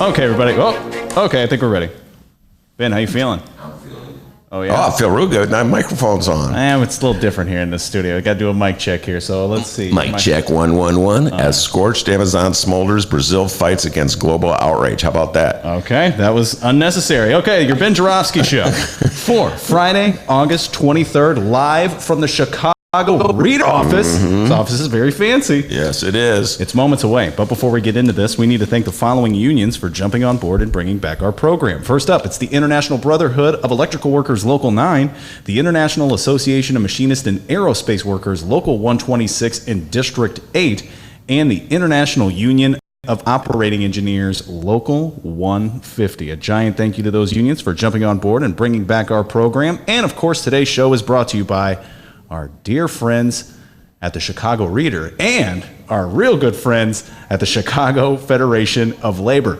Okay, everybody. Oh, okay, I think we're ready. Ben, how you feeling? Oh, yeah. Oh, I feel real good. Now microphone's on. It's a little different here in the studio. I got to do a mic check here, so let's see. Mic check 111. As scorched Amazon smolders, Brazil fights against global outrage. How about that? Okay, that was unnecessary. Okay, your Ben Joravsky Show for Friday, August 23rd, live from the Chicago Reader office. This office is very fancy. Yes, it is. It's moments away, but before we get into this, we need to thank the following unions for jumping on board and bringing back our program. First up, it's the International Brotherhood of Electrical Workers Local 9, the International Association of Machinists and Aerospace Workers Local 126 in District 8, and the International Union of Operating Engineers Local 150. A giant thank you to those unions for jumping on board and bringing back our program. And of course, today's show is brought to you by our dear friends at the Chicago Reader and our real good friends at the Chicago Federation of Labor.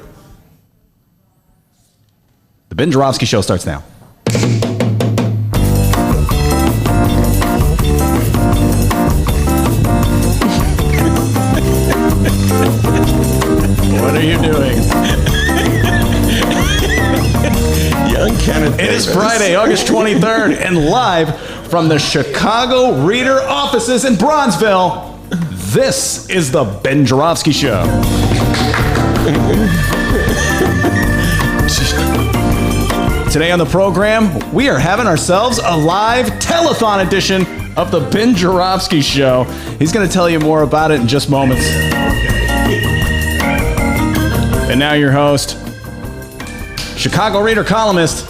The Ben Joravsky Show starts now. What are you doing? Young Kenneth It is Friday, August 23rd, and live from the Chicago Reader offices in Bronzeville, this is the Ben Joravsky Show. Today on the program, we are having ourselves a live telethon edition of the Ben Joravsky Show. He's going to tell you more about it in just moments. And now your host, Chicago Reader columnist,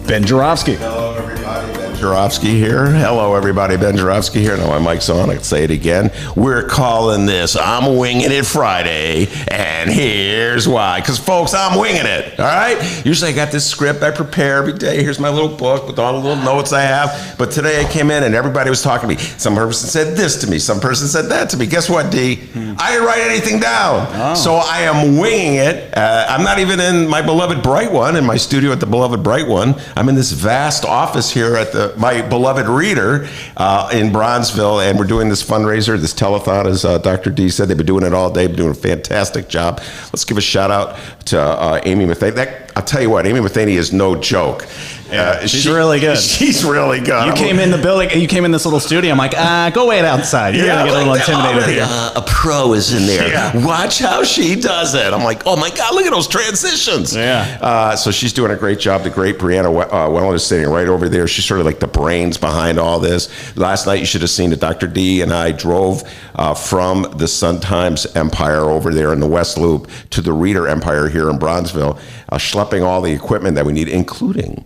Ben Joravsky. Hello, everybody. Ben Joravsky here. Hello, everybody. Ben Joravsky here. Now my mic's on. I can say it again. We're calling this I'm Winging It Friday, and here's why. Because, folks, I'm winging it, all right? Usually I got this script I prepare every day. Here's my little book with all the little notes I have. But today I came in, and everybody was talking to me. Some person said this to me. Some person said that to me. Guess what, D? I didn't write anything down. Oh. So I am winging it. I'm not even in my beloved Bright One, in my studio at the beloved Bright One. I'm in this vast office here at my beloved Reader in Bronzeville, and we're doing this fundraiser, this telethon, as Dr. D said. They've been doing it all day, been doing a fantastic job. Let's give a shout out to Amy Matheny. I'll tell you what, Amy Matheny is no joke. She's really good. She's really good. You came in the building, you came in this little studio. I'm like, go wait outside. You're going to get a little intimidated here. A pro is in there. Yeah. Watch how she does it. I'm like, oh my God, look at those transitions. Yeah. So she's doing a great job. The great Brianna Wellen is sitting right over there. She's sort of like the brains behind all this. Last night, you should have seen it. Dr. D and I drove from the Sun-Times Empire over there in the West Loop to the Reader Empire here in Bronzeville, schlepping all the equipment that we need, including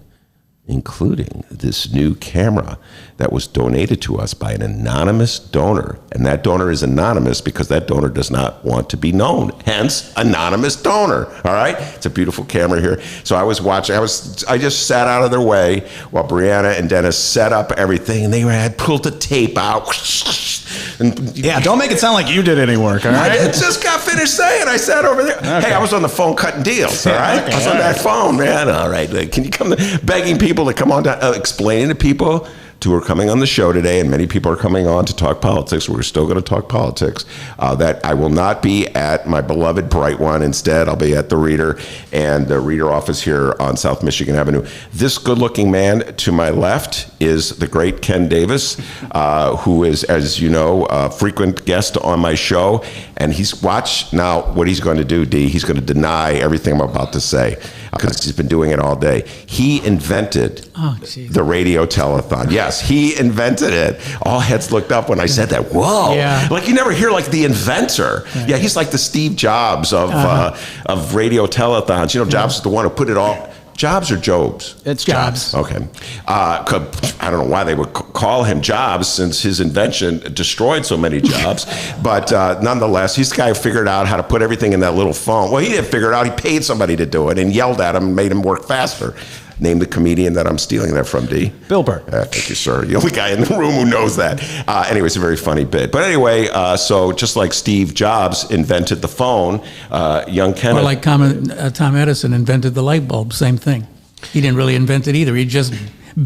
this new camera that was donated to us by an anonymous donor. And that donor is anonymous because that donor does not want to be known. Hence, anonymous donor. All right? It's a beautiful camera here. So I was watching. I just sat out of their way while Brianna and Dennis set up everything. And they had pulled the tape out. And don't make it sound like you did any work, all right? I just got finished saying. I sat over there. Okay. Hey, I was on the phone cutting deals, all right? Okay, I was on that phone, man. All right. Can you come begging people to come on down, explaining to people who are coming on the show today, and many people are coming on to talk politics. We're still going to talk politics. That I will not be at my beloved Bright One. Instead, I'll be at the Reader and the Reader office here on South Michigan Avenue. This good-looking man to my left is the great Ken Davis, who is, as you know, a frequent guest on my show. And watch now what he's going to do, D. He's going to deny everything I'm about to say because he's been doing it all day. He invented the radio telethon. Yes, he invented it. All heads looked up when I said that. Whoa. Yeah. Like you never hear like the inventor. Right. Yeah, he's like the Steve Jobs of radio telethons. You know, Jobs is the one who put it all. Jobs or Jobs? It's Jobs. Okay. I don't know why they would call him Jobs since his invention destroyed so many jobs. But nonetheless, he's the guy who figured out how to put everything in that little phone. Well, he didn't figure it out. He paid somebody to do it and yelled at him and made him work faster. Name the comedian that I'm stealing that from, D. Bill Burr. Thank you, sir. The only guy in the room who knows that. Anyway, it's a very funny bit. But anyway, so just like Steve Jobs invented the phone, young Kenneth. Or like Tom Edison invented the light bulb, same thing. He didn't really invent it either. He just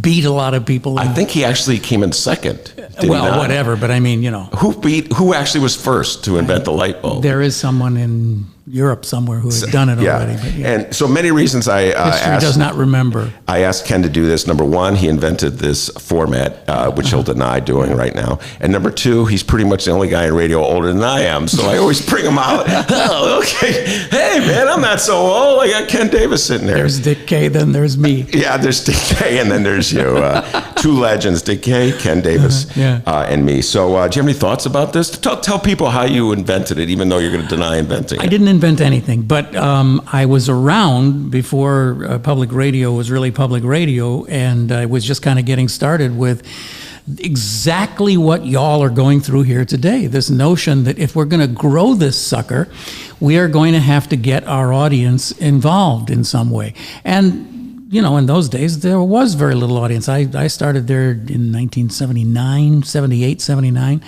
beat a lot of people. I think he actually came in second. Well, whatever, but I mean, you know. Who actually was first to invent the light bulb? There is someone in Europe somewhere who had done it already. But And so many reasons history does not remember. I asked Ken to do this. Number one, he invented this format, which he'll deny doing right now. And number two, he's pretty much the only guy in radio older than I am. So I always bring him out. Oh, okay. Hey, man, I'm not so old. I got Ken Davis sitting there. There's Dick Kay, then there's me. Yeah, there's Dick Kay, and then there's you. Two legends, Dick Kay, Ken Davis, and me. So do you have any thoughts about this? Tell people how you invented it, even though you're going to deny inventing it. I didn't invent anything, but I was around before public radio was really public radio, and I was just kind of getting started with exactly what y'all are going through here today. This notion that if we're going to grow this sucker, we are going to have to get our audience involved in some way. And in those days, there was very little audience. I started there in 1979, 78, 79.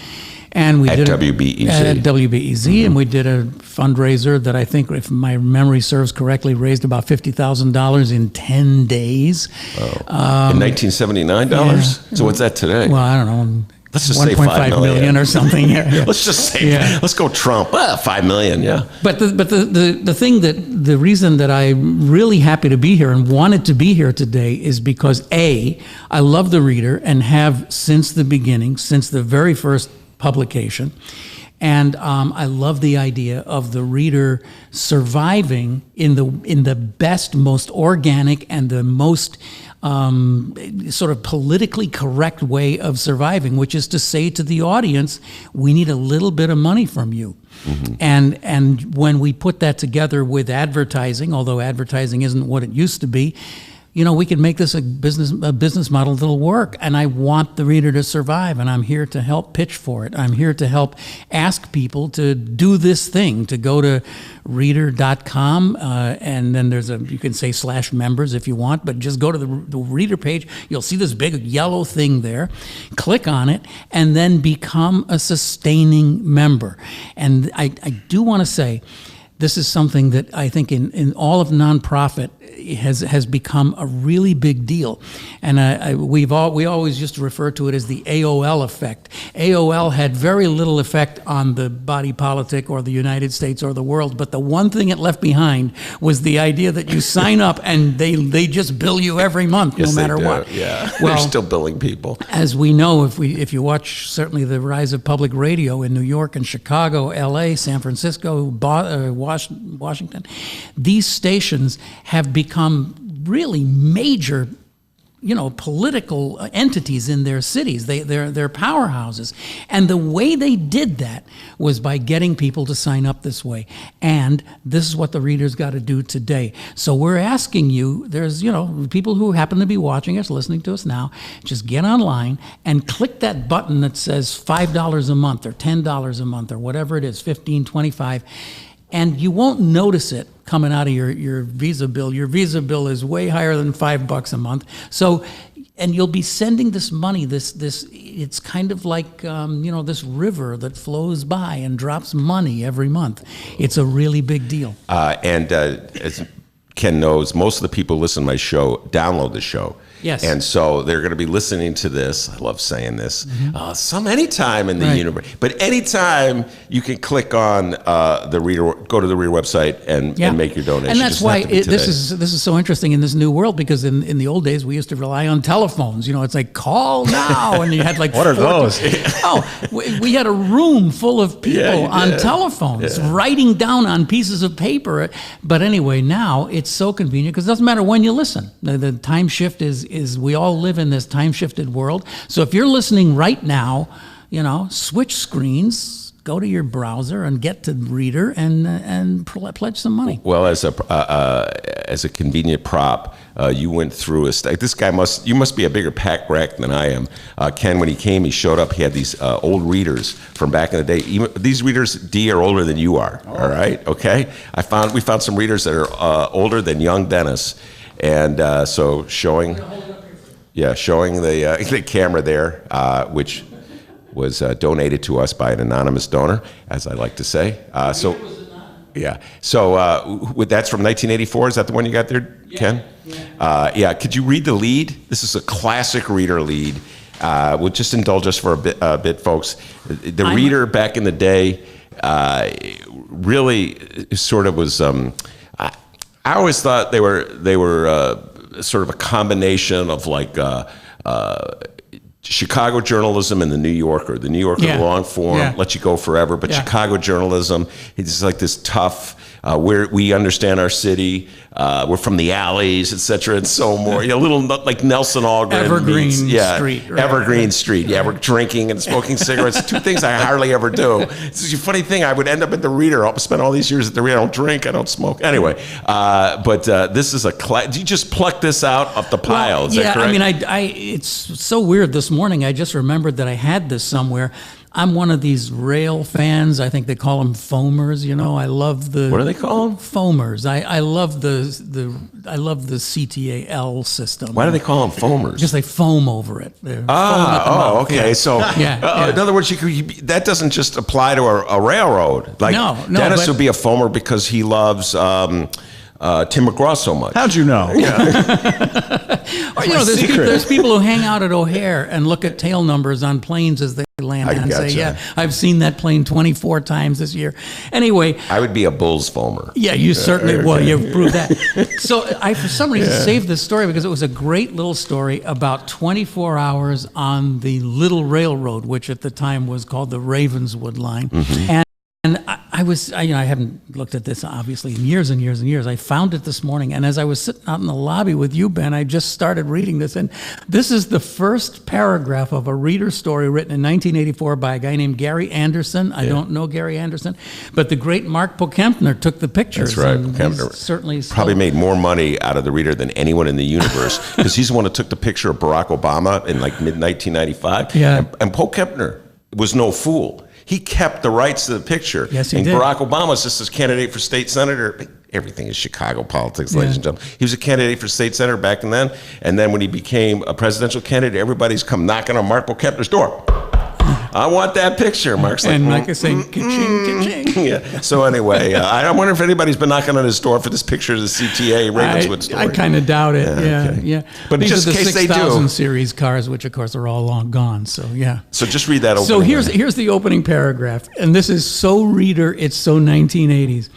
And we did WBEZ. At WBEZ, and we did a fundraiser that I think, if my memory serves correctly, raised about $50,000 in 10 days. Oh. In 1979 dollars? So what's that today? Well, I don't know. Let's just say 1.5 million or something. Yeah. Let's just say, let's go Trump. 5 million, yeah. But the reason that I'm really happy to be here and wanted to be here today is because I love the Reader and have since the beginning, since the very first publication. And I love the idea of the Reader surviving in the best, most organic, and the most sort of politically correct way of surviving, which is to say to the audience, we need a little bit of money from you. Mm-hmm. And when we put that together with advertising, although advertising isn't what it used to be, we can make this a business model that'll work. And I want the Reader to survive, and I'm here to help pitch for it. I'm here to help ask people to do this thing, to go to reader.com, and then you can say /members if you want, but just go to the Reader page. You'll see this big yellow thing there. Click on it, and then become a sustaining member. And I do want to say, this is something that I think in all of nonprofit has become a really big deal, and we always used to refer to it as the AOL effect. AOL had very little effect on the body politic or the United States or the world, but the one thing it left behind was the idea that you sign up and they just bill you every month, no matter what. Yeah, well, they're still billing people. As we know, if you watch certainly the rise of public radio in New York and Chicago, L.A., San Francisco, Washington, these stations have become really major, political entities in their cities. They're powerhouses. And the way they did that was by getting people to sign up this way. And this is what the Reader's got to do today. So we're asking you, there's, people who happen to be watching us, listening to us now, just get online and click that button that says $5 a month or $10 a month or whatever it is, $15, $25, and you won't notice it coming out of your Visa bill. Your Visa bill is way higher than $5 a month. So, and you'll be sending this money, it's kind of like, this river that flows by and drops money every month. It's a really big deal. As Ken knows, most of the people who listen to my show download the show. Yes. And so they're going to be listening to this. I love saying this. Anytime in the universe. But anytime you can click on the Reader, go to the Reader website and make your donation. And that's why this is so interesting in this new world, because in the old days we used to rely on telephones. It's like, call now, and you had like what are those? We had a room full of people on telephones writing down on pieces of paper. But anyway, now it's so convenient because it doesn't matter when you listen. The time shift is we all live in this time-shifted world. So if you're listening right now, switch screens, go to your browser and get to Reader and pledge some money. Well, as a convenient prop, you went through this guy you must be a bigger pack rat than I am. Ken, when he came, he showed up. He had these old readers from back in the day. These readers, D, are older than you are. All right, okay. We found some readers that are older than young Dennis. And so showing the camera there, which was donated to us by an anonymous donor, as I like to say. So that's from 1984. Is that the one you got there, Ken? Yeah. Could you read the lead? This is a classic Reader lead. We'll just indulge us for a bit, folks. The Reader back in the day. really sort of was. I always thought they were sort of a combination of like Chicago journalism and the New Yorker. The New Yorker, long form, let you go forever, but Chicago journalism, it's like this tough. We understand our city. We're from the alleys, etc., and so more. You know, little like Nelson Algren Evergreen Street. Right, Evergreen Street. Yeah, we're drinking and smoking cigarettes. Two things I hardly ever do. It's a funny thing. I would end up at the Reader. I'll spend all these years at the Reader. I don't drink. I don't smoke. Anyway, but this is do you just pluck this out of the pile? Well, is that correct? I mean, it's so weird. This morning, I just remembered that I had this somewhere. I'm one of these rail fans. I think they call them foamers. You know, I love the. What do they call them? Foamers. I love the CTAL system. Why do they call them foamers? Because they foam over it. Okay. Yeah. So, in other words, that doesn't just apply to a railroad. Like, no, Dennis would be a foamer because he loves Tim McGraw so much. How'd you know? Or, you know, there's people who hang out at O'Hare and look at tail numbers on planes as they land and say, yeah, I've seen that plane 24 times this year. Anyway. I would be a Bulls foamer. Yeah, you certainly would. You've proved that. So I, for some reason, saved this story because it was a great little story about 24 hours on the Little Railroad, which at the time was called the Ravenswood Line. Mm-hmm. And I haven't looked at this obviously in years and years and years. I found it this morning, and as I was sitting out in the lobby with you, Ben, I just started reading this, and this is the first paragraph of a Reader story written in 1984 by a guy named Gary Anderson. I don't know Gary Anderson, but the great Mark Pokempner took the pictures. That's right. Pokempner certainly probably made more money out of the Reader than anyone in the universe because he's the one that took the picture of Barack Obama in like mid-1995. Yeah. And Pokempner was no fool. He kept the rights to the picture. Yes, he and did. Barack Obama was just a candidate for state senator. Everything is Chicago politics, ladies and gentlemen. He was a candidate for state senator back then. And then when he became a presidential candidate, everybody's come knocking on Mark Pokempner's door. I want that picture. Mark's like, and Mike is saying, ka-ching, ka-ching. Yeah. So anyway, I wonder if anybody's been knocking on his door for this picture of the CTA Ravenswood story. I kind of doubt it. Yeah. But these just are in the case they 6,000 do, series cars, which of course are all long gone. So yeah. So just read that. So here's the opening paragraph, and this is so Reader. It's so 1980s.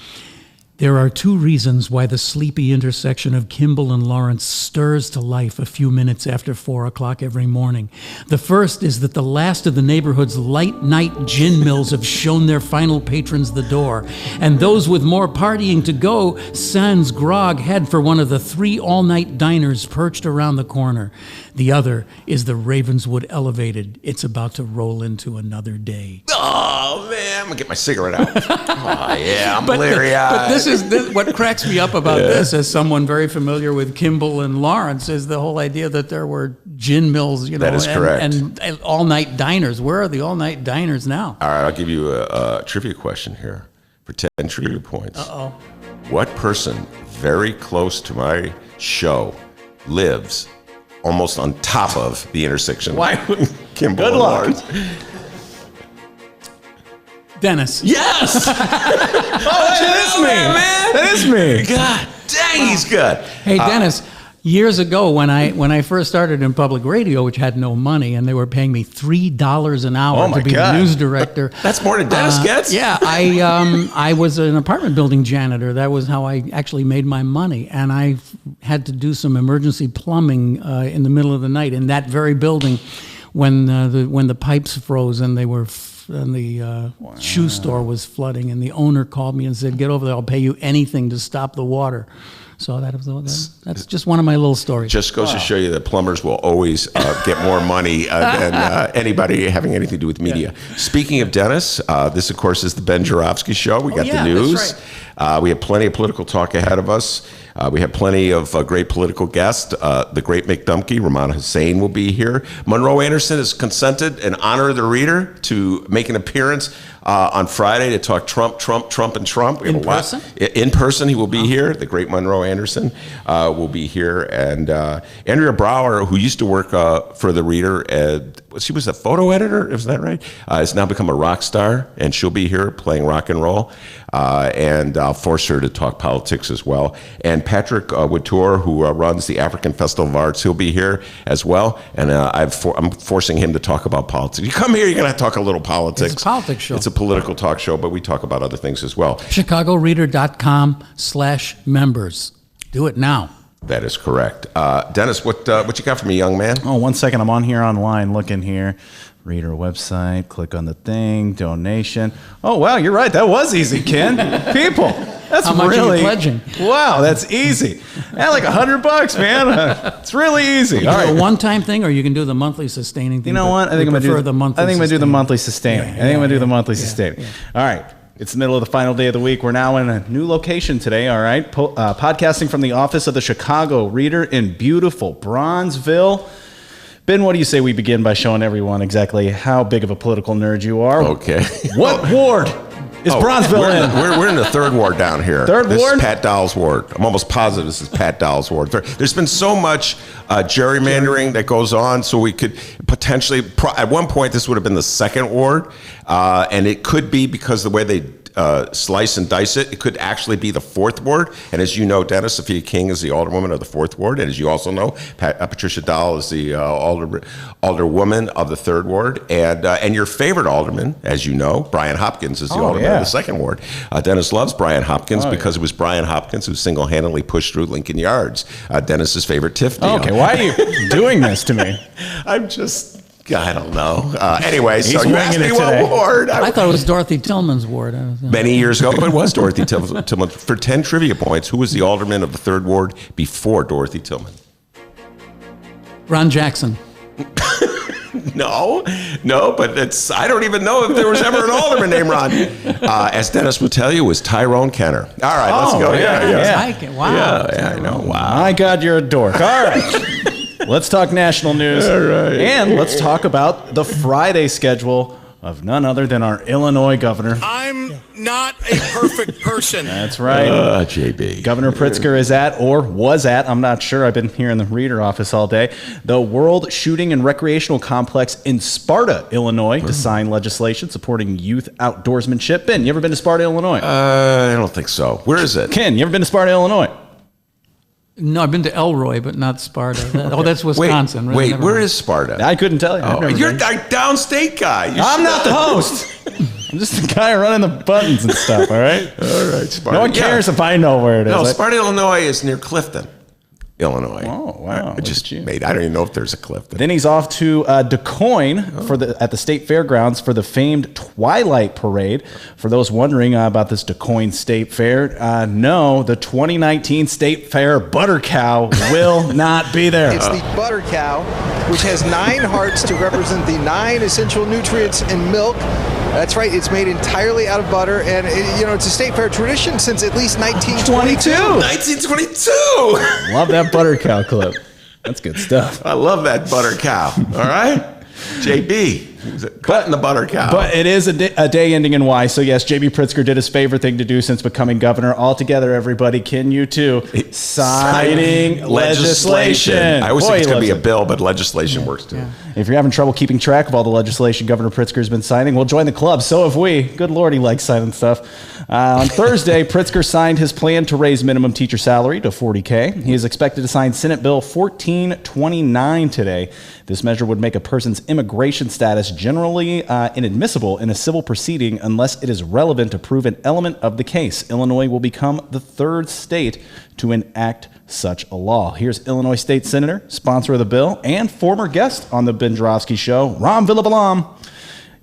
There are two reasons why the sleepy intersection of Kimball and Lawrence stirs to life a few minutes after 4 o'clock every morning. The first is that the last of the neighborhood's light night gin mills have shown their final patrons the door, and those with more partying to go sans grog head for one of the 3 all-night diners perched around the corner. The other is the Ravenswood Elevated. It's about to roll into another day. Oh, man, I'm going to get my cigarette out. Oh, yeah, I'm bleary-eyed. But this is what cracks me up about this, as someone very familiar with Kimball and Lawrence, is the whole idea that there were gin mills, you know, that is correct. And all-night diners. Where are the all-night diners now? All right, I'll give you a trivia question here for 10 trivia points. Uh-oh. What person very close to my show lives almost on top of the intersection? Why? Kimball Good and luck. Lawrence. Dennis. Yes! That is me. That is me. God dang, he's good. Hey, Dennis, years ago when I first started in public radio, which had no money, and they were paying me $3 an hour to be the news director. That's more than Dennis gets? Yeah, I was an apartment building janitor. That was how I actually made my money. And I had to do some emergency plumbing in the middle of the night in that very building when the pipes froze and they were... and the shoe store was flooding, and the owner called me and said, "Get over there. I'll pay you anything to stop the water." So that's just one of my little stories. Just goes to show you that plumbers will always get more money than anybody having anything to do with media. Yeah. Speaking of Dennis, this, of course, is the Ben Joravsky Show. We got the news. That's right. We have plenty of political talk ahead of us. We have plenty of great political guests. The great Mick Dumke, Ramana Hussein will be here. Monroe Anderson has consented in honor of the Reader to make an appearance on Friday to talk Trump. In person? In person, he will be here. The great Monroe Anderson will be here. And Andrea Brower, who used to work for the Reader, she was a photo editor, is that right? Has now become a rock star, and she'll be here playing rock and roll. And I'll force her to talk politics as well. And Patrick Wouture, who runs the African Festival of Arts, he'll be here as well. And I'm forcing him to talk about politics. You come here, you're going to talk a little politics. It's a politics show. It's a political talk show, but we talk about other things as well. ChicagoReader.com/members. Do it now. That is correct. Dennis, what you got for me, young man? Oh, 1 second. I'm on here online looking here. Reader website. Click on the thing. Donation. Oh, wow. You're right. That was easy, Ken. People. That's How much really, are you pledging? Wow, that's easy. Yeah, like $100, man. It's really easy. All All right. right. A one-time thing, or you can do the monthly sustaining thing. You know what? I think I'm gonna do the monthly. I think I'm gonna do the sustaining. monthly sustaining. I think I'm gonna do the monthly sustaining. All right. It's the middle of the final day of the week. We're now in a new location today. All right. Podcasting from the office of the Chicago Reader in beautiful Bronzeville. Ben, what do you say we begin by showing everyone exactly how big of a political nerd you are? Okay. What ward is Bronzeville in? We're in the third ward down here. Third this ward? Is Pat Dowell's ward. I'm almost positive this is Pat Dowell's ward. There's been so much gerrymandering that goes on, so we could potentially, at one point, this would have been the second ward, and it could be because the way they slice and dice it, it could actually be the fourth ward. And as you know, Dennis, Sophia King is the alderwoman of the fourth ward. And as you also know, Patricia Dowell is the alderwoman of the third ward. And your favorite alderman, as you know, Brian Hopkins is the alderman of the second ward. Dennis loves Brian Hopkins because it was Brian Hopkins who single-handedly pushed through Lincoln Yards, Dennis's favorite TIF deal. Okay, why are you doing this to me? I don't know. Anyway, so He's you asked me winging it today. what ward. I thought it was Dorothy Tillman's ward. Many years ago, but it was Dorothy Tillman. For 10 trivia points, who was the alderman of the third ward before Dorothy Tillman? Ron Jackson. No, but I don't even know if there was ever an alderman named Ron. As Dennis would tell you, it was Tyrone Kenner. All right, let's go. Yeah. Wow. Yeah, I know. Wow. My God, you're a dork. All right. Let's talk national news. All right. And let's talk about the Friday schedule of none other than our Illinois governor. I'm not a perfect person. That's right. JB. Governor Pritzker is at, or was at, I'm not sure, I've been here in the Reader office all day, the World Shooting and Recreational Complex in Sparta, Illinois, to sign legislation supporting youth outdoorsmanship. Ben, you ever been to Sparta, Illinois? I don't think so. Where is it? Ken, you ever been to Sparta, Illinois? No, I've been to Elroy, but not Sparta. That's Wisconsin. right? Wait, Never where mind. is Sparta? I couldn't tell you. I've Oh, never you're been. a downstate guy. I'm not the host. I'm just the guy running the buttons and stuff, all right? All right, Sparta. No one cares if I know where it is. No, Sparta, Illinois is near Clifton, Illinois. Oh, wow. I just made. I don't even know if there's a Clifton. Then he's off to Des Moines at the state fairgrounds for the famed Twilight Parade. For those wondering about this Des Moines State Fair, no, the 2019 State Fair Butter Cow will not be there. It's the butter cow, which has 9 hearts to represent the 9 essential nutrients in milk. That's right. It's made entirely out of butter, and it's a state fair tradition since at least 1922. 1922. Love that Butter Cow clip. That's good stuff. I love that butter cow. All right, JB, cutting the butter cow. But it is a day ending in Y. So yes, J.B. Pritzker did his favorite thing to do since becoming governor. All together, everybody, Ken, you too, signing legislation. I always Boy, think it's he going to be a loves it. bill, but legislation works too. Yeah. If you're having trouble keeping track of all the legislation Governor Pritzker has been signing, well, join the club. So have we. Good Lord, he likes signing stuff. On Thursday, Pritzker signed his plan to raise minimum teacher salary to $40K. He is expected to sign Senate Bill 1429 today. This measure would make a person's immigration status generally inadmissible in a civil proceeding unless it is relevant to prove an element of the case. Illinois will become the 3rd state to enact such a law. Here's Illinois State Senator, sponsor of the bill, and former guest on the Ben Joravsky Show, Ram Villabalam.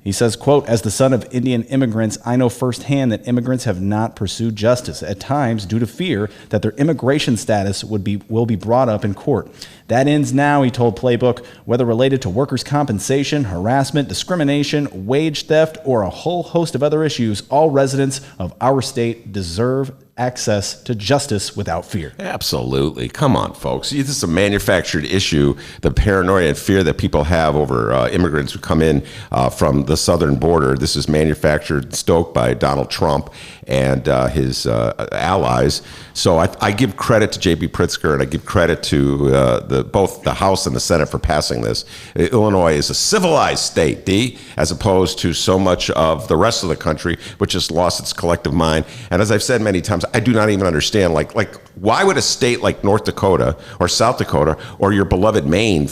He says, quote, as the son of Indian immigrants, I know firsthand that immigrants have not pursued justice, at times due to fear that their immigration status will be brought up in court. That ends now, he told Playbook, whether related to workers' compensation, harassment, discrimination, wage theft, or a whole host of other issues, all residents of our state deserve access to justice without fear. Absolutely. Come on, folks. This is a manufactured issue, the paranoia and fear that people have over immigrants who come in from the southern border. This is manufactured and stoked by Donald Trump and his allies. So I give credit to J.B. Pritzker, and I give credit to both the House and the Senate for passing this. Illinois is a civilized state, D, as opposed to so much of the rest of the country, which has lost its collective mind. And as I've said many times, I do not even understand. Like, why would a state like North Dakota or South Dakota or your beloved Maine,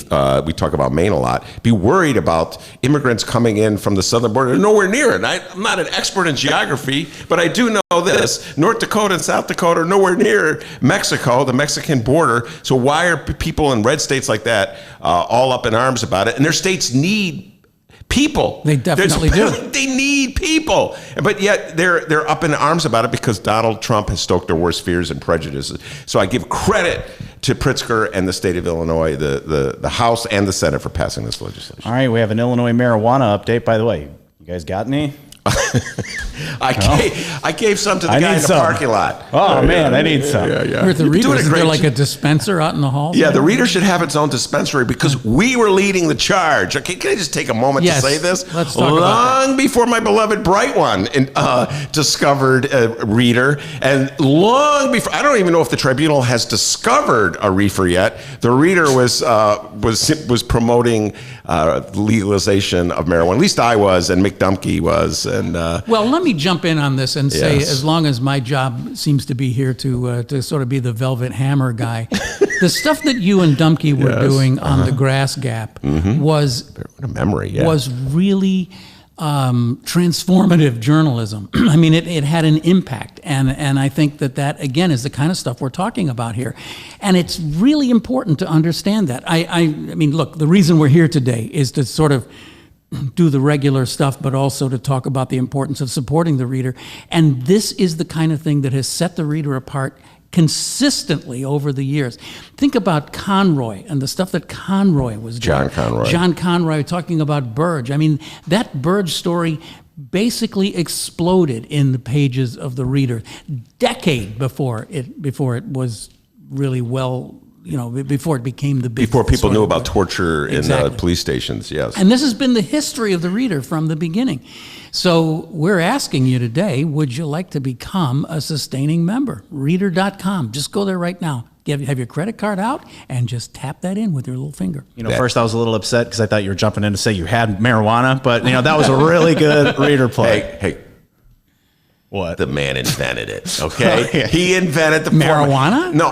we talk about Maine a lot, be worried about immigrants coming in from the southern border? They're nowhere near it. I'm not an expert in geography, but I do know this. North Dakota and South Dakota are nowhere near Mexico, the Mexican border. So why are people in red states like that all up in arms about it? And their states need people. They definitely do. They need people. But yet they're up in arms about it because Donald Trump has stoked their worst fears and prejudices. So I give credit to Pritzker and the state of Illinois, the House and the Senate for passing this legislation. All right, we have an Illinois marijuana update. By the way, you guys got any? I gave some to the guy in the parking lot. Oh, man, I need some. With the reader, is there like a dispenser out in the hall? Yeah, the reader should have its own dispensary because we were leading the charge. Okay, can I just take a moment to say this? Let's talk about that. Before my beloved Bright One discovered a reader, and long before, I don't even know if the tribunal has discovered a reefer yet. The reader was promoting legalization of marijuana. At least I was, and Mick Dumke was. And well, let me jump in on this and say, as long as my job seems to be here to sort of be the velvet hammer guy, the stuff that you and Dumke were doing on the Grass Gap was a memory. Was really transformative journalism. I mean, it had an impact, and I think that again is the kind of stuff we're talking about here, and it's really important to understand that. I mean, look, the reason we're here today is to sort of do the regular stuff, but also to talk about the importance of supporting the reader. And this is the kind of thing that has set the reader apart consistently over the years. Think about Conroy and the stuff that Conroy was doing. John Conroy talking about Burge. I mean, that Burge story basically exploded in the pages of the reader decade before it was really well, before it became the big... Before people knew about torture in police stations, yes. And this has been the history of the reader from the beginning. So we're asking you today, would you like to become a sustaining member? Reader.com. Just go there right now. Have your credit card out and just tap that in with your little finger. First I was a little upset because I thought you were jumping in to say you had marijuana, but that was a really good reader play. Hey. What? The man invented it, okay? He invented the marijuana? No,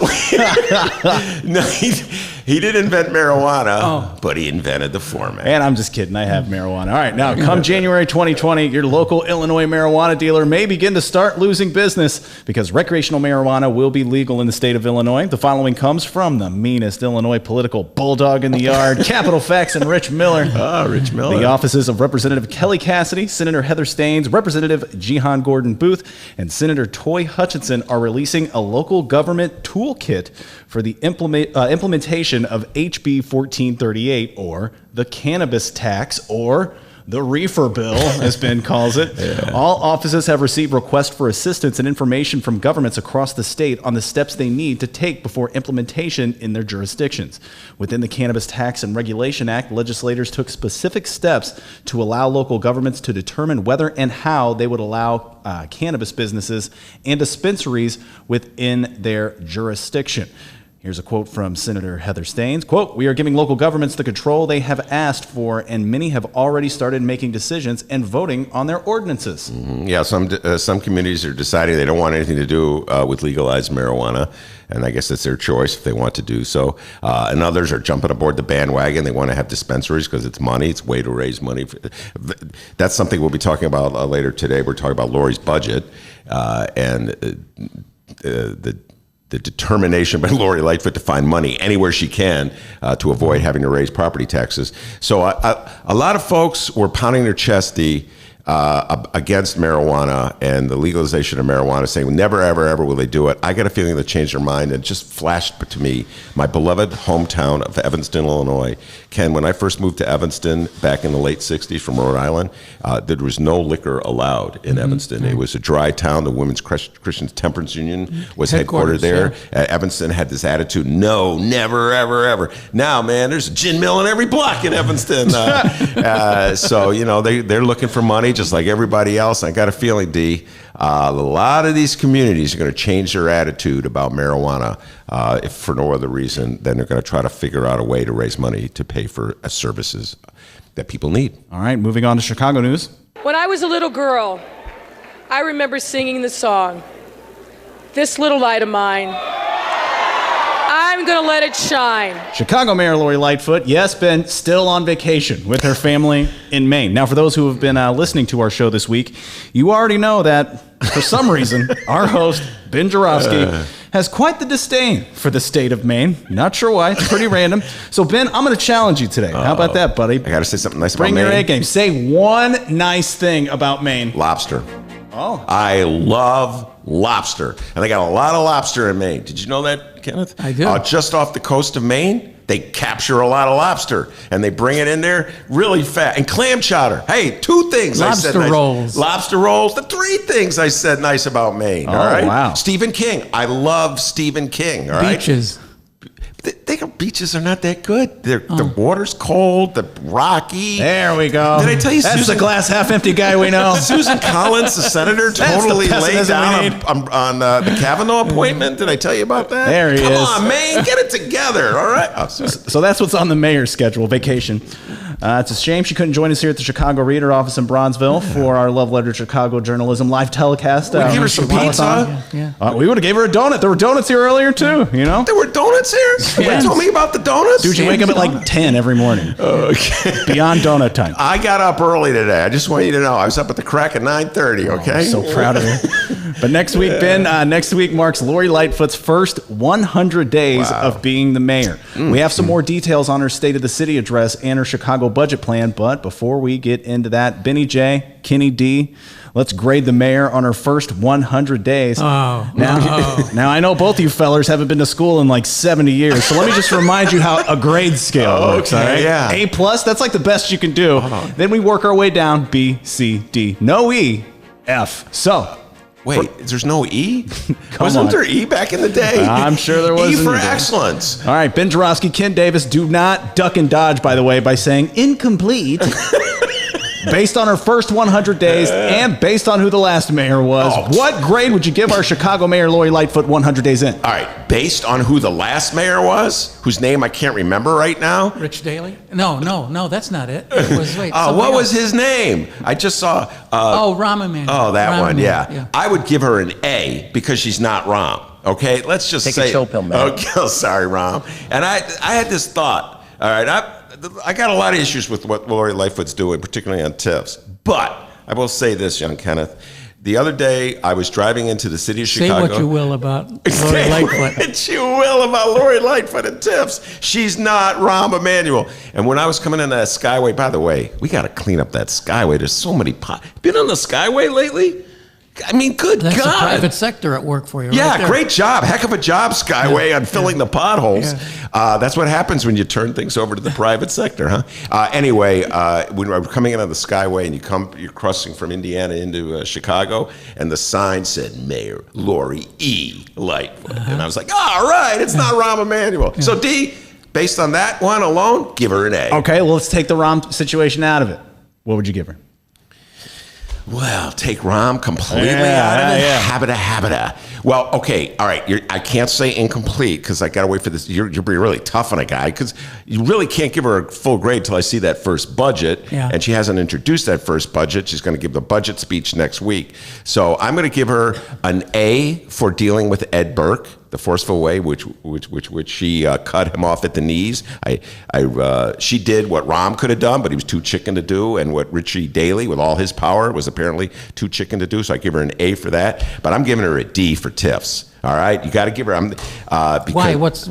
he didn't invent marijuana, but he invented the format. And I'm just kidding. I have marijuana. All right, now come January 2020, your local Illinois marijuana dealer may begin to start losing business because recreational marijuana will be legal in the state of Illinois. The following comes from the meanest Illinois political bulldog in the yard, Capital Facts and Rich Miller. Rich Miller. The offices of Representative Kelly Cassidy, Senator Heather Staines, Representative Jehan Gordon Booth, and Senator Toy Hutchinson are releasing a local government toolkit for the implementation of HB 1438, or the cannabis tax, or the reefer bill, as Ben calls it. Yeah. All offices have received requests for assistance and information from governments across the state on the steps they need to take before implementation in their jurisdictions. Within the Cannabis Tax and Regulation Act, legislators took specific steps to allow local governments to determine whether and how they would allow cannabis businesses and dispensaries within their jurisdiction. Here's a quote from Senator Heather Staines. Quote, "We are giving local governments the control they have asked for, and many have already started making decisions and voting on their ordinances." Mm-hmm. Yeah, some communities are deciding they don't want anything to do with legalized marijuana, and I guess it's their choice if they want to do so. And others are jumping aboard the bandwagon. They want to have dispensaries because it's money. It's a way to raise money. That's something we'll be talking about later today. We're talking about Lori's budget and the determination by Lori Lightfoot to find money anywhere she can to avoid having to raise property taxes. So a lot of folks were pounding their chest against marijuana and the legalization of marijuana, saying never, ever, ever will they do it. I got a feeling they changed their mind, and it just flashed to me my beloved hometown of Evanston, Illinois. Ken, when I first moved to Evanston back in the late 60s from Rhode Island, there was no liquor allowed in Evanston. Mm-hmm. It was a dry town. The Women's Christian Temperance Union was headquartered there. Yeah. Evanston had this attitude, no, never, ever, ever. Now, man, there's a gin mill in every block in Evanston. So, they're looking for money just like everybody else. I got a feeling, D, a lot of these communities are going to change their attitude about marijuana if for no other reason than they're going to try to figure out a way to raise money to pay for services that people need. All right, moving on to Chicago news. When I was a little girl, I remember singing the song, this little light of mine, I'm going to let it shine. Chicago Mayor Lori Lightfoot, yes, been still on vacation with her family in Maine. Now, for those who have been listening to our show this week, you already know that, for some reason, our host, Ben Joravsky, has quite the disdain for the state of Maine. Not sure why. It's pretty random. So, Ben, I'm going to challenge you today. How about that, buddy? I got to say something nice about Maine. Bring your A game. Say one nice thing about Maine. Lobster. Oh. I love lobster. And they got a lot of lobster in Maine. Did you know that, Kenneth? I do. Just off the coast of Maine, they capture a lot of lobster. And they bring it in there really fast. And clam chowder. Hey, 2 things I said nice. Lobster rolls. Lobster rolls. The 3 things I said nice about Maine. All right? Wow. Stephen King. I love Stephen King. All right? Beaches. Beaches are not that good. The water's cold, the rocky. There we go. Did I tell you That's Susan, the glass half empty guy we know. Susan Collins, the senator, totally laid down on the Kavanaugh appointment? Did I tell you about that? There he is. Come on, Maine, get it together, all right? Oh, So that's what's on the mayor's schedule, vacation. It's a shame she couldn't join us here at the Chicago Reader office in Bronzeville for our Love Letter Chicago Journalism live telecast. We give her some pizza. Yeah. We would have gave her a donut. There were donuts here earlier, too, you know? There were donuts here? Yes. You told me about the donuts? Dude, you wake up at like 10 every morning. Okay. Beyond donut time. I got up early today. I just want you to know. I was up at the crack at 9:30, okay? I'm so proud of you. But next week, Ben, next week marks Lori Lightfoot's first 100 days of being the mayor. We have some more details on her State of the City address and her Chicago budget plan. But before we get into that, Benny J, Kenny D, let's grade the mayor on her first 100 days. Oh, now I know both you fellers haven't been to school in like 70 years, so let me just remind you how a grade scale works. All right? Yeah. A plus, that's like the best you can do. Then we work our way down. B, C, D. No E, F. So. Wait, there's no E? Come Wasn't on. there E back in the day? I'm sure there was. E in for the day. excellence. All right, Ben Joravsky, Ken Davis, do not duck and dodge, by the way, by saying incomplete. Based on her first 100 days and based on who the last mayor was, what grade would you give our Chicago Mayor Lori Lightfoot 100 days in? All right, based on who the last mayor was, whose name I can't remember right now. Rich Daley? No, that's not it. It was, What was his name? I just saw. Rahm Emanuel. Oh, that Rahm one, Emanuel, yeah. I would give her an A because she's not Rahm. Okay, let's just Take say. a chill pill, man. Okay, oh, sorry, Rahm. And I had this thought. All right, I got a lot of issues with what Lori Lightfoot's doing, particularly on TIFs. But I will say this, young Kenneth. The other day, I was driving into the city of Chicago. Say what you will about Lori Lightfoot. What you will about Lori Lightfoot and TIFs. She's not Rahm Emanuel. And when I was coming in that Skyway, by the way, we got to clean up that Skyway. There's so many Been on the Skyway lately? I mean, good That's God. the private sector at work for you. Yeah, right there. great job. Heck of a job, Skyway, on filling the potholes. Yeah. That's what happens when you turn things over to the private sector, huh? Anyway, when we're coming in on the Skyway and you're crossing from Indiana into Chicago, and the sign said Mayor Lori E. Lightfoot. And I was like, all right, it's not Rahm Emanuel. So, D, based on that one alone, give her an A. Okay, well, let's take the Rahm situation out of it. What would you give her? Well, take Rahm completely out of it. Yeah. Habita. Well, okay, all right. I can't say incomplete because I got to wait for this. You're being really tough on a guy because you really can't give her a full grade till I see that first budget. Yeah. And she hasn't introduced that first budget. She's going to give the budget speech next week. So I'm going to give her an A for dealing with Ed Burke, the forceful way which she cut him off at the knees. She did what Rahm could have done, but he was too chicken to do, and what Richie Daley, with all his power, was apparently too chicken to do. So I give her an A for that. But I'm giving her a D for TIFs. All right, you got to give her. Why? What's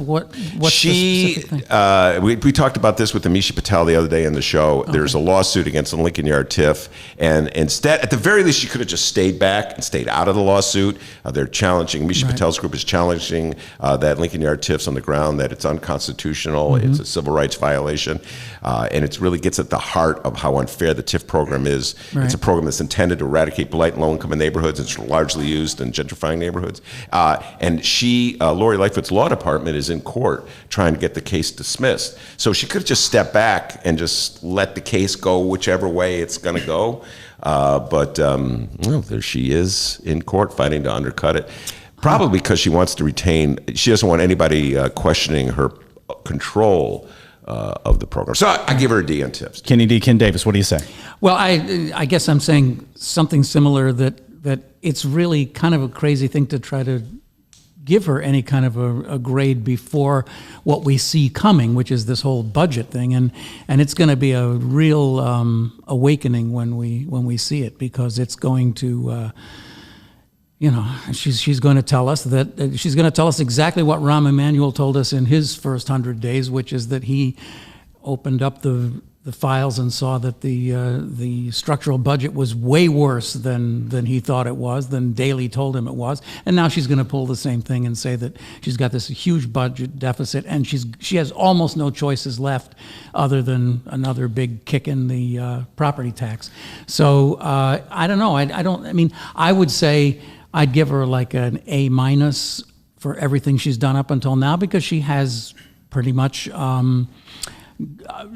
she? the specific thing? We talked about this with Amisha Patel the other day in the show. Okay. There's a lawsuit against the Lincoln Yard TIF, and instead, at the very least, she could have just stayed back and stayed out of the lawsuit. They're challenging. Amisha Patel's group is challenging that Lincoln Yard TIFs on the ground that it's unconstitutional. Mm-hmm. It's a civil rights violation, and it really gets at the heart of how unfair the TIF program is. Right. It's a program that's intended to eradicate blight in low-income neighborhoods. It's largely used in gentrifying neighborhoods. And Lori Lightfoot's law department is in court trying to get the case dismissed. So she could have just stepped back and just let the case go whichever way it's going to go. But there she is in court fighting to undercut it. Probably because she wants to retain, she doesn't want anybody questioning her control of the program. So I give her a D on TIFs. Kenny D. Ken Davis, what do you say? Well, I guess I'm saying something similar, that it's really kind of a crazy thing to try to give her any kind of a grade before what we see coming, which is this whole budget thing, and it's going to be a real awakening when we see it, because it's going to. She's going to tell us that she's going to tell us exactly what Rahm Emanuel told us in his first 100 days, which is that he opened up the files and saw that the structural budget was way worse than he thought it was, than Daley told him it was. And now she's going to pull the same thing and say that she's got this huge budget deficit, and she has almost no choices left other than another big kick in the property tax. So I don't know. I would say I'd give her like an A- for everything she's done up until now, because she has pretty much.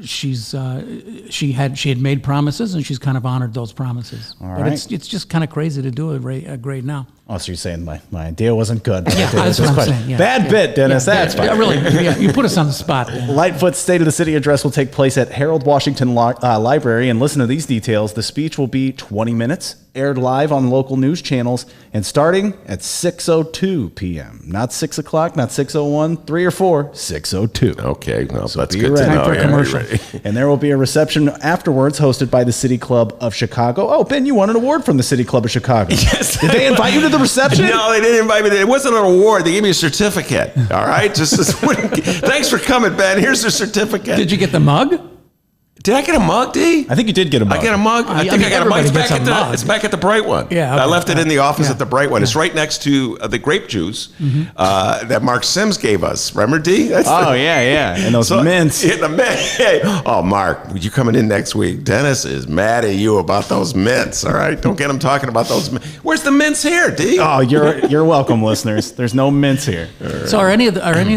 She had made promises, and she's kind of honored those promises. All but right. it's just kind of crazy to do a grade now. Oh, so you're saying my idea wasn't good. But Yeah, that's what I'm saying. Yeah, Bad bit, Dennis. That's fine. Yeah, really. Yeah, you put us on the spot. Yeah. Lightfoot's State of the City address will take place at Harold Washington Library, and listen to these details. The speech will be 20 minutes, aired live on local news channels, and starting at 6:02 p.m. Not 6 o'clock, not 6:01, 3 or 4, 6:02. Okay, well, So that's be good to ready. know. Time for a Yeah, commercial. you're ready. And there will be a reception afterwards hosted by the City Club of Chicago. Oh, Ben, you won an award from the City Club of Chicago. Yes. Did they invite you to the reception? No, they didn't invite me. It wasn't an award. They gave me a certificate. All right? Thanks for coming, Ben. Here's the certificate. Did you get the mug? Did I get a mug, D? I think you did get a mug. I got a mug. I think I got a mug. everybody It's back, gets a at the, mug. it's back at the Bright One. Yeah, I okay. left it in the office Yeah. at the Bright One. It's right next to the grape juice that Mark Sims gave us. Remember, D? That's Oh, yeah. And those mints. In the mint. Hey, oh, Mark, you coming in next week? Dennis is mad at you about those mints. All right, don't get him talking about those. Where's the mints here, D? Oh, you're welcome, listeners. There's no mints here. So are any of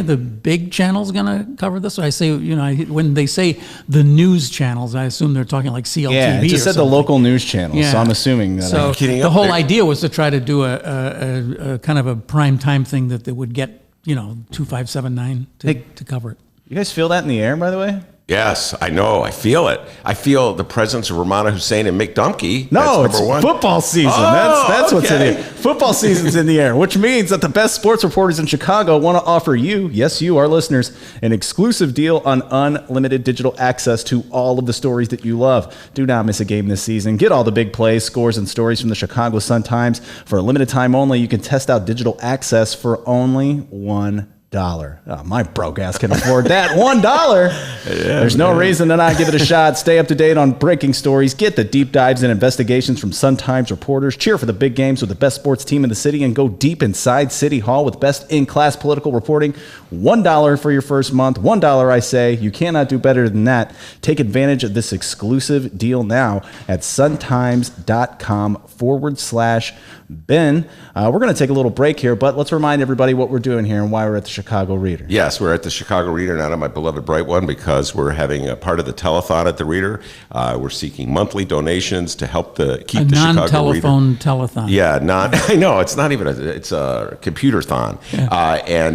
the big channels going to cover this? I say, when they say the news channels, I assume they're talking like CLTV. Yeah, it just or said the something. local news channel, Yeah. so I'm assuming that. So kidding the up whole there. idea was to try to do a kind of a prime time thing that they would get 2579 to cover it. You guys feel that in the air, by the way? Yes, I know. I feel it. I feel the presence of Ramana Hussein and Mick Dumke. No, That's it's number one. football season. Oh, That's what's in okay. the air. Football season's in the air, which means that the best sports reporters in Chicago want to offer you, yes, you, our listeners, an exclusive deal on unlimited digital access to all of the stories that you love. Do not miss a game this season. Get all the big plays, scores, and stories from the Chicago Sun-Times. For a limited time only, you can test out digital access for only $1. Oh, my broke ass can afford that. $1. There's no reason to not give it a shot. Stay up to date on breaking stories. Get the deep dives and investigations from Sun-Times reporters. Cheer for the big games with the best sports team in the city, and go deep inside City Hall with best in-class political reporting. $1 for your first month. $1, I say. You cannot do better than that. Take advantage of this exclusive deal now at suntimes.com/Ben. We're going to take a little break here, but let's remind everybody what we're doing here and why we're at the Chicago Reader. Yes, we're at the Chicago Reader, not on my beloved Bright One, because we're having a part of the telethon at the Reader. We're seeking monthly donations to help keep A the Chicago Reader. non-telephone telethon. Yeah, I know it's not even it's a computer-thon, Yeah.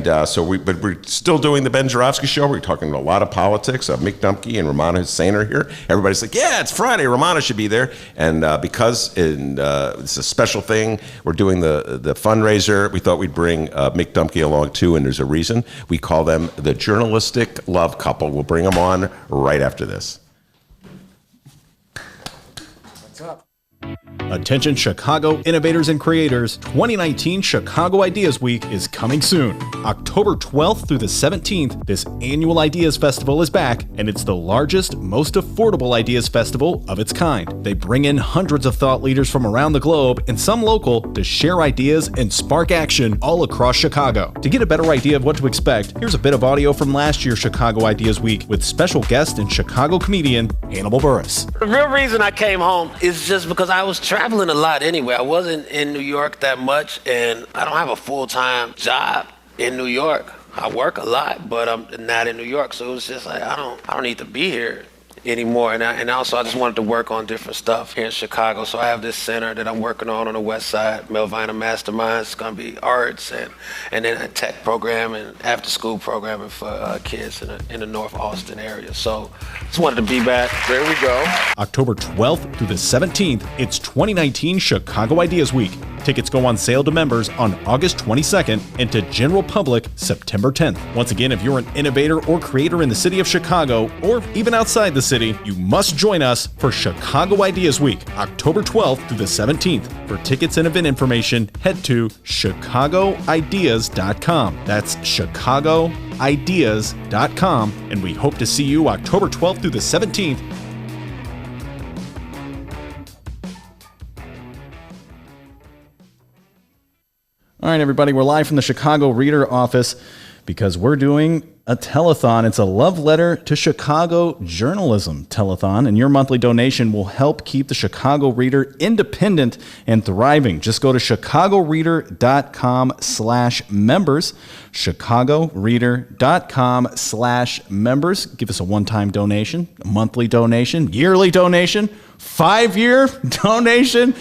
but we're still doing the Ben Joravsky show. We're talking a lot of politics. Mick Dumke and Ramana Hussein are here. Everybody's like, yeah, it's Friday. Ramana should be there, and because it's a special thing, we're doing the fundraiser. We thought we'd bring Mick Dumke along too, and there's a reason. We call them the journalistic love couple. We'll bring them on right after this. Attention Chicago innovators and creators, 2019 Chicago Ideas Week is coming soon. October 12th through the 17th, this annual Ideas Festival is back, and it's the largest, most affordable Ideas Festival of its kind. They bring in hundreds of thought leaders from around the globe, and some local, to share ideas and spark action all across Chicago. To get a better idea of what to expect, here's a bit of audio from last year's Chicago Ideas Week with special guest and Chicago comedian Hannibal Buress. The real reason I came home is just because I was traveling a lot anyway. I wasn't in New York that much, and I don't have a full-time job in New York. I work a lot, but I'm not in New York, so it was just like I don't need to be here anymore. And also I just wanted to work on different stuff here in Chicago. So I have this center that I'm working on the west side, Melvina Masterminds. It's going to be arts and then a tech program and after school programming for kids in the North Austin area. So just wanted to be back. There we go. October 12th through the 17th, it's 2019 Chicago Ideas Week. Tickets go on sale to members on August 22nd and to general public September 10th. Once again, if you're an innovator or creator in the city of Chicago or even outside the city, you must join us for Chicago Ideas Week, October 12th through the 17th. For tickets and event information, head to chicagoideas.com. That's chicagoideas.com, and we hope to see you October 12th through the 17th. All right, everybody, we're live from the Chicago Reader office because we're doing a telethon. It's a love letter to Chicago journalism telethon, and your monthly donation will help keep the Chicago Reader independent and thriving. Just go to chicagoreader.com/members, chicagoreader.com/members. Give us a one-time donation, a monthly donation, yearly donation, 5-year donation.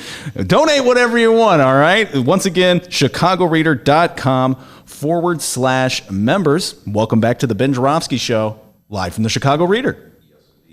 Donate whatever you want, all right? Once again, chicagoreader.com/members. Welcome back to the Ben Joravsky Show, live from the Chicago Reader.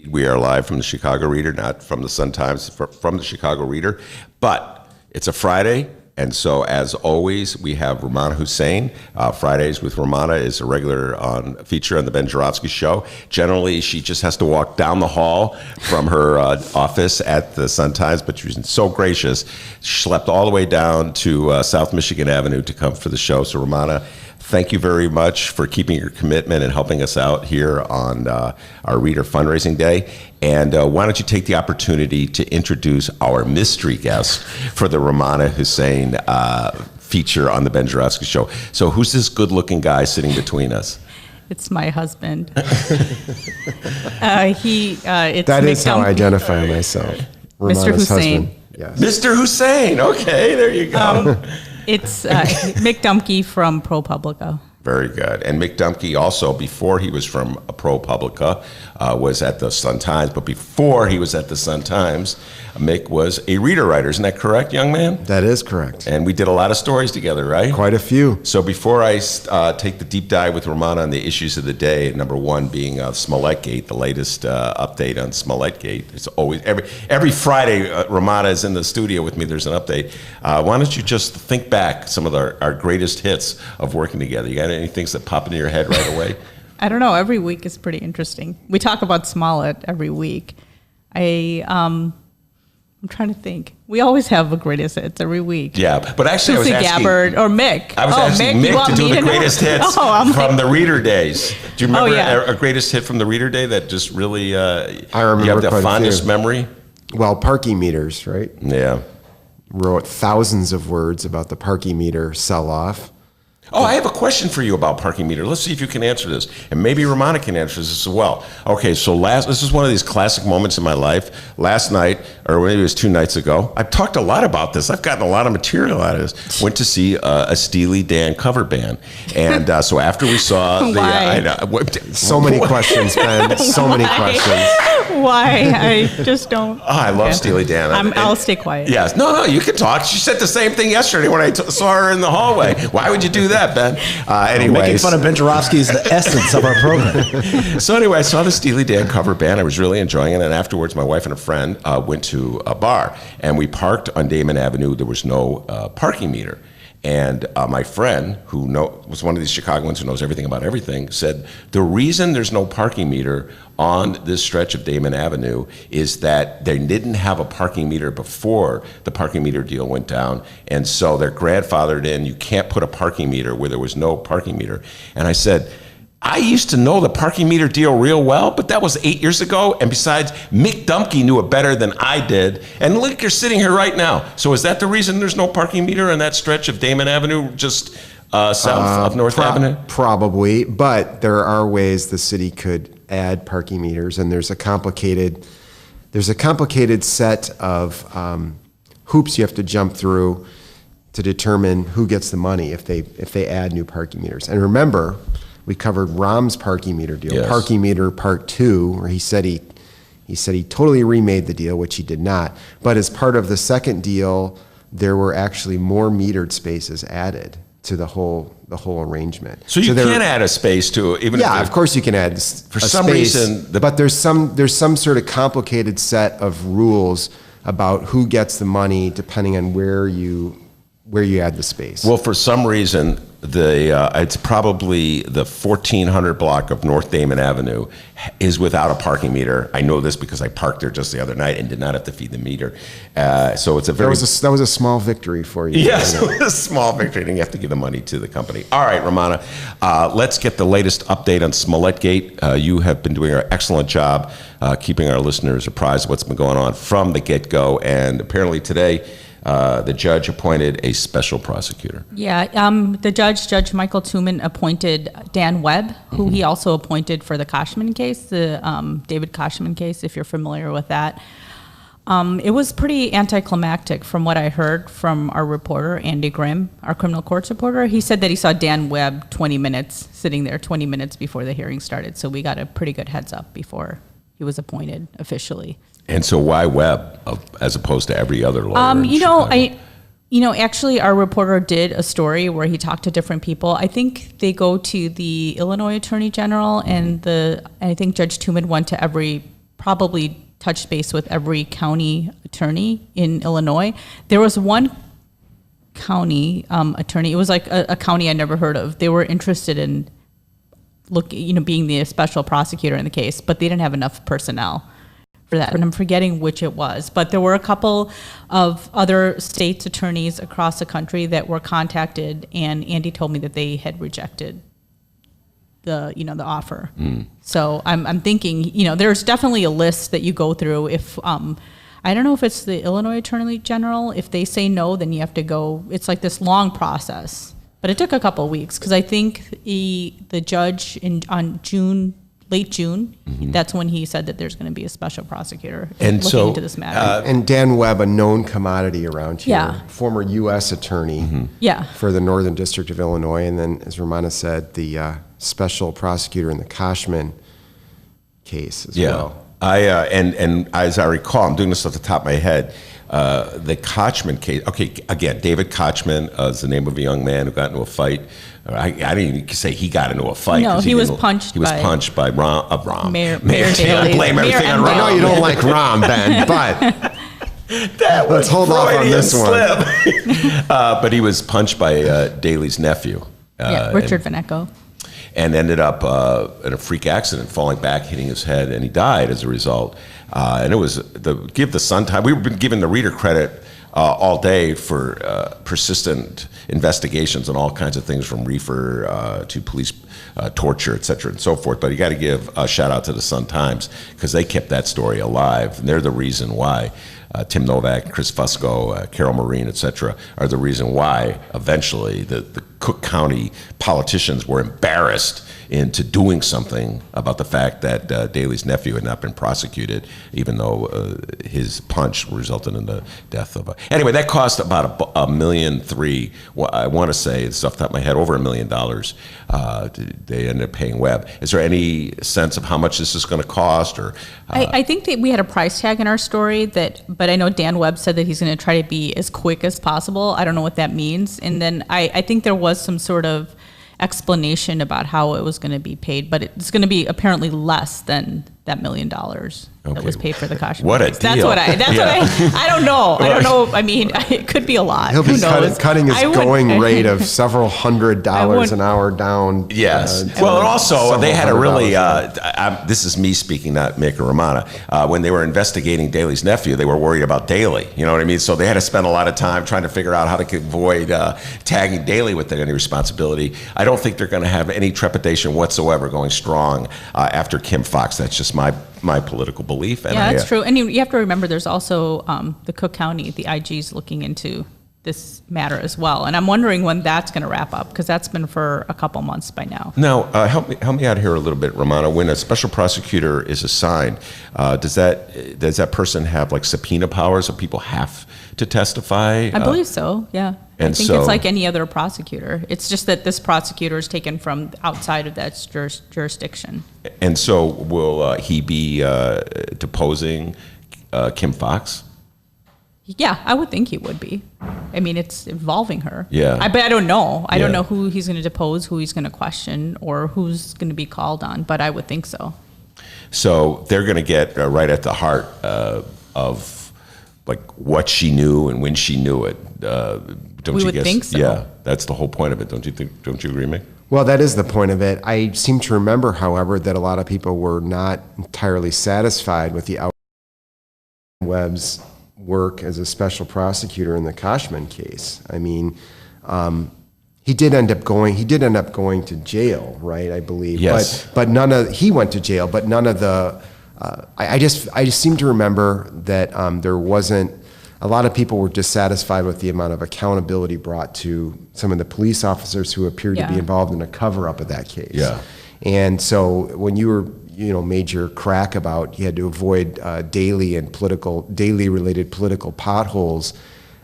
We are live from the Chicago Reader, not from the Sun-Times, from the Chicago Reader. But it's a Friday, and so as always, we have Romana Hussein. Fridays with Romana is a regular feature on the Ben Joravsky Show. Generally, she just has to walk down the hall from her office at the Sun-Times, but she's so gracious. She slept all the way down to South Michigan Avenue to come for the show. So Romana, thank you very much for keeping your commitment and helping us out here on our Reader Fundraising Day. And why don't you take the opportunity to introduce our mystery guest for the Romana Hussein feature on the Ben Joravsky Show. So who's this good-looking guy sitting between us? It's my husband. It's That is how I identify myself. Mr. Hussein. Husband. Yes. Mr. Hussein. Okay, there you go. It's Mick Dumke from ProPublica. Very good. And Mick Dumke also, before he was from ProPublica, was at the Sun-Times. But before he was at the Sun-Times, Mick was a reader writer. Isn't that correct, young man? That is correct. And we did a lot of stories together, right? Quite a few. So before I take the deep dive with Romana on the issues of the day, number one being Smollettgate, the latest update on Smollettgate. It's always, every Friday, Romana is in the studio with me. There's an update. Why don't you just think back some of our greatest hits of working together? You got any things that pop into your head right away? I don't know. Every week is pretty interesting. We talk about Smollett every week. I'm trying to think. We always have a greatest hits every week. Yeah, but actually Tulsi Gabbard or Mick. I was asking Mick to do the greatest hits from the Reader Days. Do you remember a greatest hit from the Reader Day that just really I remember you have the quite fondest a few. memory? Well, parking meters, right? Yeah. Wrote thousands of words about the parking meter sell-off. Oh, I have a question for you about parking meter. Let's see if you can answer this. And maybe Romana can answer this as well. Okay, so this is one of these classic moments in my life. Last night, or maybe it was 2 nights ago, I've talked a lot about this. I've gotten a lot of material out of this. Went to see a Steely Dan cover band. And so after we saw so many questions, Ben. So many questions. Why? I just don't. Oh, I love Steely Dan. I'll stay quiet. Yes. No, you can talk. She said the same thing yesterday when I saw her in the hallway. Why would you do that, Ben? Making fun of Ben Joravsky is the essence of our program. So anyway, I saw the Steely Dan cover band. I was really enjoying it. And afterwards, my wife and a friend went to a bar. And we parked on Damon Avenue. There was no parking meter. And my friend, who was one of these Chicagoans who knows everything about everything, said, the reason there's no parking meter on this stretch of Damon Avenue is that they didn't have a parking meter before the parking meter deal went down. And so they're grandfathered in. You can't put a parking meter where there was no parking meter. And I said, I used to know the parking meter deal real well, but that was 8 years ago. And besides, Mick Dumke knew it better than I did. And look, you're sitting here right now. So is that the reason there's no parking meter on that stretch of Damon Avenue, just south of North Avenue? Probably, but there are ways the city could add parking meters, and there's a complicated set of hoops you have to jump through to determine who gets the money if they add new parking meters. And remember, we covered Rahm's parking meter deal, yes. Parking Meter Part 2, where he said he totally remade the deal, which he did not. But as part of the second deal, there were actually more metered spaces added to the whole arrangement. So you can add a space to it, even if of course you can add for some reason. But there's some sort of complicated set of rules about who gets the money depending on where you where you add the space. Well, for some reason, it's probably the 1400 block of North Damon Avenue is without a parking meter. I know this because I parked there just the other night and did not have to feed the meter. So it's a very... That was a small victory for you. Yes, it was a small victory. And you have to give the money to the company. All right, Romana, let's get the latest update on Smollettgate. You have been doing an excellent job keeping our listeners apprised of what's been going on from the get-go. And apparently today, the judge appointed a special prosecutor. Yeah, the Judge Michael Tuman, appointed Dan Webb, who he also appointed for the Koshman case, the David Koshman case, if you're familiar with that. It was pretty anticlimactic from what I heard from our reporter, Andy Grimm, our criminal courts reporter. He said that he saw Dan Webb sitting there 20 minutes before the hearing started. So we got a pretty good heads up before he was appointed officially. And so why Webb as opposed to every other lawyer? In Chicago? Actually, our reporter did a story where he talked to different people. I think they go to the Illinois Attorney General, and I think Judge Tuman went to probably touched base with every county attorney in Illinois. There was one county attorney. It was like a county I never heard of. They were interested in being the special prosecutor in the case, but they didn't have enough personnel for that. And I'm forgetting which it was, but there were a couple of other states' attorneys across the country that were contacted, and Andy told me that they had rejected the offer. So I'm thinking, there's definitely a list that you go through. If I don't know if it's the Illinois Attorney General, if they say no, then you have to go. It's like this long process, but it took a couple of weeks because I think the judge on late June, that's when he said that there's going to be a special prosecutor looking into this matter. And Dan Webb, a known commodity around here, Yeah. former U.S. attorney for the Northern District of Illinois, and then, as Romana said, the special prosecutor in the Koshman case as well. And as I recall, I'm doing this off the top of my head, the Kochman case, okay, again, David Kochman is the name of a young man who got into a fight. I didn't even say he got into a fight. No, he was punched by Rahm. Mayor Daley. Blame everything on Rahm. I know you don't like Rahm, Ben, but let's hold off on this one. But he was punched by Daley's nephew. Richard Vaneco. And ended up in a freak accident, falling back, hitting his head, and he died as a result. And it was give the Sun time. We've been giving the reader credit all day for persistent investigations on all kinds of things, from reefer to police torture, et cetera, and so forth. But you got to give a shout out to the Sun-Times because they kept that story alive, and they're the reason why. Tim Novak, Chris Fusco, Carol Marine, et cetera, are the reason why eventually the Cook County politicians were embarrassed into doing something about the fact that Daley's nephew had not been prosecuted, even though his punch resulted in the death of Anyway, that cost about $1.3 million. I want to say, it's off the top of my head, over $1 million. They ended up paying Webb. Is there any sense of how much this is going to cost? Or I think that we had a price tag in our story, but I know Dan Webb said that he's going to try to be as quick as possible. I don't know what that means. And then I think there was some sort of explanation about how it was going to be paid, but it's going to be apparently less than that $1 million that was paid for the Koshman. What a case. deal. What I don't know. I don't know. I mean, it could be a lot. He'll be cutting his going rate of several $100s an hour down. Yes. Well, and also they had a really, this is me speaking, not Mick or Romana, when they were investigating Daley's nephew, they were worried about Daley. You know what I mean? So they had to spend a lot of time trying to figure out how to avoid tagging Daley with any responsibility. I don't think they're going to have any trepidation whatsoever going strong after Kim Foxx. That's just my political belief. And that's true. And you have to remember there's also the Cook County, the IG's looking into this matter as well. And I'm wondering when that's going to wrap up, because that's been for a couple months by now. Now, help me out here a little bit, Romana. When a special prosecutor is assigned, does that person have like subpoena powers, so people have to testify? I believe so, yeah. And I think it's like any other prosecutor. It's just that this prosecutor is taken from outside of that jurisdiction. And so will he be deposing Kim Foxx? Yeah, I would think he would be. I mean, it's involving her. Yeah. But I don't know. I don't know who he's going to depose, who he's going to question, or who's going to be called on, but I would think so. So they're going to get right at the heart of like what she knew and when she knew it. Don't We you would guess? think so. Yeah, that's the whole point of it. Don't you think? Don't you agree, Mick? Well, that is the point of it. I seem to remember, however, that a lot of people were not entirely satisfied with the Webb's work as a special prosecutor in the Koshman case. I mean, he did end up going to jail, right? I believe. Yes. But he went to jail, but none of the. I just seem to remember that there wasn't. A lot of people were dissatisfied with the amount of accountability brought to some of the police officers who appeared to be involved in a cover-up of that case. Yeah. And so when you were, made your crack about you had to avoid daily related political potholes,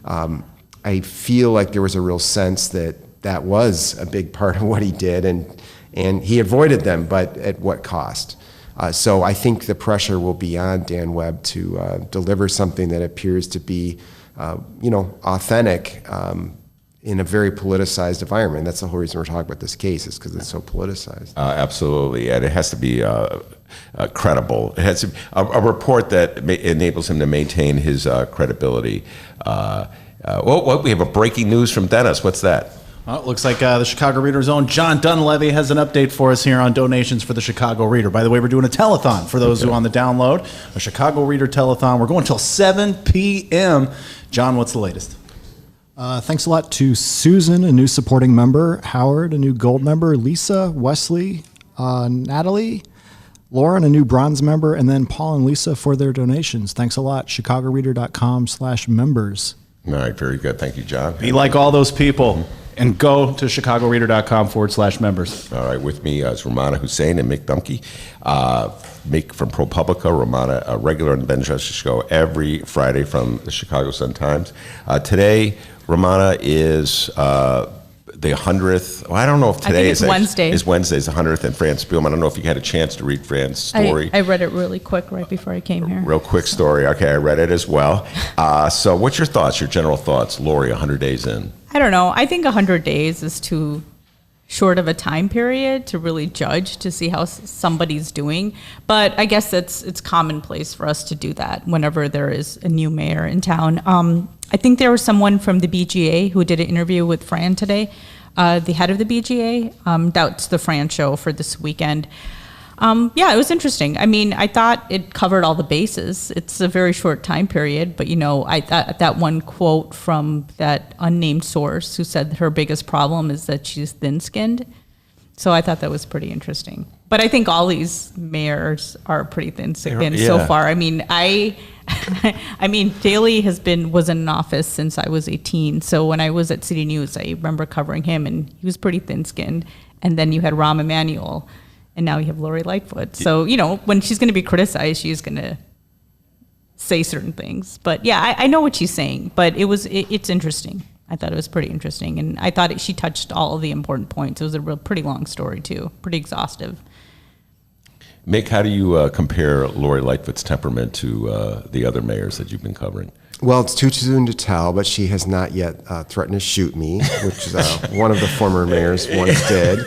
I feel like there was a real sense that was a big part of what he did, and he avoided them, but at what cost? So I think the pressure will be on Dan Webb to deliver something that appears to be, authentic in a very politicized environment. That's the whole reason we're talking about this case, is because it's so politicized. Absolutely, and it has to be credible. It has to be a report that enables him to maintain his credibility. We have a breaking news from Dennis. What's that? Well, it looks like the Chicago Reader's own John Dunleavy has an update for us here on donations for the Chicago Reader. By the way, we're doing a telethon for those who are on the download, a Chicago Reader telethon. We're going until 7 p.m. John, what's the latest? Thanks a lot to Susan, a new supporting member, Howard, a new gold member, Lisa, Wesley, Natalie, Lauren, a new bronze member, and then Paul and Lisa for their donations. Thanks a lot. chicagoreader.com/members. All right, very good. Thank you, John. Be like all those people. And go to chicagoreader.com/members. All right, with me is Romana Hussein and Mick Dumke. Mick from ProPublica, Romana, a regular on the Ben Justice Show every Friday from the Chicago Sun-Times. Today, Romana is the 100th. Well, I don't know if today is Wednesday. Is Wednesday's the 100th, and Fran Spielman. I don't know if you had a chance to read Fran's story. I read it really quick right before I came here. Real quick story. Okay, I read it as well. So what's your thoughts, your general thoughts, Lori, 100 days in? I don't know. I think 100 days is too short of a time period to really judge, to see how somebody's doing. But I guess it's commonplace for us to do that whenever there is a new mayor in town. I think there was someone from the BGA who did an interview with Fran today, the head of the BGA. That's the Fran show for this weekend. Yeah, it was interesting. I mean, I thought it covered all the bases. It's a very short time period, but I thought that one quote from that unnamed source who said that her biggest problem is that she's thin-skinned. So I thought that was pretty interesting. But I think all these mayors are pretty thin-skinned so far. I mean, Daley was in office since I was 18. So when I was at City News, I remember covering him, and he was pretty thin-skinned. And then you had Rahm Emanuel. And now you have Lori Lightfoot. So, when she's going to be criticized, she's going to say certain things. But yeah, I know what she's saying, but it's interesting. I thought it was pretty interesting. And I thought she touched all of the important points. It was a pretty long story too, pretty exhaustive. Mick, how do you compare Lori Lightfoot's temperament to the other mayors that you've been covering? Well, it's too soon to tell, but she has not yet threatened to shoot me, which one of the former mayors once did.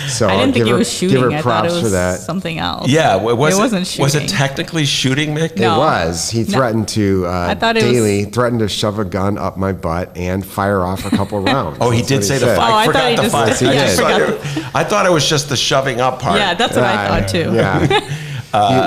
So I didn't think it was shooting. Give her I props thought it was for that. something else. Yeah, it wasn't shooting. Was it technically shooting, Mick? No. It was. He threatened to, Daley threatened to shove a gun up my butt and fire off a couple rounds. Oh, he did say the fire. I forgot the fire. I thought it was just the shoving up part. Yeah, that's what I thought too. Yeah.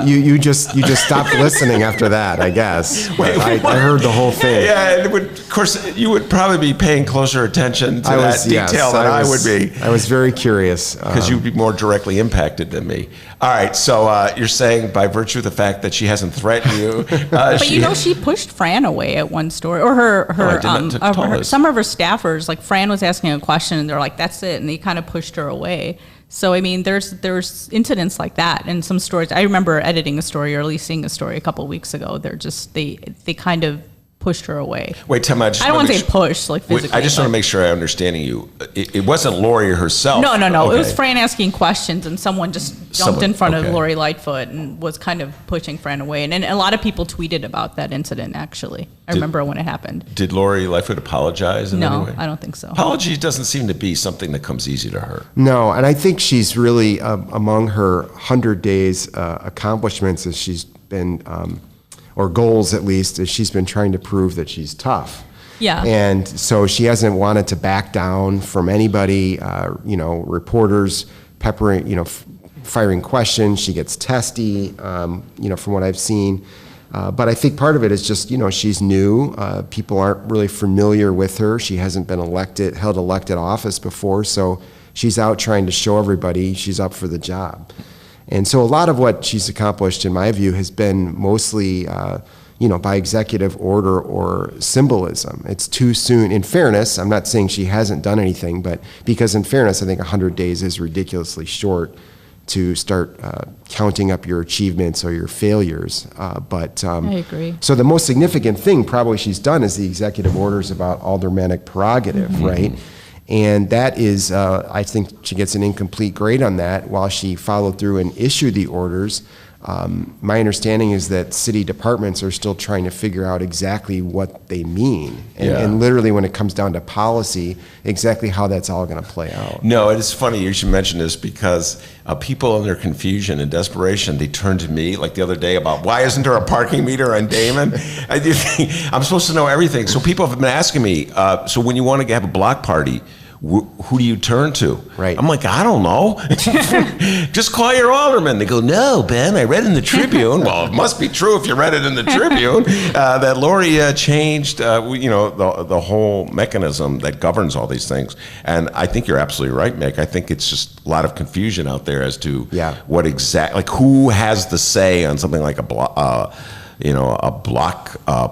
You just stopped listening after that, I guess. I heard the whole thing. Yeah, and of course, you would probably be paying closer attention to that detail than I would be. I was very curious. Because you'd be more directly impacted than me. All right, so you're saying by virtue of the fact that she hasn't threatened you. But she pushed Fran away at one story, or some of her staffers, like Fran was asking a question and they're like, that's it, and they kind of pushed her away. So, I mean, there's incidents like that, and some stories. I remember editing a story or at least seeing a story a couple of weeks ago. They kind of pushed her away. Wait, Tim, I don't want to say push, like physically. I just want to make sure I'm understanding you. It wasn't Lori herself. No. Okay. It was Fran asking questions, and someone just jumped in front of Lori Lightfoot and was kind of pushing Fran away. And a lot of people tweeted about that incident, actually. I remember when it happened. Did Lori Lightfoot apologize in any way? No, I don't think so. Apology doesn't seem to be something that comes easy to her. No, and I think she's really, among her 100 days accomplishments, as she's been... or goals at least, is she's been trying to prove that she's tough. Yeah. And so she hasn't wanted to back down from anybody, reporters peppering, firing questions. She gets testy, from what I've seen. But I think part of it is just, she's new. People aren't really familiar with her. She hasn't been held elected office before. So she's out trying to show everybody she's up for the job. And so a lot of what she's accomplished, in my view, has been mostly, by executive order or symbolism. It's too soon. In fairness, I'm not saying she hasn't done anything, but because in fairness, I think 100 days is ridiculously short to start counting up your achievements or your failures. I agree. So the most significant thing probably she's done is the executive orders about aldermanic prerogative, right? And that is, I think she gets an incomplete grade on that. While she followed through and issued the orders, my understanding is that city departments are still trying to figure out exactly what they mean. And literally when it comes down to policy, exactly how that's all going to play out. No, it's funny you should mention this because people in their confusion and desperation, they turn to me like the other day about why isn't there a parking meter on Damon? I'm supposed to know everything. So people have been asking me, so when you want to have a block party, who do you turn to? Right. I'm like, I don't know. Just call your alderman. They go, no, Ben, I read in the Tribune. Well, it must be true if you read it in the Tribune that Lori changed, the whole mechanism that governs all these things. And I think you're absolutely right, Mick. I think it's just a lot of confusion out there as to what who has the say on something like a block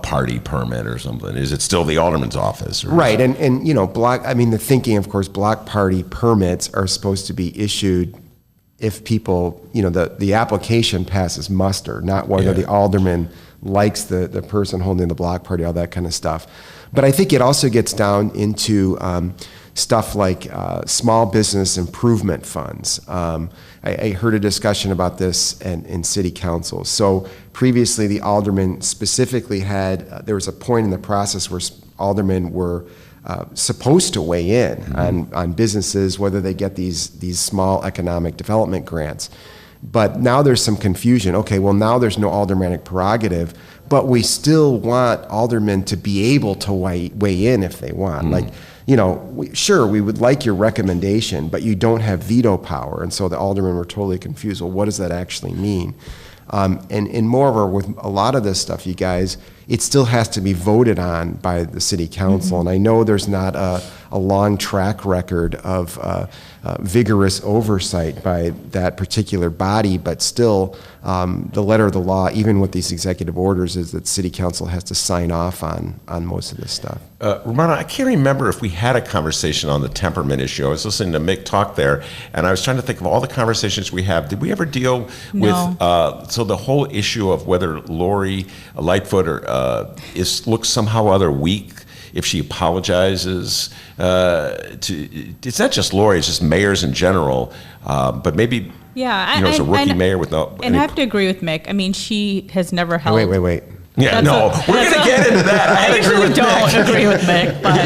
party permit or something. Is it still the alderman's office? Right, and the thinking, of course, block party permits are supposed to be issued if people, the application passes muster, not whether the alderman likes the person holding the block party, all that kind of stuff. But I think it also gets down into stuff like small business improvement funds. I heard a discussion about this in city council. So previously the aldermen specifically there was a point in the process where aldermen were supposed to weigh in on businesses, whether they get these small economic development grants. But now there's some confusion. Okay, well now there's no aldermanic prerogative, but we still want aldermen to be able to weigh in if they want. We would like your recommendation, but you don't have veto power. And so the aldermen were totally confused. Well, what does that actually mean? And moreover, with a lot of this stuff, you guys, it still has to be voted on by the city council. And I know there's not a long track record of vigorous oversight by that particular body, but still the letter of the law, even with these executive orders, is that city council has to sign off on most of this stuff. Romana, I can't remember if we had a conversation on the temperament issue. I was listening to Mick talk there, and I was trying to think of all the conversations we have. Did we ever deal with so the whole issue of whether Lori Lightfoot looks somehow other weak if she apologizes it's not just Lori, it's just mayors in general, but maybe as a rookie mayor with no. And I have to agree with Mick. I mean, she has never held. Wait. Yeah, we're going to get into that. I usually don't agree with Mick, but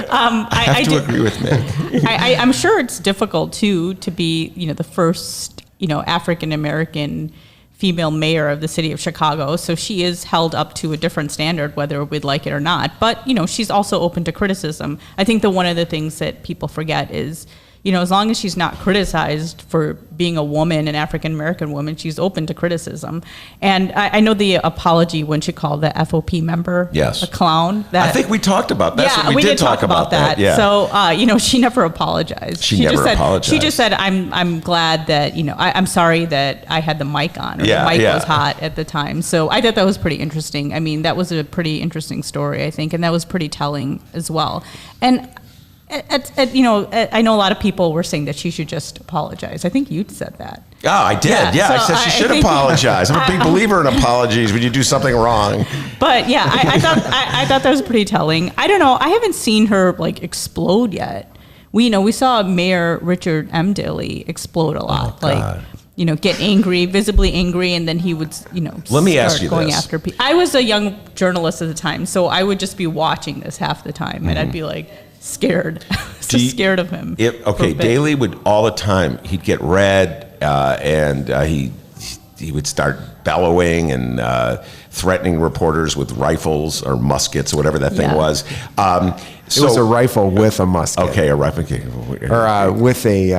I have to agree with Mick. I'm sure it's difficult too to be, the first, African American female mayor of the city of Chicago. So she is held up to a different standard, whether we'd like it or not. But, she's also open to criticism. I think one of the things that people forget is, as long as she's not criticized for being a woman, an African-American woman, she's open to criticism. And I know the apology when she called the FOP member a clown. I think we talked about that. Yeah, we did talk about that. Yeah. So, she never apologized. She never apologized. She just said, I'm glad that, I'm sorry that I had the mic on, or the mic was hot at the time. So I thought that was pretty interesting. I mean, that was a pretty interesting story, I think, and that was pretty telling as well. And I know a lot of people were saying that she should just apologize. I think you said that. Oh, I did. Yeah, so I said she should apologize. I'm a big believer in apologies when you do something wrong. But I thought that was pretty telling. I don't know. I haven't seen her explode yet. We saw Mayor Richard M. Daley explode a lot. Get visibly angry, and then he would, Let me ask you going this. after people. I was a young journalist at the time, so I would just be watching this half the time, and I'd be scared. Scared of him. Daley would all the time. He'd get red, and he would start bellowing and threatening reporters with rifles or muskets or whatever that thing was. It was a rifle with a musket. Okay, a rifle. Or with a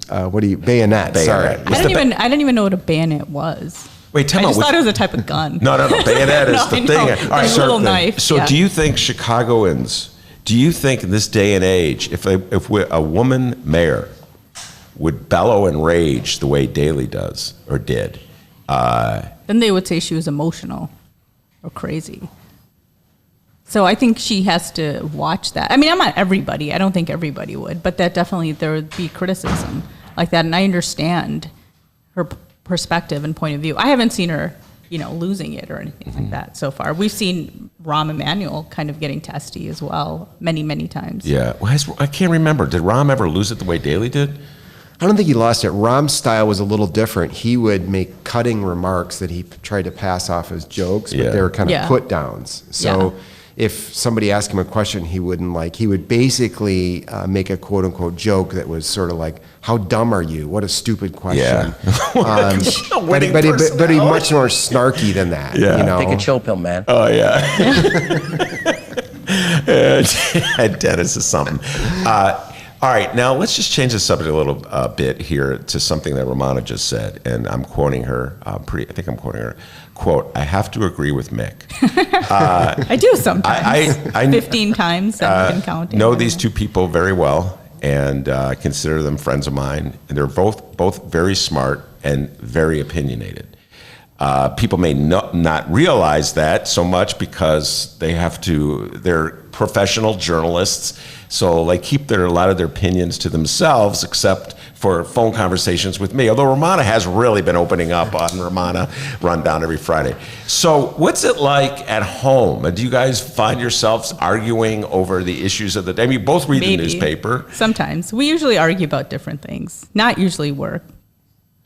bayonet. Sorry. I didn't even know what a bayonet was. Wait, tell I me. just thought it was a type of gun. No. Bayonet is the thing. All right, little knife. So do you think Chicagoans, do you think in this day and age, if a woman mayor would bellow and rage the way Daley does or did, then they would say she was emotional or crazy. So I think she has to watch that. I mean, I'm not everybody. I don't think everybody would, but that definitely there would be criticism like that, and I understand her perspective and point of view. I haven't seen her, losing it or anything like that so far. We've seen Rahm Emanuel kind of getting testy as well, many, many times. Yeah, well, I can't remember. Did Rahm ever lose it the way Daley did? I don't think he lost it. Rahm's style was a little different. He would make cutting remarks that he tried to pass off as jokes, but they were kind of put downs. So if somebody asked him a question he wouldn't like, he would basically make a quote unquote joke that was sort of like, "How dumb are you? What a stupid question." But he's much more snarky than that. Take a chill pill, man. Oh yeah. Dennis is something. All right, now let's just change the subject a little bit here to something that Romana just said, and I'm quoting her. I think I'm quoting her. Quote: "I have to agree with Mick." I do sometimes. I 15 times. I've been counting. Know these two people very well, and consider them friends of mine. And they're both very smart and very opinionated. People may not realize that so much because they're professional journalists, so they keep a lot of their opinions to themselves, except for phone conversations with me. Although Romana has really been opening up on Romana Rundown every Friday. So what's it like at home? Do you guys find yourselves arguing over the issues of the day? I mean, you both read the newspaper. Sometimes. We usually argue about different things, not usually work.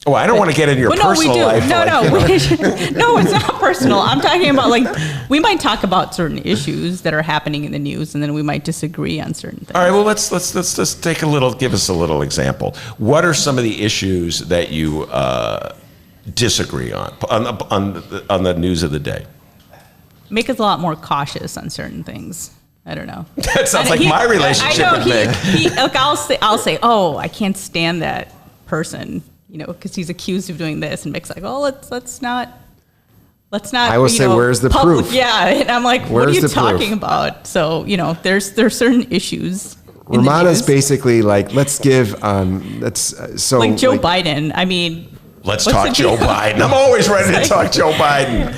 Oh, I don't want to get into your personal life. No, it's not personal. I'm talking about we might talk about certain issues that are happening in the news, and then we might disagree on certain things. All right, well, let's just give us a little example. What are some of the issues that you disagree on the news of the the day? Mick is a lot more cautious on certain things. I don't know. That sounds like my relationship with Mick. I'll say, oh, I can't stand that person. Because he's accused of doing this, and Mick's like, "Oh, let's not." I will say, "Where's the proof?" Yeah, and I'm like, "What are you talking about?" So there's certain issues. Romana's basically like, let's give like Joe Biden. I mean, let's talk Joe Biden. I'm always ready to talk Joe Biden.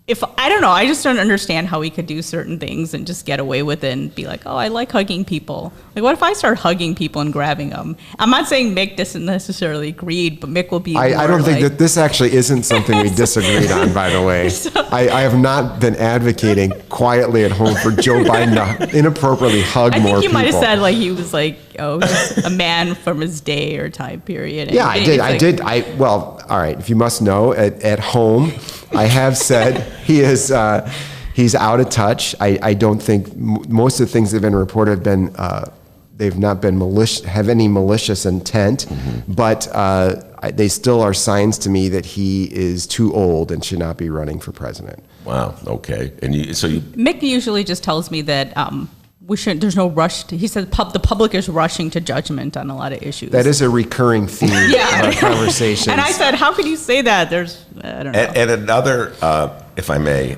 If I don't know, I just don't understand how we could do certain things and just get away with it and be like, oh, I like hugging people. Like, what if I start hugging people and grabbing them? I'm not saying Mick doesn't necessarily agree, but Mick will be. I don't think that this actually isn't something we disagreed on, by the way. I have not been advocating quietly at home for Joe Biden to inappropriately hug more people. I think you might have said he was just a man from his day or time period. Yeah, I did. Well, all right. If you must know, at home, I have said he's out of touch. I don't think most of the things that have been reported have been they've not been have any malicious intent, but they still are signs to me that he is too old and should not be running for president. Wow. Okay. And Mick usually just tells me that there's no rush. He said the public is rushing to judgment on a lot of issues. That is a recurring theme in our conversations. And I said, how could you say that? I don't know. And another, if I may,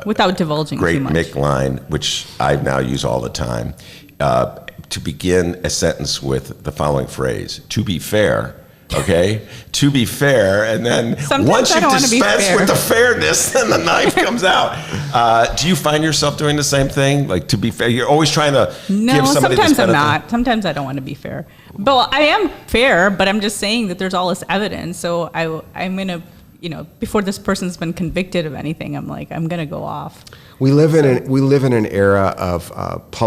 without divulging great too much. Mick line, which I now use all the time, to begin a sentence with the following phrase: "To be fair." Okay, to be fair, and then once you dispense with the fairness, then the knife comes out. Do you find yourself doing the same thing? Like, to be fair, you're always trying to give somebody sometimes I'm not. Sometimes I don't want to be fair. But I am fair, but I'm just saying that there's all this evidence. So I'm going to, before this person's been convicted of anything, I'm going to go off. We live in an era of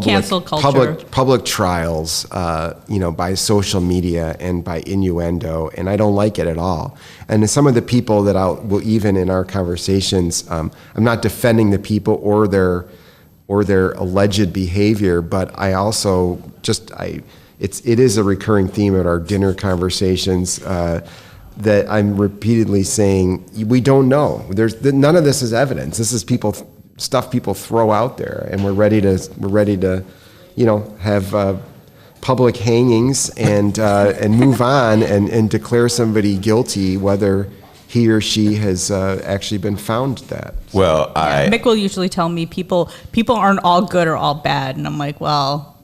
cancel culture. public trials, by social media and by innuendo, and I don't like it at all. And some of the people that will even in our conversations, I'm not defending the people or their alleged behavior, but I also it is a recurring theme at our dinner conversations. that I'm repeatedly saying we don't know. None of this is evidence. This is stuff people throw out there, and we're ready to, have public hangings and move on and declare somebody guilty, whether he or she has actually been found that. Well, Mick will usually tell me people aren't all good or all bad, and I'm like, well.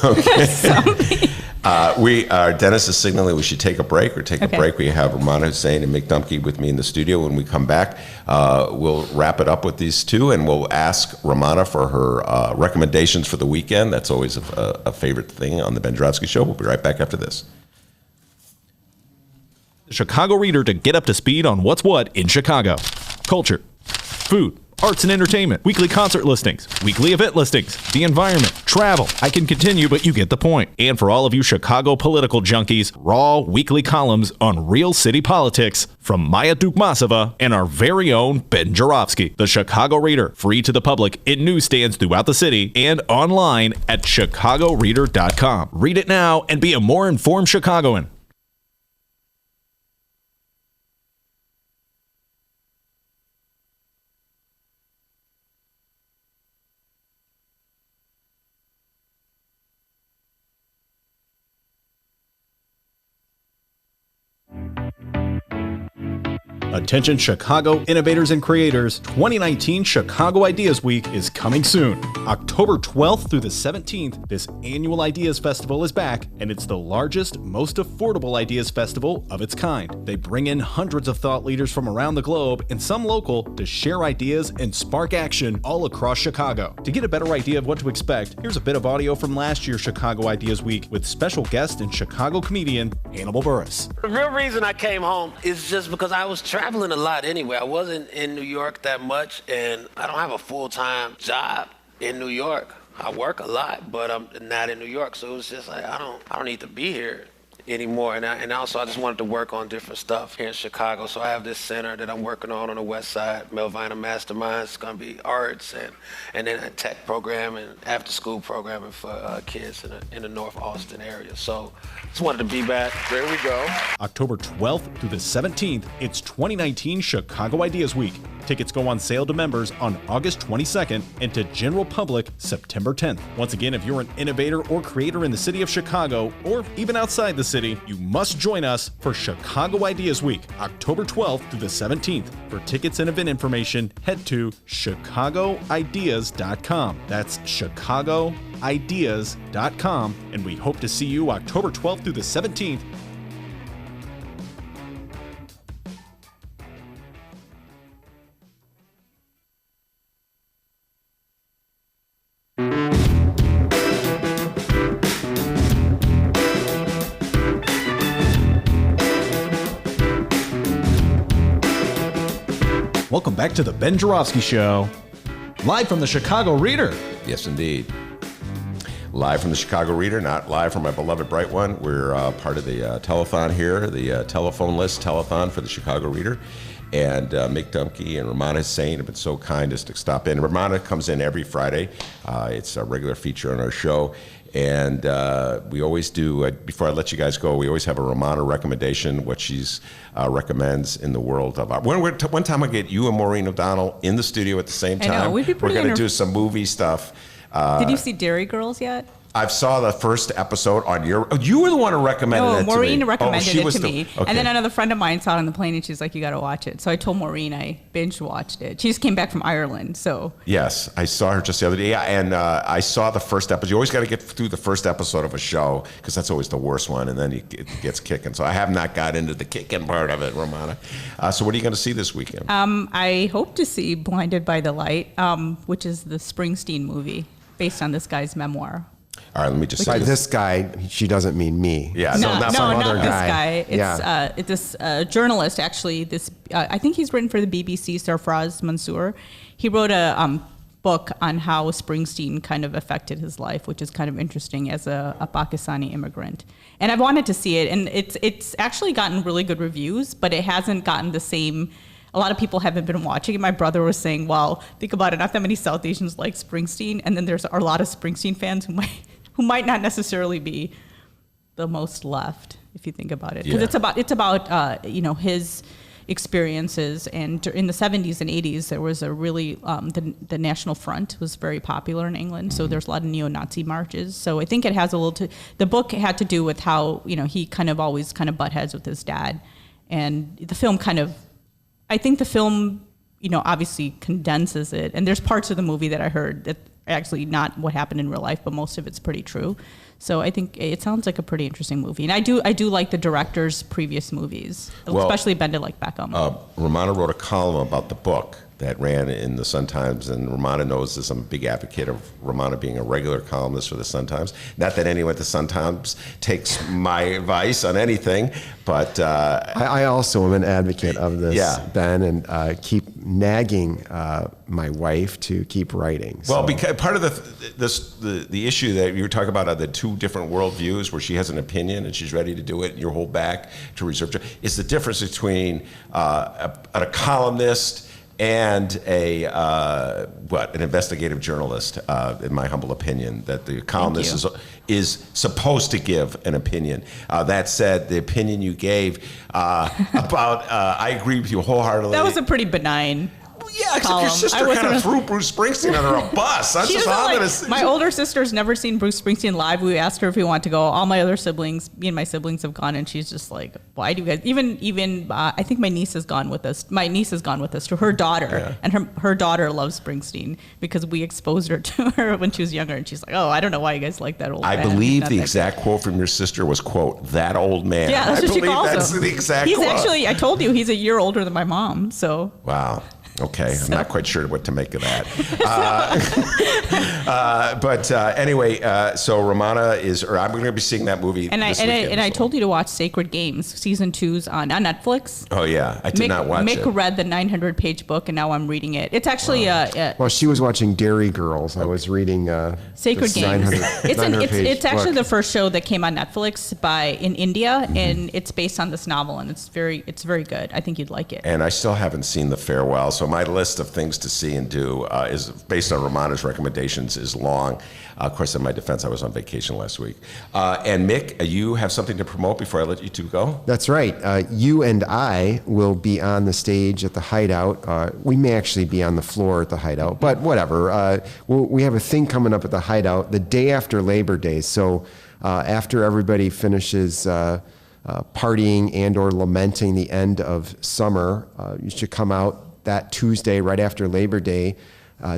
Okay. Dennis is signaling we should take a break. A break. We have Ramana Hussain and Mick Dumke with me in the studio. When we come back, we'll wrap it up with these two, and we'll ask Ramana for her recommendations for the weekend. That's always a favorite thing on the Ben Joravsky Show. We'll be right back after this. The Chicago Reader to get up to speed on what's what in Chicago. Culture, food, arts and entertainment, weekly concert listings, weekly event listings, the environment, travel. I can continue, but you get the point. And for all of you Chicago political junkies, raw weekly columns on real city politics from Maya Dukmasova and our very own Ben Joravsky. The Chicago Reader, free to the public in newsstands throughout the city and online at chicagoreader.com. Read it now and be a more informed Chicagoan. Attention Chicago innovators and creators, 2019 Chicago Ideas Week is coming soon. October 12th through the 17th, this annual Ideas Festival is back, and it's the largest, most affordable Ideas Festival of its kind. They bring in hundreds of thought leaders from around the globe and some local to share ideas and spark action all across Chicago. To get a better idea of what to expect, here's a bit of audio from last year's Chicago Ideas Week with special guest and Chicago comedian Hannibal Buress. The real reason I came home is just because I was traveling a lot anyway. I wasn't in New York that much, and I don't have a full-time job in New York. I work a lot, but I'm not in New York, so it was just like I don't need to be here anymore. And also I just wanted to work on different stuff here in Chicago. So I have this center that I'm working on the west side, Melvina Masterminds. It's going to be arts and then a tech program and after school programming for kids in the North Austin area. So just wanted to be back. There we go. October 12th through the 17th, it's 2019 Chicago Ideas Week. Tickets go on sale to members on August 22nd and to general public September 10th. Once again, if you're an innovator or creator in the city of Chicago or even outside the city, you must join us for Chicago Ideas Week, October 12th through the 17th. For tickets and event information, head to chicagoideas.com. That's chicagoideas.com, and we hope to see you October 12th through the 17th. Welcome back to the Ben Joravsky Show, live from the Chicago Reader. Yes, indeed. Live from the Chicago Reader, not live from my beloved Bright One. We're part of the telethon here, the telephone list telethon for the Chicago Reader. And Mick Dumke and Ramana Hussain have been so kind as to stop in. Ramana comes in every Friday. It's a regular feature on our show. And we always do, before I let you guys go, we always have a Ramana recommendation, what she's recommends in the world of art. One time I get you and Maureen O'Donnell in the studio at the same time. I know, we'd be pretty We're going to do some movie stuff. Did you see Dairy Girls yet? I saw the first episode on your. Oh, you were the one who recommended it to me. No, Maureen recommended it to me. Okay. And then another friend of mine saw it on the plane, and she's like, "You got to watch it." So I told Maureen I binge watched it. She just came back from Ireland, so. Yes, I saw her just the other day. Yeah, and I saw the first episode. You always got to get through the first episode of a show because that's always the worst one, and then it gets kicking. So I have not got into the kicking part of it, Ramana. So what are you going to see this weekend? I hope to see Blinded by the Light, which is the Springsteen movie based on this guy's memoir. All right, let me just By say this guy, she doesn't mean me. Yeah, No, not not other this guy. guy. It's this journalist, actually. I think he's written for the BBC, Sarfraz Mansour. He wrote a book on how Springsteen kind of affected his life, which is kind of interesting as a Pakistani immigrant. And I've wanted to see it, and it's actually gotten really good reviews, but it hasn't gotten the same. A lot of people haven't been watching it. My brother was saying, well, think about it, not that many South Asians like Springsteen, and then there's a lot of Springsteen fans who might not necessarily be the most left. if you think about it, because it's about his experiences. And in the 70s and 80s, there was a really the National Front was very popular in England, so there's a lot of neo-Nazi marches. So I think it has a little the book had to do with how he kind of always kind of butt heads with his dad, and the film I think the film obviously condenses it, and there's parts of the movie that I heard that are actually not what happened in real life, but most of it's pretty true. So I think it sounds like a pretty interesting movie, and I do like the director's previous movies, especially Bend It Like Beckham. Romana wrote a column about the book that ran in the Sun-Times, and Romana knows this. I'm a big advocate of Romana being a regular columnist for the Sun-Times. Not that anyone at the Sun-Times takes my advice on anything, but I also am an advocate of this, Ben, and keep nagging my wife to keep writing. Well, because part of the issue that you were talking about are the two different worldviews where she has an opinion and she's ready to do it, and you hold back to reserve. Is the difference between a columnist and an investigative journalist, in my humble opinion, that the columnist is supposed to give an opinion. That said, the opinion you gave about, I agree with you wholeheartedly. That was a pretty benign. Yeah, except your sister kind of threw Bruce Springsteen under a bus. That's just all I'm going to say. My older sister's never seen Bruce Springsteen live. We asked her if we want to go. All my other siblings, me and my siblings have gone, and she's just like, why do you guys? Even I think my niece has gone with us. My niece has gone with us to her daughter, and her daughter loves Springsteen because we exposed her to her when she was younger, and she's like, oh, I don't know why you guys like that old man. I believe the exact quote from your sister was, quote, that old man. Yeah, that's what she calls him. That's the exact quote. He's actually, I told you, he's a year older than my mom, so. Wow. Okay, I'm not quite sure what to make of that. But anyway, so Romana I'm going to be seeing that movie and I told you to watch Sacred Games. Season 2's on Netflix. Oh, yeah. I did not watch it. Mick read the 900-page book, and now I'm reading it. It's actually... Well, she was watching Dairy Girls. I was reading Sacred Games. It's actually the first show that came on Netflix in India, and it's based on this novel, and it's very good. I think you'd like it. And I still haven't seen The Farewell, so my list of things to see and do is based on Romana's recommendations is long. Of course, in my defense, I was on vacation last week. And Mick, you have something to promote before I let you two go? That's right. You and I will be on the stage at the Hideout. We may actually be on the floor at the Hideout, but whatever. We have a thing coming up at the Hideout the day after Labor Day. So after everybody finishes partying and or lamenting the end of summer, you should come out that Tuesday right after Labor Day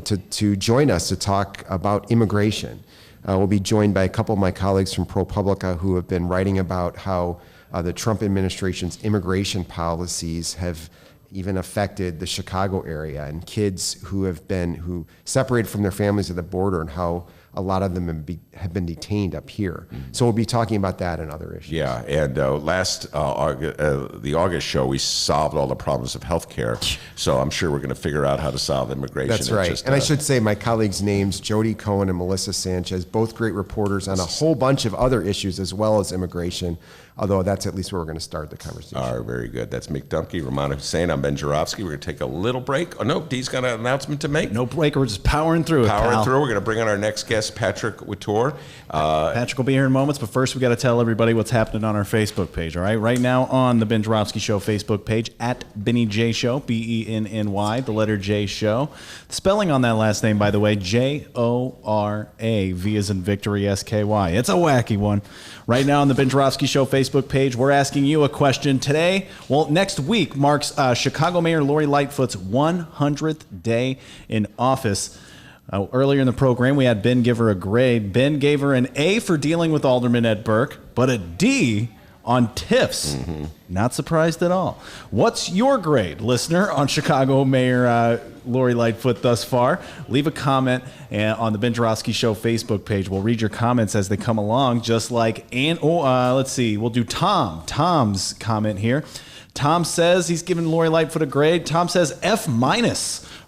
to join us to talk about immigration. We'll be joined by a couple of my colleagues from ProPublica who have been writing about how the Trump administration's immigration policies have even affected the Chicago area and kids who separated from their families at the border, and how a lot of them have been detained up here. So we'll be talking about that and other issues. Yeah, and the August show, we solved all the problems of healthcare. So I'm sure we're going to figure out how to solve immigration. That's right. And I should say my colleagues' names, Jody Cohen and Melissa Sanchez, both great reporters on a whole bunch of other issues as well as immigration, although that's at least where we're going to start the conversation. All right, very good. That's Mick Dumke, Romana Hussein. I'm Ben Joravsky. We're going to take a little break. Oh, no, Dee's got an announcement to make. No break. We're just powering through it, pal. We're going to bring on our next guest, Patrick Wittore. Patrick will be here in moments, but first we got to tell everybody what's happening on our Facebook page, all right? Right now on the Ben Joravsky Show Facebook page, at Benny J Show, BENNY, the letter J Show. The spelling on that last name, by the way, J-O-R-A, V as in victory, S-K-Y. It's a wacky one. Right now on the Ben Joravsky Show Facebook page, we're asking you a question today. Well, next week marks Chicago Mayor Lori Lightfoot's 100th day in office. Earlier in the program, we had Ben give her a grade. Ben gave her an A for dealing with Alderman Ed Burke, but a D on TIFs. Not surprised at all. What's your grade, listener, on Chicago Mayor Lori Lightfoot thus far? Leave a comment on the Ben Joravsky Show Facebook page. We'll read your comments as they come along, just like, let's see, we'll do Tom's comment here. Tom says he's giving Lori Lightfoot a grade. Tom says F-.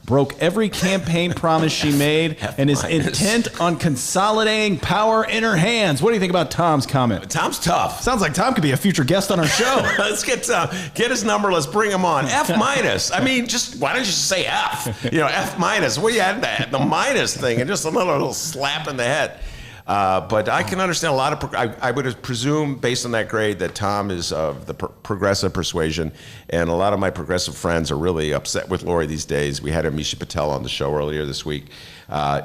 Broke every campaign promise she made and is intent on consolidating power in her hands. What do you think about Tom's comment? Tom's tough. Sounds like Tom could be a future guest on our show. Let's get his number. Let's bring him on. F-. I mean, why don't you just say F? F-. What do you add that? The minus thing and just a little slap in the head. But I can understand a lot of, I would presume, based on that grade, that Tom is of the progressive persuasion, and a lot of my progressive friends are really upset with Lori these days. We had Amisha Patel on the show earlier this week.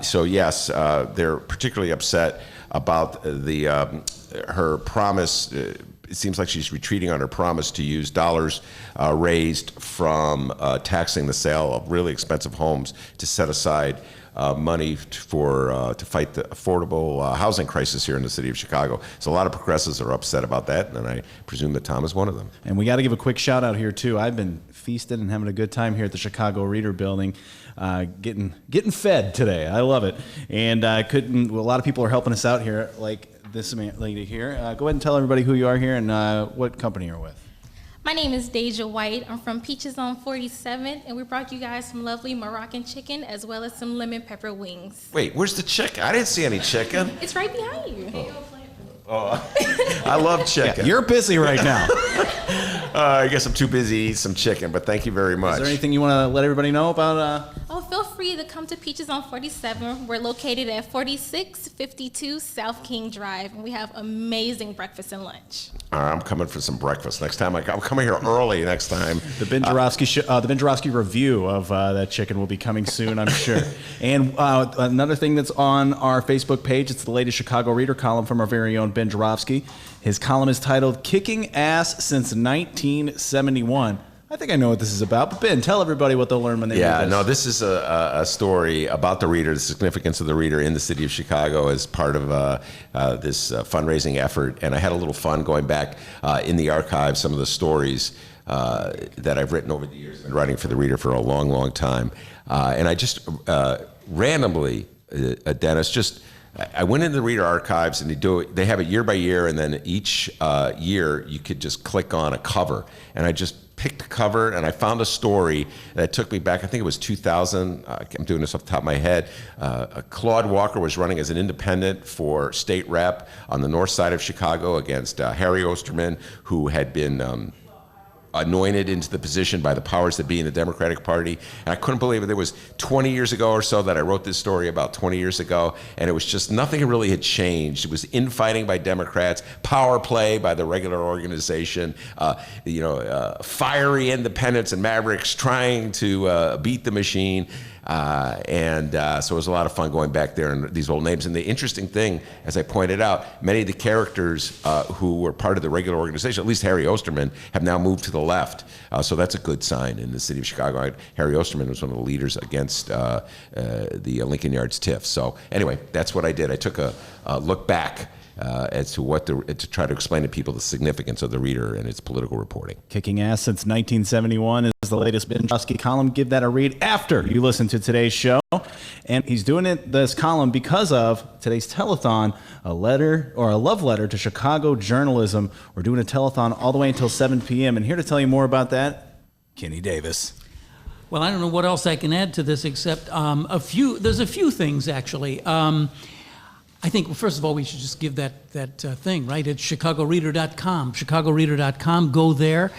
So yes, they're particularly upset about her promise. It seems like she's retreating on her promise to use dollars raised from taxing the sale of really expensive homes to set aside money to fight the affordable housing crisis here in the city of Chicago. So a lot of progressives are upset about that, and I presume that Tom is one of them. And we got to give a quick shout out here too. I've been feasting and having a good time here at the Chicago Reader Building, getting fed today. I love it, and a lot of people are helping us out here, like this lady here. Go ahead and tell everybody who you are here and what company you're with. My name is Deja White. I'm from Peaches on 47th, and we brought you guys some lovely Moroccan chicken as well as some lemon pepper wings. Wait, where's the chicken? I didn't see any chicken. It's right behind you. I love chicken. Yeah, you're busy right now. I guess I'm too busy to eat some chicken, but thank you very much. Is there anything you want to let everybody know about? Oh, feel free to come to Peaches on 47. We're located at 4652 South King Drive, and we have amazing breakfast and lunch. All right, I'm coming for some breakfast next time. I'm coming here early next time. The Ben Joravsky review of that chicken will be coming soon, I'm sure. And another thing that's on our Facebook page, it's the latest Chicago Reader column from our very own Ben Joravsky. His column is titled "Kicking Ass Since 1971." I think I know what this is about, but Ben, tell everybody what they'll learn when they read this. No, this is a story about the Reader, the significance of the Reader in the city of Chicago as part of this fundraising effort. And I had a little fun going back in the archives, some of the stories that I've written over the years. I've been writing for the Reader for a long, long time. And I just randomly, Dennis, I went into the Reader archives, and they have it year by year, and then each year you could just click on a cover. And I just picked a cover, and I found a story that took me back. I think it was 2000. I'm doing this off the top of my head. Claude Walker was running as an independent for state rep on the north side of Chicago against Harry Osterman, who had been anointed into the position by the powers that be in the Democratic Party. And I couldn't believe it. It was 20 years ago or so that I wrote this story, about 20 years ago, and it was just nothing really had changed. It was infighting by Democrats, power play by the regular organization, fiery independents and mavericks trying to beat the machine. So it was a lot of fun going back there and these old names. And the interesting thing, as I pointed out, many of the characters who were part of the regular organization, at least Harry Osterman, have now moved to the left. So that's a good sign in the city of Chicago. Harry Osterman was one of the leaders against the Lincoln Yards tiff. So anyway, that's what I did. I took a look back as to to try to explain to people the significance of the Reader and its political reporting. Kicking Ass Since 1971 is the latest Ben Joravsky column. Give that a read after you listen to today's show. And he's doing this column because of today's telethon, a love letter to Chicago journalism. We're doing a telethon all the way until 7 p.m. And here to tell you more about that, Kenny Davis. Well, I don't know what else I can add to this except there's a few things actually. I think, well, first of all, we should just give that thing, right? It's chicagoreader.com. Chicagoreader.com. Go there,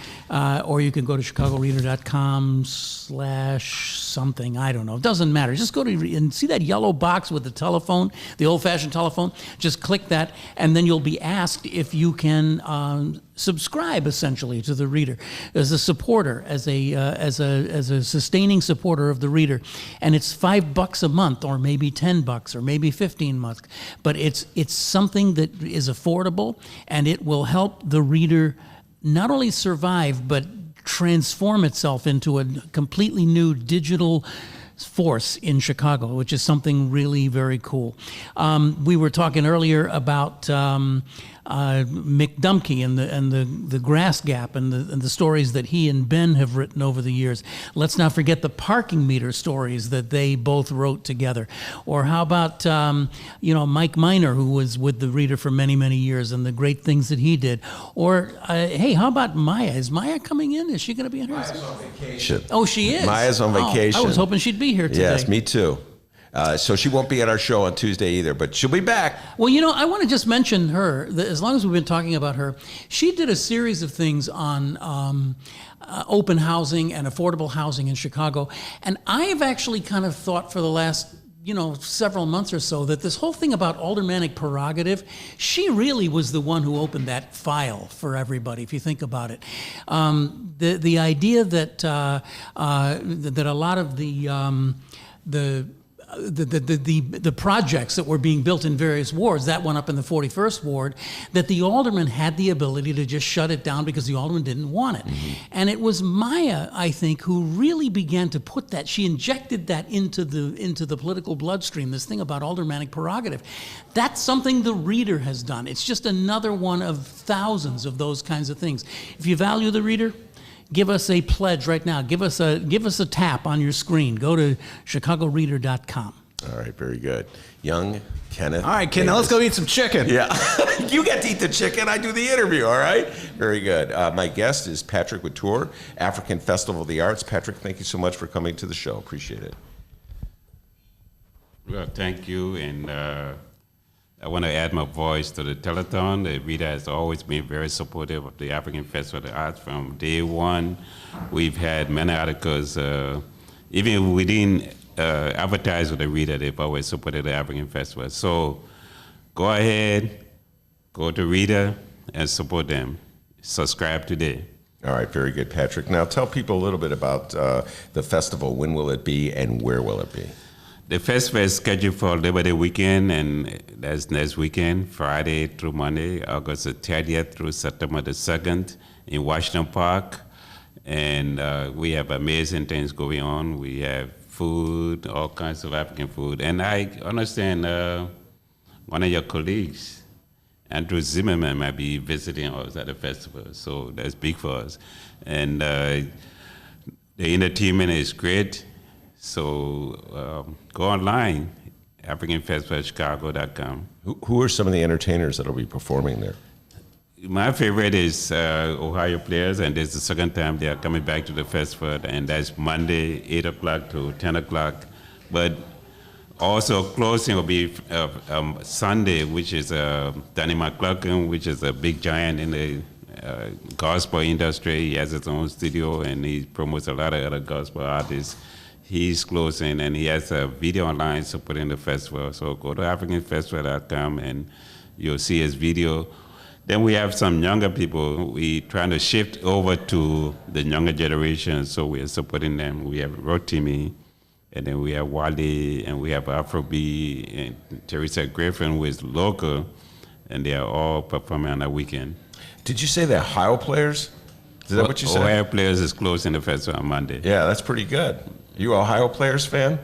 or you can go to chicagoreader.com/something. I don't know. It doesn't matter. Just go to and see that yellow box with the telephone, the old-fashioned telephone. Just click that, and then you'll be asked if you can subscribe, essentially, to the Reader as a supporter, as a sustaining supporter of the Reader, and it's $5 a month, or maybe $10, or maybe $15 but it's something that is affordable, and it will help the Reader not only survive but transform itself into a completely new digital force in Chicago, which is something really very cool. We were talking earlier about Mick Dumke and the Grass Gap and the stories that he and Ben have written over the years. Let's not forget the parking meter stories that they both wrote together. Or how about Mike Miner, who was with the Reader for many, many years, and the great things that he did. Or hey, how about Maya? Is Maya coming in? Is she going to be in here? Maya's on vacation. Oh, she is. Maya's on vacation. I was hoping she'd be here today. Yes, me too. So she won't be at our show on Tuesday either, but she'll be back. Well, I want to just mention her. As long as we've been talking about her, she did a series of things on open housing and affordable housing in Chicago. And I have actually kind of thought for the last several months or so that this whole thing about aldermanic prerogative, she really was the one who opened that file for everybody, if you think about it. The idea that that a lot of the projects that were being built in various wards, that one up in the 41st ward, that the alderman had the ability to just shut it down because the alderman didn't want it. And it was Maya, I think, who really began to put that, she injected that into the political bloodstream, this thing about aldermanic prerogative. That's something the Reader has done. It's just another one of thousands of those kinds of things. If you value the Reader, give us a pledge right now. Give us a tap on your screen. Go to chicagoreader.com. All right, very good. Young Kenneth. All right, Ken, now let's go eat some chicken. Yeah. You get to eat the chicken. I do the interview, all right? Very good. My guest is Patrick Couture, African Festival of the Arts. Patrick, thank you so much for coming to the show. Appreciate it. Well, thank you. And I want to add my voice to the telethon. The Reader has always been very supportive of the African Festival of the Arts from day one. We've had many articles, even we didn't advertise with the Reader, they've always supported the African Festival. So go ahead, go to Reader and support them. Subscribe today. All right, very good, Patrick. Now tell people a little bit about the festival. When will it be and where will it be? The festival is scheduled for Labor Day weekend, and that's next weekend, Friday through Monday, August the 30th through September the 2nd in Washington Park. And we have amazing things going on. We have food, all kinds of African food. And I understand one of your colleagues, Andrew Zimmerman, might be visiting us at the festival. So that's big for us. And the entertainment is great. So go online, AfricanFestivalChicago.com. Who are some of the entertainers that will be performing there? My favorite is Ohio Players, and this is the second time they are coming back to the festival, and that's Monday, 8 o'clock to 10 o'clock. But also closing will be Sunday, which is Danny McClurkin, which is a big giant in the gospel industry. He has his own studio, and he promotes a lot of other gospel artists. He's closing, and he has a video online supporting the festival. So go to AfricanFestival.com, and you'll see his video. Then we have some younger people. We're trying to shift over to the younger generation, so we are supporting them. We have Rotimi, and then we have Wale, and we have Afrobeat, and Teresa Griffin, who is local, and they are all performing on that weekend. Did you say they're Ohio Players? Is that what you said? Ohio Players is closing the festival on Monday. Yeah, that's pretty good. You an Ohio Players fan?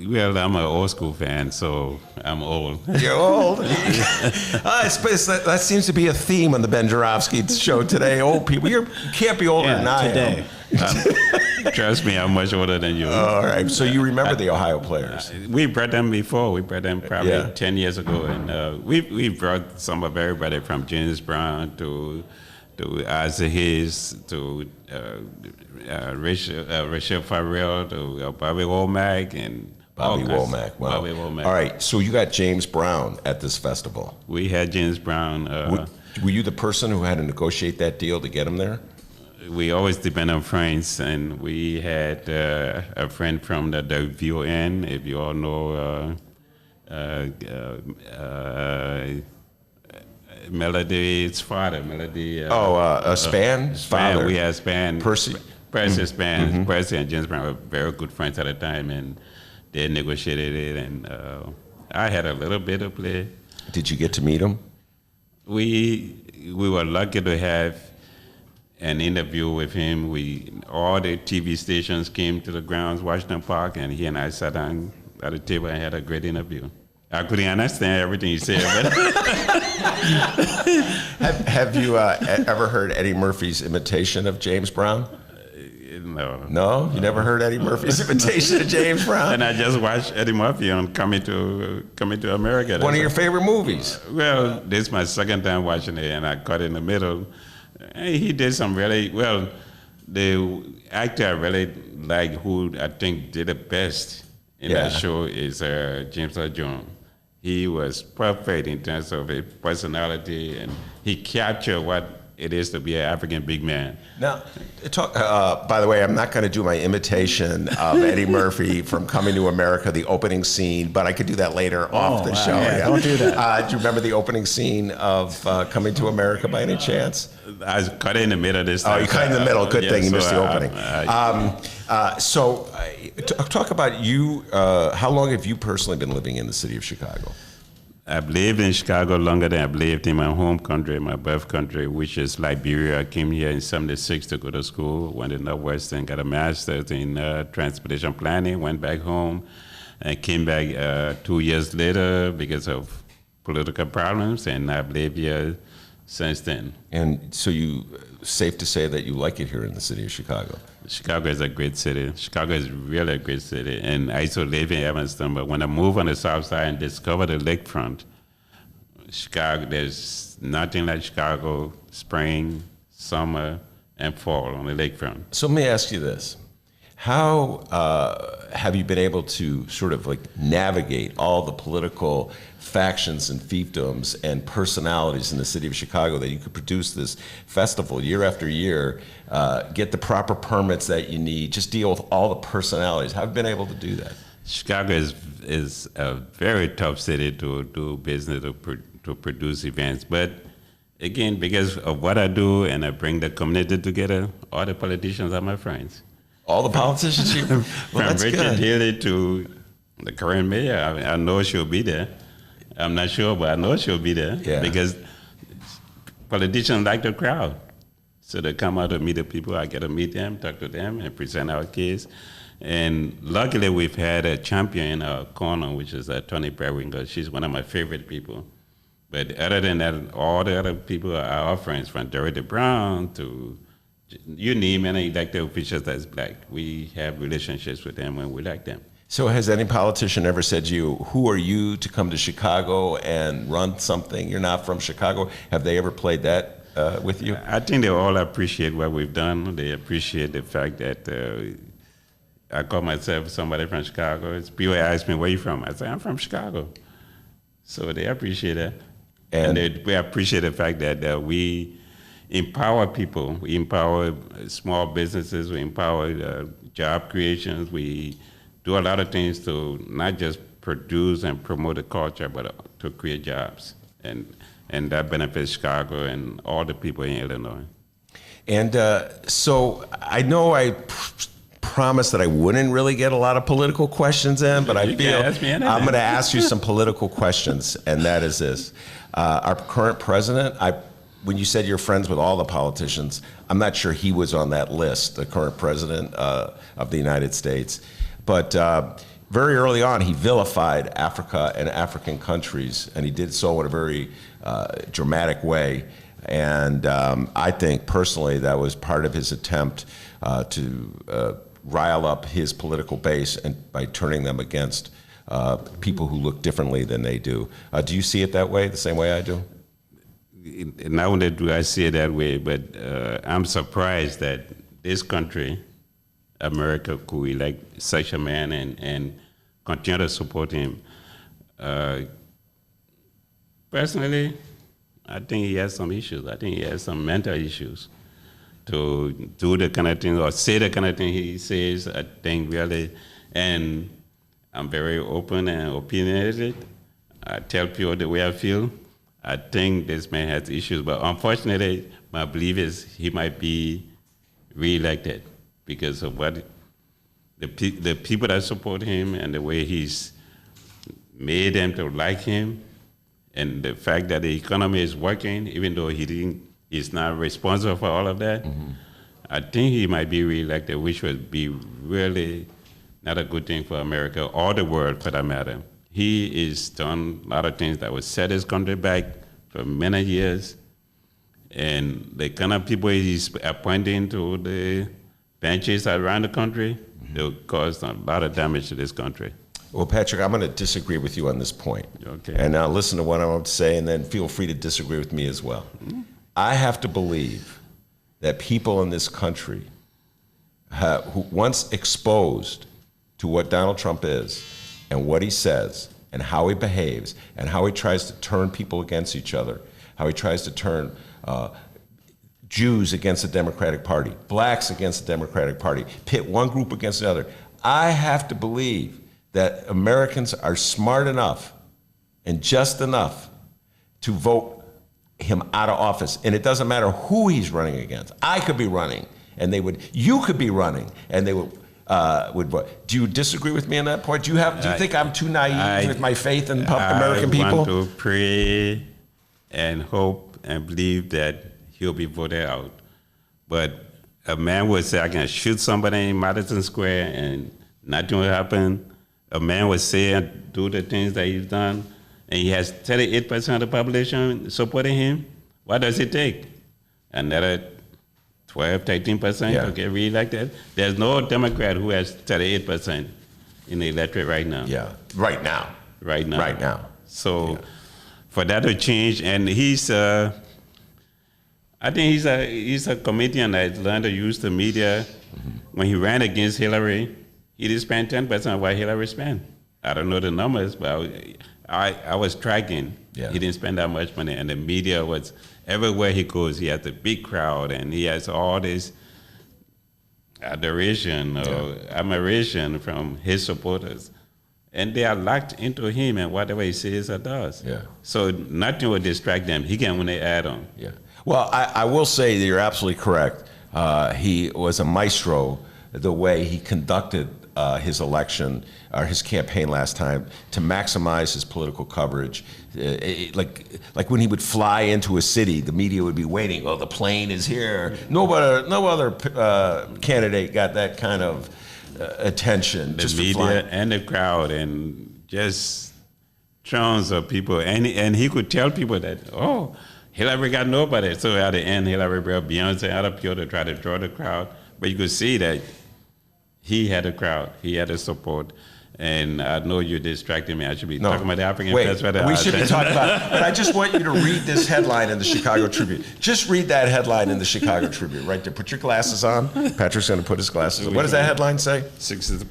Well, I'm an old school fan, so I'm old. You're old? That seems to be a theme on the Ben Joravsky show today. Old people. You can't be older than I am. Trust me, I'm much older than you. All right. So you remember the Ohio Players? We brought them before. We brought them probably 10 years ago. And we brought some of everybody from James Brown to Isaac Hayes to Rachel Farrell to Bobby Womack and Bobby Womack. Wow. Bobby Womack. All right. So you got James Brown at this festival. We had James Brown. Were you the person who had to negotiate that deal to get him there? We always depend on friends, and we had a friend from the VON, if you all know Melody's father, Melody. Span? Span. We had Span. Percy Span. Mm-hmm. Percy and James Brown were very good friends at the time, and they negotiated it, and I had a little bit of play. Did you get to meet him? We were lucky to have an interview with him. All the TV stations came to the grounds, Washington Park, and he and I sat down at the table and had a great interview. I couldn't understand everything he said, but have you ever heard Eddie Murphy's imitation of James Brown? No. No? You never heard Eddie Murphy's imitation of James Brown? And I just watched Eddie Murphy on Coming to America. One of your favorite movies? Well, this is my second time watching it, and I caught it in the middle. And he did some really, the actor I really like, who I think did the best in that show is James Earl Jones. He was perfect in terms of his personality, and he captured what it is to be an African big man. Now, by the way, I'm not going to do my imitation of Eddie Murphy from Coming to America, the opening scene, but I could do that later off the show. Yeah, don't do that. Do you remember the opening scene of Coming to America by any chance? I was cut in the middle this time. Oh, you cut in the middle. Good thing you missed the opening. Talk about you. How long have you personally been living in the city of Chicago? I've lived in Chicago longer than I've lived in my home country, my birth country, which is Liberia. I came here in '76 to go to school, went to Northwestern, got a master's in transportation planning, went back home, and came back 2 years later because of political problems, and I've lived here since then. And so safe to say that you like it here in the city of Chicago? Chicago is a great city. Chicago is really a great city. And I used to live in Evanston, but when I moved on the south side and discovered the lakefront, Chicago, there's nothing like Chicago, spring, summer, and fall on the lakefront. So let me ask you this. How have you been able to sort of like navigate all the political factions and fiefdoms and personalities in the city of Chicago that you could produce this festival year after year, get the proper permits that you need, just deal with all the personalities? How have you been able to do that? Chicago is a very tough city to do business, to produce events. But again, because of what I do and I bring the community together, all the politicians are my friends. All the politicians? From Richard Haley to the current mayor, I know she'll be there. I'm not sure, but I know she'll be there because politicians like the crowd. So they come out to meet the people. I get to meet them, talk to them, and present our case. And luckily, we've had a champion in our corner, which is Tony Periwinkle. She's one of my favorite people. But other than that, all the other people are our friends, from Dorothy Brown to you name any elected officials that's black. We have relationships with them and we like them. So has any politician ever said to you, who are you to come to Chicago and run something? You're not from Chicago. Have they ever played that with you? I think they all appreciate what we've done. They appreciate the fact that I call myself somebody from Chicago. People ask me, where you from? I say, I'm from Chicago. So they appreciate that. And we appreciate the fact that we empower people. We empower small businesses. We empower job creations. We do a lot of things to not just produce and promote the culture, but to create jobs. And that benefits Chicago and all the people in Illinois. And so I know I promised that I wouldn't really get a lot of political questions in, but I feel I'm going to ask you some political questions, and that is this. Our current president, when you said you're friends with all the politicians, I'm not sure he was on that list, the current president of the United States. But very early on, he vilified Africa and African countries, and he did so in a very dramatic way. And I think, personally, that was part of his attempt to rile up his political base and by turning them against people who look differently than they do. Do you see it that way, the same way I do? Not only do I see it that way, but I'm surprised that this country, America, could elect such a man and continue to support him. Personally, I think he has some issues. I think he has some mental issues to do the kind of thing or say the kind of thing he says. I think really, and I'm very open and opinionated. I tell people the way I feel. I think this man has issues, but unfortunately, my belief is he might be reelected because of what the people that support him and the way he's made them to like him, and the fact that the economy is working, even though he's not responsible for all of that. Mm-hmm. I think he might be reelected, which would be really not a good thing for America or the world, for that matter. He has done a lot of things that would set his country back for many years. And the kind of people he's appointing to the benches around the country, they'll cause a lot of damage to this country. Well, Patrick, I'm going to disagree with you on this point. Okay. And now listen to what I'm about to say, and then feel free to disagree with me as well. Mm-hmm. I have to believe that people in this country who once exposed to what Donald Trump is and what he says and how he behaves and how he tries to turn people against each other, how he tries to turn Jews against the Democratic Party, blacks against the Democratic Party, pit one group against the other. I have to believe that Americans are smart enough and just enough to vote him out of office. And it doesn't matter who he's running against. I could be running, and you could be running, and they would vote. Do you disagree with me on that point? Do you think I'm too naive with my faith in American people? I want to pray and hope and believe that he'll be voted out. But a man would say, I can shoot somebody in Madison Square and nothing will happen. A man would say and do the things that he's done, and he has 38% of the population supporting him. What does it take? Another 12, 13% to get reelected? There's no Democrat who has 38% in the electorate right now. Yeah, right now. Right now. Right now. So for that to change, and I think he's a comedian that learned to use the media. When he ran against Hillary, he didn't spend 10% of what Hillary spent. I don't know the numbers, but I was tracking. Yeah. He didn't spend that much money, and the media was, everywhere he goes, he has a big crowd, and he has all this adoration or admiration from his supporters. And they are locked into him and whatever he says or does. Yeah. So nothing will distract them. He can win the add-on. Yeah. Well, I will say that you're absolutely correct. He was a maestro the way he conducted his election or his campaign last time to maximize his political coverage. Like when he would fly into a city, the media would be waiting. Oh, the plane is here. No other candidate got that kind of attention. The media and the crowd and just tons of people. And he could tell people that, oh, Hillary got nobody. So at the end, Hillary brought Beyonce out of people to try to draw the crowd. But you could see that he had a crowd. He had a support. And I know you're distracting me. I should be talking about the African Festival. We should be talking about it. But I just want you to read this headline in the Chicago Tribune. Just read that headline in the Chicago Tribune right there. Put your glasses on. Patrick's going to put his glasses on. What does that headline say? 62%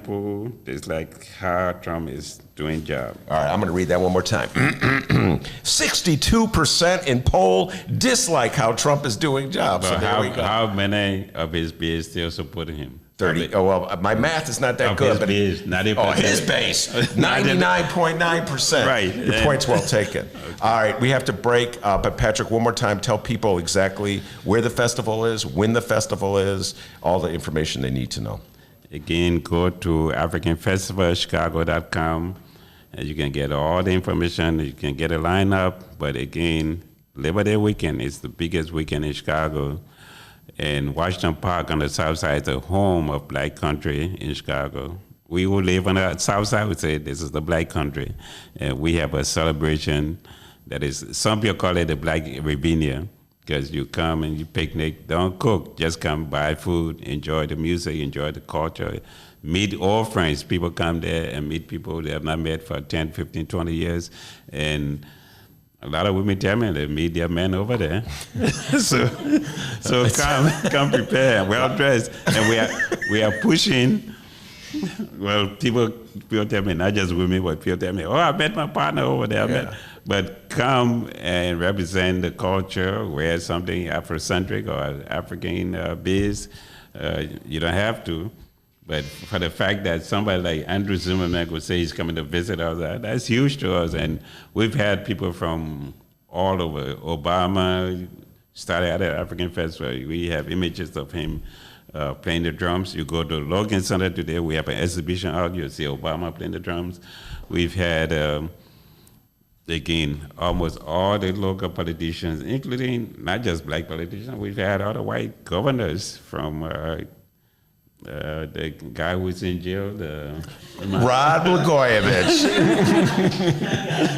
poll. It's like how Trump is doing job. All right, I'm going to read that one more time. 62% in poll dislike how Trump is doing job. So there we go. How many of his base still supporting him? 30. Oh, well, my math is not that good. His base, his base. 99.9%. Right. Your point's well taken. Okay. All right, we have to break. But Patrick, one more time, tell people exactly where the festival is, when the festival is, all the information they need to know. Again, go to AfricanFestivalChicago.com, and you can get all the information. You can get a lineup. But again, Labor Day weekend is the biggest weekend in Chicago. And Washington Park on the south side is the home of Black country in Chicago. We who live on the south side would say this is the Black country. And we have a celebration that is, some people call it the Black Riviera, because you come and you picnic, don't cook, just come buy food, enjoy the music, enjoy the culture, meet old friends. People come there and meet people they have not met for 10, 15, 20 years. And a lot of women tell me they meet their men over there. so come prepared, well dressed, and we are pushing. Well, people tell me, not just women, but people tell me, oh, I met my partner over there. But come and represent the culture, wear something Afrocentric or African biz. You don't have to. But for the fact that somebody like Andrew Zimmerman would say he's coming to visit us, that's huge to us. And we've had people from all over. Obama started at the African Festival. We have images of him playing the drums. You go to Logan Center today, we have an exhibition out. You'll see Obama playing the drums. We've had, again, almost all the local politicians, including not just Black politicians. We've had other white governors from the guy who's in jail, Rod Blagojevich.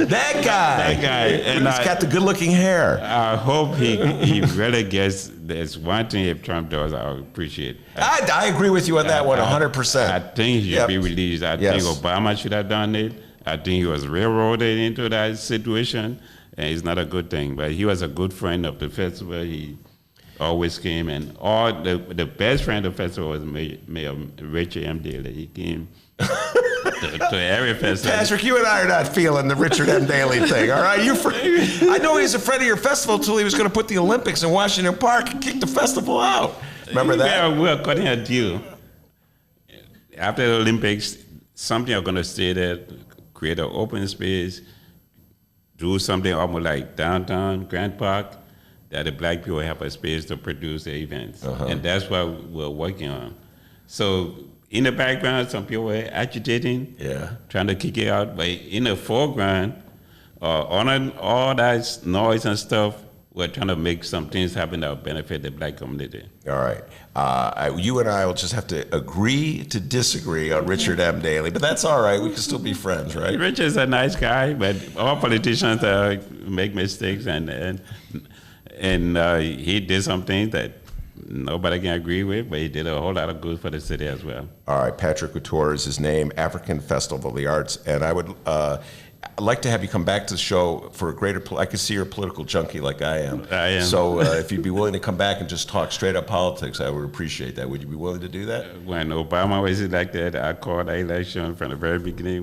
That guy. And he's got the good-looking hair. I hope he really gets. There's one thing if Trump does, I would appreciate. I agree with you on that one, 100%. I think he should be released. I think Obama should have done it. I think he was railroaded into that situation, and it's not a good thing. But he was a good friend of the festival. He always came, and all the best friend of the festival was Mayor Richie M. Daley. He came to every festival. Patrick, you and I are not feeling the Richard M. Daley thing, all right? I know he's a friend of your festival until he was going to put the Olympics in Washington Park and kick the festival out. Remember that? We're cutting a deal. After the Olympics, something are going to stay there, create an open space, do something almost like downtown Grand Park, that the black people have a space to produce the events. And that's what we're working on. So in the background, some people were agitating, trying to kick it out. But in the foreground, on all that noise and stuff, we're trying to make some things happen that will benefit the black community. All right. You and I will just have to agree to disagree on Richard M. Daley, but that's all right. We can still be friends, right? Richard's a nice guy, but all politicians make mistakes, and he did something that nobody can agree with, but he did a whole lot of good for the city as well. All right, Patrick Couture is his name, African Festival of the Arts, and I would like to have you come back to the show for a greater. I can see you're a political junkie like I am. I am. So if you'd be willing to come back and just talk straight up politics, I would appreciate that. Would you be willing to do that? When Obama was elected, I called the election from the very beginning.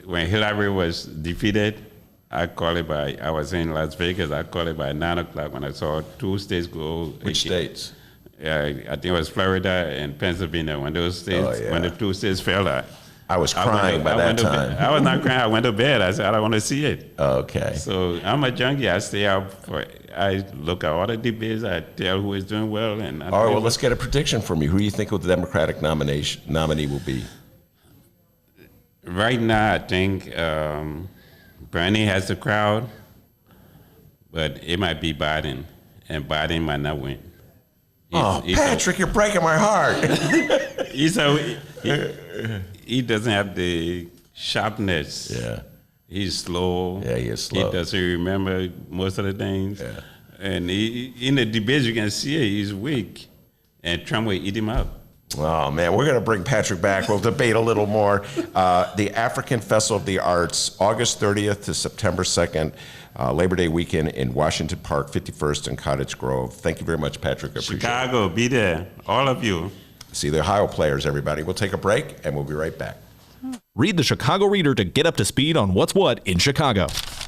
When Hillary was defeated, I called it by. I was in Las Vegas. I called it by 9 o'clock when I saw 2 states go. Which states? I think it was Florida and Pennsylvania. When those states, when the 2 states fell out. I was crying by that time. I was not crying. I went to bed. I said, I don't want to see it. Okay. So I'm a junkie. I stay up I look at all the debates. I tell who is doing well. And all right, well, let's get a prediction from you. Who do you think the Democratic nominee will be? Right now, I think Bernie has the crowd, but it might be Biden, and Biden might not win. Patrick, you're breaking my heart. He doesn't have the sharpness. Yeah. He's slow. Yeah, he is slow. He doesn't remember most of the things. Yeah. And in the debates, you can see it, he's weak. And Trump will eat him up. Oh, man, we're going to bring Patrick back. We'll debate a little more. The African Festival of the Arts, August 30th to September 2nd, Labor Day weekend in Washington Park, 51st and Cottage Grove. Thank you very much, Patrick. I appreciate Chicago, be there, all of you. See the Ohio players, everybody. We'll take a break, and we'll be right back. Read the Chicago Reader to get up to speed on what's what in Chicago.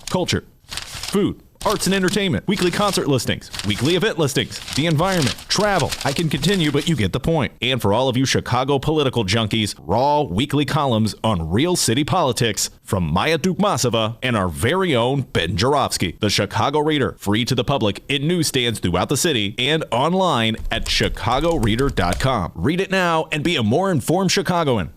Culture, food, arts and entertainment, weekly concert listings, weekly event listings, the environment, travel. I can continue, but you get the point. And for all of you Chicago political junkies, raw weekly columns on real city politics from Maya Dukmasova and our very own Ben Joravsky. The Chicago Reader, free to the public in newsstands throughout the city and online at chicagoreader.com. Read it now and be a more informed Chicagoan.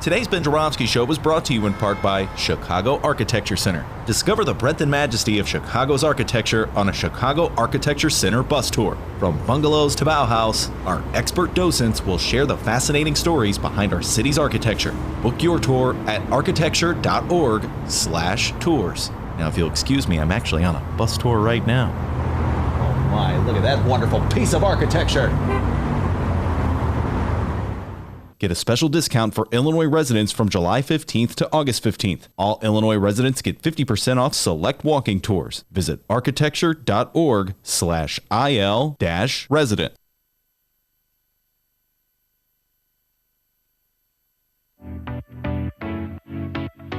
Today's Ben Joravsky Show was brought to you in part by Chicago Architecture Center. Discover the breadth and majesty of Chicago's architecture on a Chicago Architecture Center bus tour. From bungalows to Bauhaus, our expert docents will share the fascinating stories behind our city's architecture. Book your tour at architecture.org/tours. Now, if you'll excuse me, I'm actually on a bus tour right now. Oh my, look at that wonderful piece of architecture. Get a special discount for Illinois residents from July 15th to August 15th. All Illinois residents get 50% off select walking tours. Visit architecture.org/IL-resident.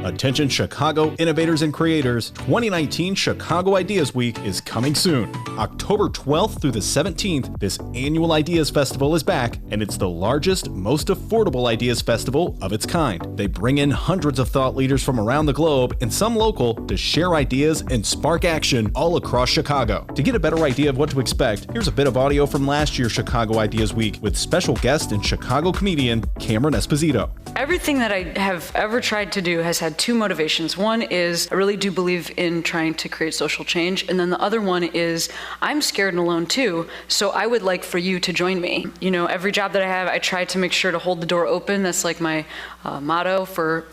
Attention Chicago innovators and creators, 2019 Chicago Ideas Week is coming soon. October 12th through the 17th, this annual Ideas Festival is back, and it's the largest, most affordable Ideas Festival of its kind. They bring in hundreds of thought leaders from around the globe and some local to share ideas and spark action all across Chicago. To get a better idea of what to expect, here's a bit of audio from last year's Chicago Ideas Week with special guest and Chicago comedian Cameron Esposito. Everything that I have ever tried to do has had two motivations. One is I really do believe in trying to create social change, and then the other one is I'm scared and alone too, so I would like for you to join me. You know, every job that I have, I try to make sure to hold the door open. That's like my motto for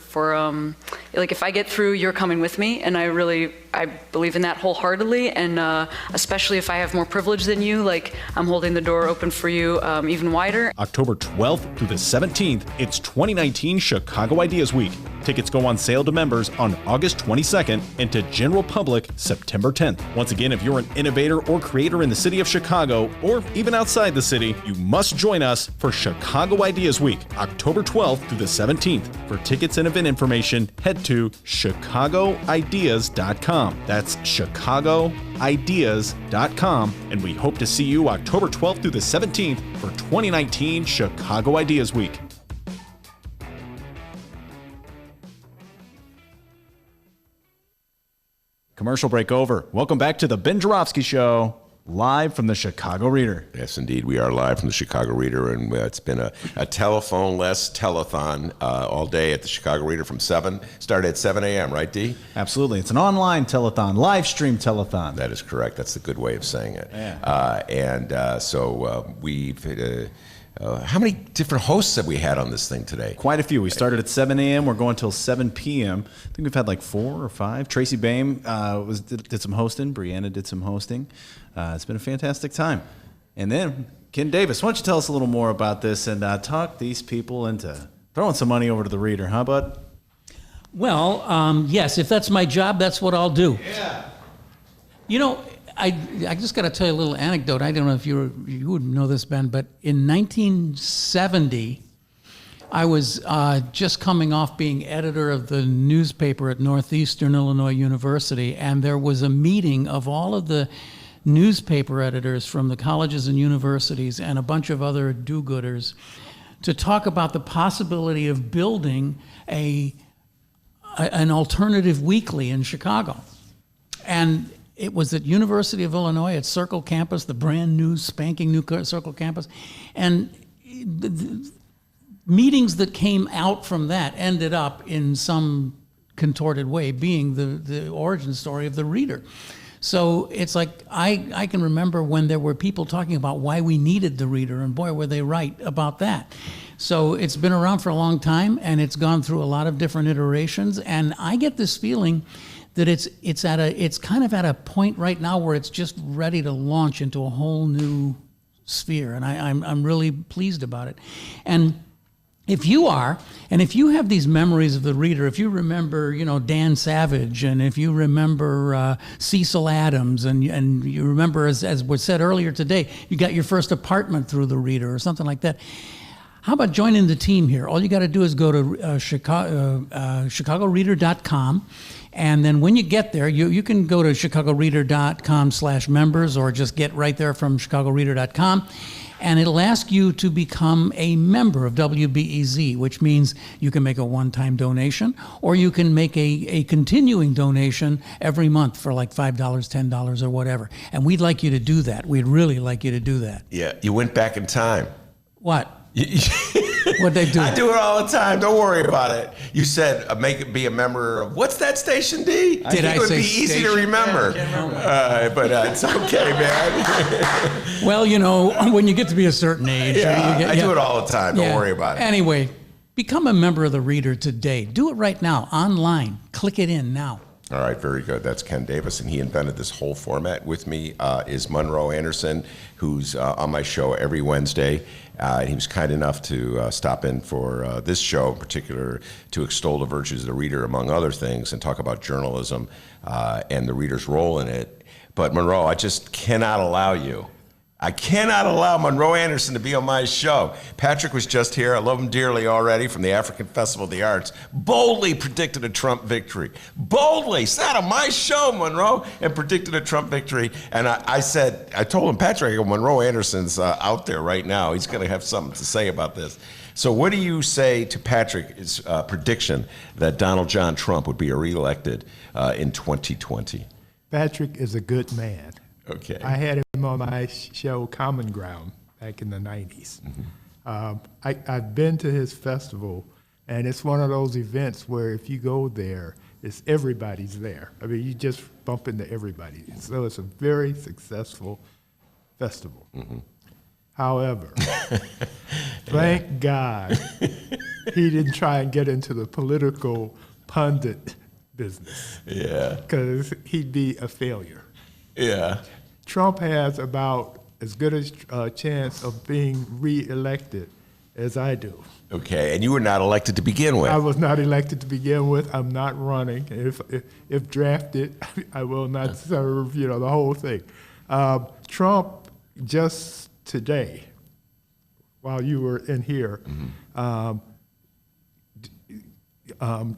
like if I get through, you're coming with me, and I believe in that wholeheartedly, and especially if I have more privilege than you, like I'm holding the door open for you even wider. October 12th through the 17th, it's 2019 Chicago Ideas Week. Tickets go on sale to members on August 22nd and to general public September 10th. Once again, if you're an innovator or creator in the city of Chicago or even outside the city, you must join us for Chicago Ideas Week, October 12th through the 17th. For tickets and event information, head to chicagoideas.com. That's chicagoideas.com, and we hope to see you October 12th through the 17th for 2019 Chicago Ideas Week. Commercial break over. Welcome back to the Ben Joravsky Show, live from the Chicago Reader. Yes, indeed. We are live from the Chicago Reader, and it's been a telephone-less telethon all day at the Chicago Reader from 7. Started at 7 a.m., right, D? Absolutely. It's an online telethon, live stream telethon. That is correct. That's the good way of saying it. Yeah. So we've... how many different hosts have we had on this thing today? Quite a few. We started at 7 a.m. We're going till 7 p.m. I think we've had like 4 or 5. Tracy Baim did some hosting. Brianna did some hosting. It's been a fantastic time. And then, Ken Davis, why don't you tell us a little more about this and talk these people into throwing some money over to the Reader, huh, bud? Well, yes, if that's my job, that's what I'll do. Yeah. You know, I just got to tell you a little anecdote. I don't know if you would know this, Ben, but in 1970, I was just coming off being editor of the newspaper at Northeastern Illinois University, and there was a meeting of all of the newspaper editors from the colleges and universities and a bunch of other do-gooders to talk about the possibility of building an alternative weekly in Chicago. And it was at University of Illinois at Circle Campus, the brand new, spanking new Circle Campus. And the meetings that came out from that ended up in some contorted way being the origin story of the Reader. So it's like, I can remember when there were people talking about why we needed the Reader, and boy, were they right about that. So it's been around for a long time, and it's gone through a lot of different iterations, and I get this feeling that it's kind of at a point right now where it's just ready to launch into a whole new sphere, and I'm really pleased about it. And if you are, and if you have these memories of the Reader, if you remember, Dan Savage, and if you remember Cecil Adams, and you remember, as was said earlier today, you got your first apartment through the Reader or something like that. How about joining the team here? All you got to do is go to chicagoreader.com. And then when you get there, you can go to chicagoreader.com/members, or just get right there from chicagoreader.com. And it'll ask you to become a member of WBEZ, which means you can make a one-time donation, or you can make a continuing donation every month for like $5, $10, or whatever. And we'd like you to do that. We'd really like you to do that. Yeah, you went back in time. What? What'd they do? I do it all the time. Don't worry about it. You said be a member of, what's that station, D? Did I think it would say be easy station? to remember. Yeah, I can't remember. But it's okay, man. Well, when you get to be a certain age. I do it all the time. Don't worry about it. Anyway, become a member of the Reader today. Do it right now, online. Click it in now. All right, very good. That's Ken Davis, and he invented this whole format. With me is Monroe Anderson, who's on my show every Wednesday. He was kind enough to stop in for this show in particular to extol the virtues of the Reader, among other things, and talk about journalism and the Reader's role in it. But Monroe, I just cannot allow Monroe Anderson to be on my show. Patrick was just here. I love him dearly already, from the African Festival of the Arts. Boldly predicted a Trump victory. Boldly sat on my show, Monroe, and predicted a Trump victory. And I told him, Patrick, Monroe Anderson's out there right now. He's going to have something to say about this. So what do you say to Patrick's prediction that Donald John Trump would be reelected in 2020? Patrick is a good man. Okay. I had him on my show Common Ground back in the 90s. Mm-hmm. I've been to his festival And it's one of those events where if you go there, it's everybody's there. I mean, you just bump into everybody. So it's a very successful festival. However, thank God he didn't try and get into the political pundit business. Yeah. Because he'd be a failure. Yeah. Trump has about as good a chance of being reelected as I do. Okay, and you were not elected to begin with. I was not elected to begin with. I'm not running. If drafted, I will not serve, the whole thing. Trump just today, while you were in here,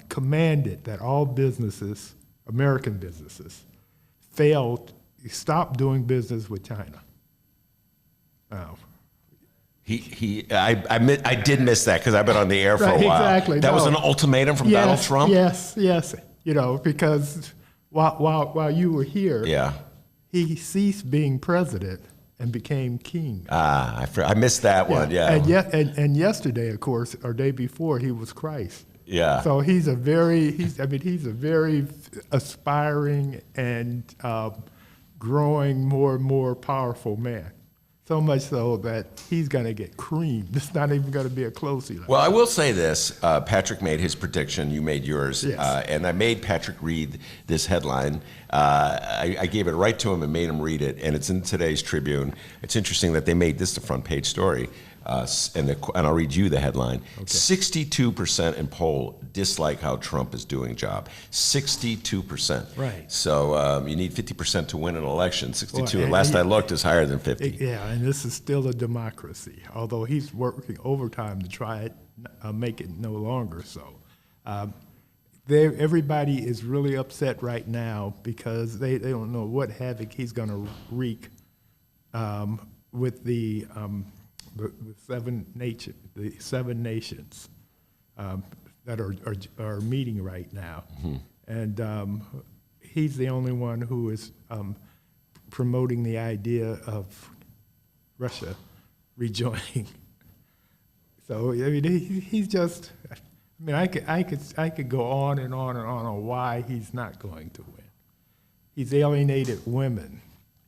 commanded that all businesses, American businesses, stop doing business with China. I did miss that because I've been on the air for a while. Exactly. That was an ultimatum from Donald Trump? Yes. Because while you were here, he ceased being president and became king. I missed that one, yeah. And yesterday, of course, or day before, he was Christ. Yeah. So he's a very aspiring and growing more and more powerful man. So much so that he's going to get creamed. It's not even going to be a close election. Well, I will say this. Patrick made his prediction. You made yours. Yes. And I made Patrick read this headline. I gave it right to him and made him read it. And it's in today's Tribune. It's interesting that they made this the front page story. And I'll read you the headline. Okay. 62% in poll dislike how Trump is doing job. 62%. Right. So you need 50% to win an election. 62, well, last I looked, is higher than 50. Yeah, and this is still a democracy, although he's working overtime to try it, make it no longer so. Everybody is really upset right now because they don't know what havoc he's going to wreak with the seven nations that are meeting right now, and he's the only one who is promoting the idea of Russia rejoining. So I mean, he's just. I mean, I could go on and on and on why he's not going to win. He's alienated women.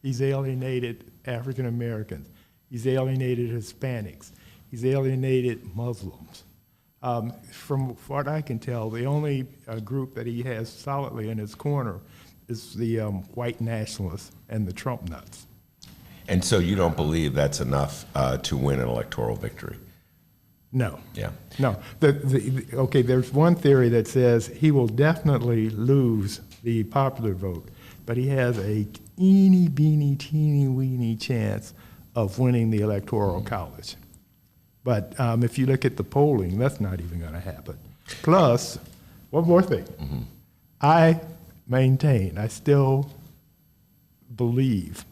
He's alienated African Americans. He's alienated Hispanics. He's alienated Muslims. From what I can tell, the only group that he has solidly in his corner is the white nationalists and the Trump nuts. And so you don't believe that's enough to win an electoral victory? No. Yeah. No. Okay, there's one theory that says he will definitely lose the popular vote, but he has a eeny, beeny, teeny, weeny chance of winning the Electoral College. But if you look at the polling, that's not even going to happen. Plus, one more thing. I still believe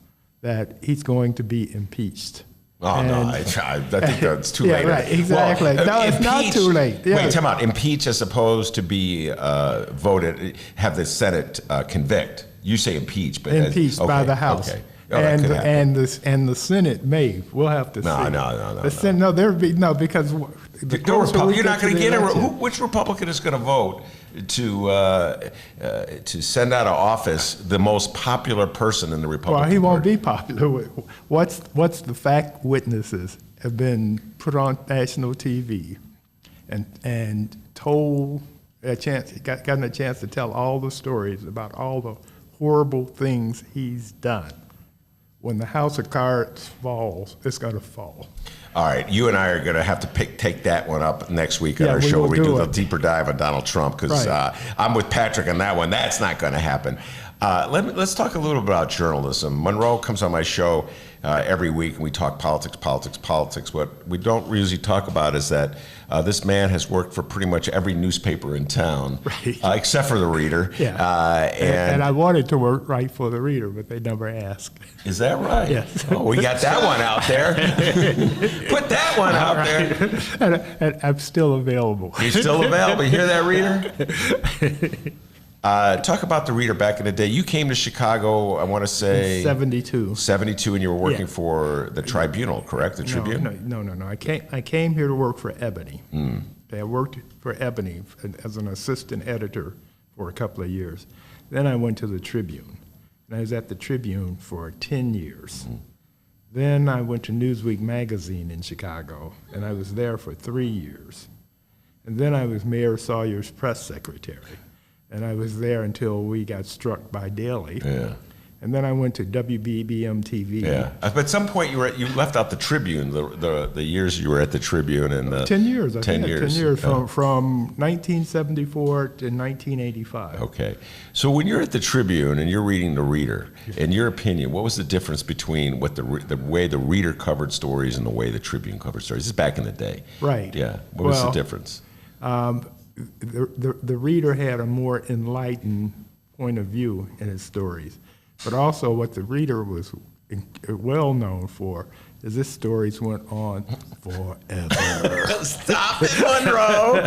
that he's going to be impeached. Oh, no, I think that's too late. Right, exactly. Well, no, it's not too late. Wait, time out. Impeach as opposed to be voted, have the Senate convict. You say impeach, but impeached by the House. Okay. Oh, and the Senate may. We'll have to see. No. The Senate, no, there would be no because you're not going to get which Republican is going to vote to send out of office the most popual person in the Republican Well, he won't Party? be popular. What's the fact witnesses have been put on national TV and told gotten a chance to tell all the stories about all the horrible things he's done. When the house of cards falls, it's going to fall. All right, you and I are going to have to take that one up next week on our show where we do the deeper dive on Donald Trump, because I'm with Patrick on that one. That's not going to happen. Let's talk a little bit about journalism. Monroe comes on my show every week, and we talk politics. What we don't usually talk about is that this man has worked for pretty much every newspaper in town, except for the Reader. Yeah. And I wanted to write for the Reader, but they never asked. Is that right? Yes. Oh, we got that one out there. Put that one out there. And I'm still available. You're still available. You hear that, Reader? Talk about the Reader back in the day. You came to Chicago, I want to say... 72. 72, and you were working for the Tribunal, correct? The Tribune? No. I came here to work for Ebony. I worked for Ebony as an assistant editor for a couple of years. Then I went to the Tribune, and I was at the Tribune for 10 years. Then I went to Newsweek magazine in Chicago, and I was there for 3 years. And then I was Mayor Sawyer's press secretary, and I was there until we got struck by Daley. Yeah. And then I went to WBBM TV. Yeah. But at some point you left out the Tribune, the years you were at the Tribune, and 10 years. 10 years. 10 years from 1974 to 1985. Okay. So when you're at the Tribune and you're reading the Reader, in your opinion, what was the difference between what the way the Reader covered stories and the way the Tribune covered stories? This is back in the day. Right. Yeah. What was the difference? The Reader had a more enlightened point of view in his stories. But also what the Reader was well known for is his stories went on forever. Stop it, Monroe!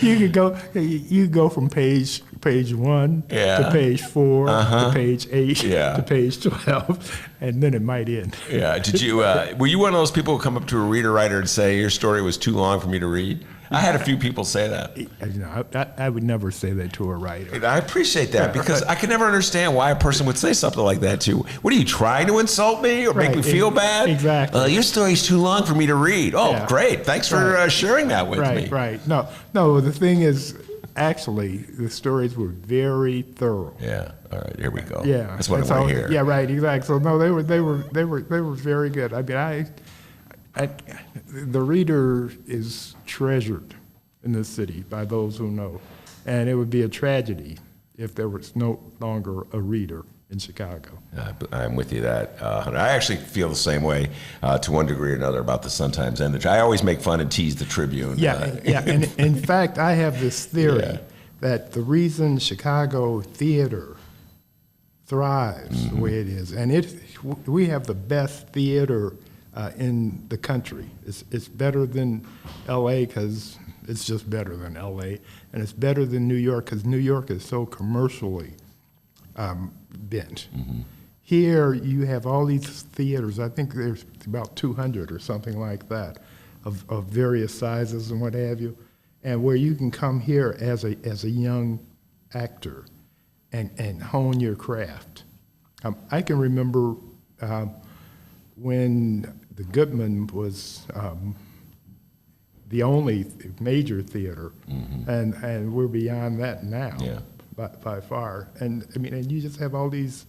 You could go from page 1 to page 4 to page 8 to page 12, and then it might end. Yeah. Did you? Were you one of those people who come up to a Reader writer and say your story was too long for me to read? I had a few people say that. I would never say that to a writer. I appreciate that because I can never understand why a person would say something like that to you. What are you trying to insult me or make me feel bad? Exactly. Your story's too long for me to read. Oh, great! Thanks for sharing that with me. Right. No. The thing is, actually, the stories were very thorough. Yeah. All right. Here we go. Yeah. That's what I want to hear. Yeah. Right. Exactly. So no, they were very good. I mean, the Reader is treasured in this city by those who know, and it would be a tragedy if there was no longer a Reader in Chicago. I'm with you that. I actually feel the same way to one degree or another about the Sun-Times and I always make fun and tease the Tribune. Yeah. And in fact, I have this theory that the reason Chicago theater thrives the way it is, and we have the best theater in the country. It's better than L.A. because it's just better than L.A., and it's better than New York because New York is so commercially bent. Here you have all these theaters. I think there's about 200 or something like that of various sizes and what have you, and where you can come here as a young actor and hone your craft. I can remember when the Goodman was the only major theater, and we're beyond that now, by far. And I mean, and you just have all these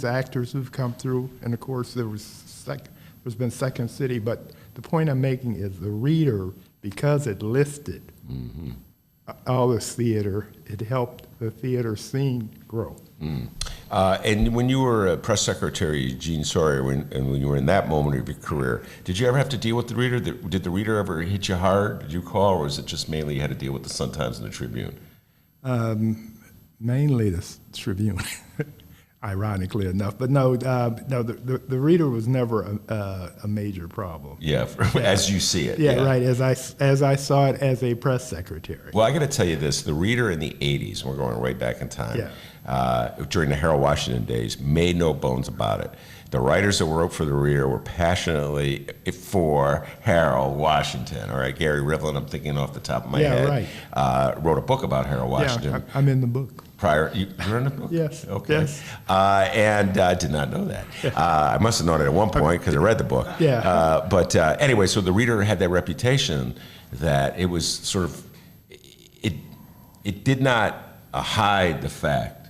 actors who've come through, and of course there's been Second City. But the point I'm making is the Reader, because it listed all this theater, it helped the theater scene grow. And when you were a press secretary, Eugene Sawyer, and when you were in that moment of your career, did you ever have to deal with the Reader? Did the Reader ever hit you hard? Did you call, or was it just mainly you had to deal with the Sun-Times and the Tribune? Mainly the Tribune, ironically enough. But no, the Reader was never a major problem. Yeah, as you see it. Yeah, right. As I saw it as a press secretary. Well, I got to tell you this: the Reader in the '80s, we're going right back in time. During the Harold Washington days, made no bones about it. The writers that wrote for the Reader were passionately for Harold Washington. All right, Gary Rivlin, I'm thinking off the top of my head, wrote a book about Harold Washington. Yeah, I'm in the book. You're in the book? Yes. Okay. Yes. And I did not know that. I must have known it at one point because I read the book. Yeah. But anyway, so the Reader had that reputation that it was sort of, it did not hide the fact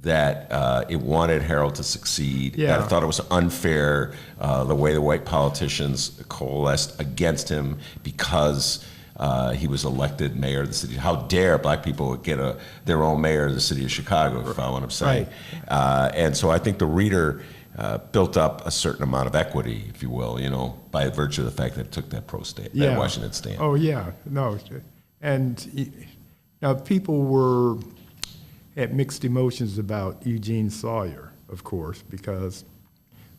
that it wanted Harold to succeed. Yeah. I thought it was unfair the way the white politicians coalesced against him because he was elected mayor of the city. How dare black people get their own mayor of the city of Chicago, if you follow what I'm saying. Right. And so I think the Reader built up a certain amount of equity, if you will, by virtue of the fact that it took that that Washington stand. Oh, yeah. No. And people had mixed emotions about Eugene Sawyer, of course, because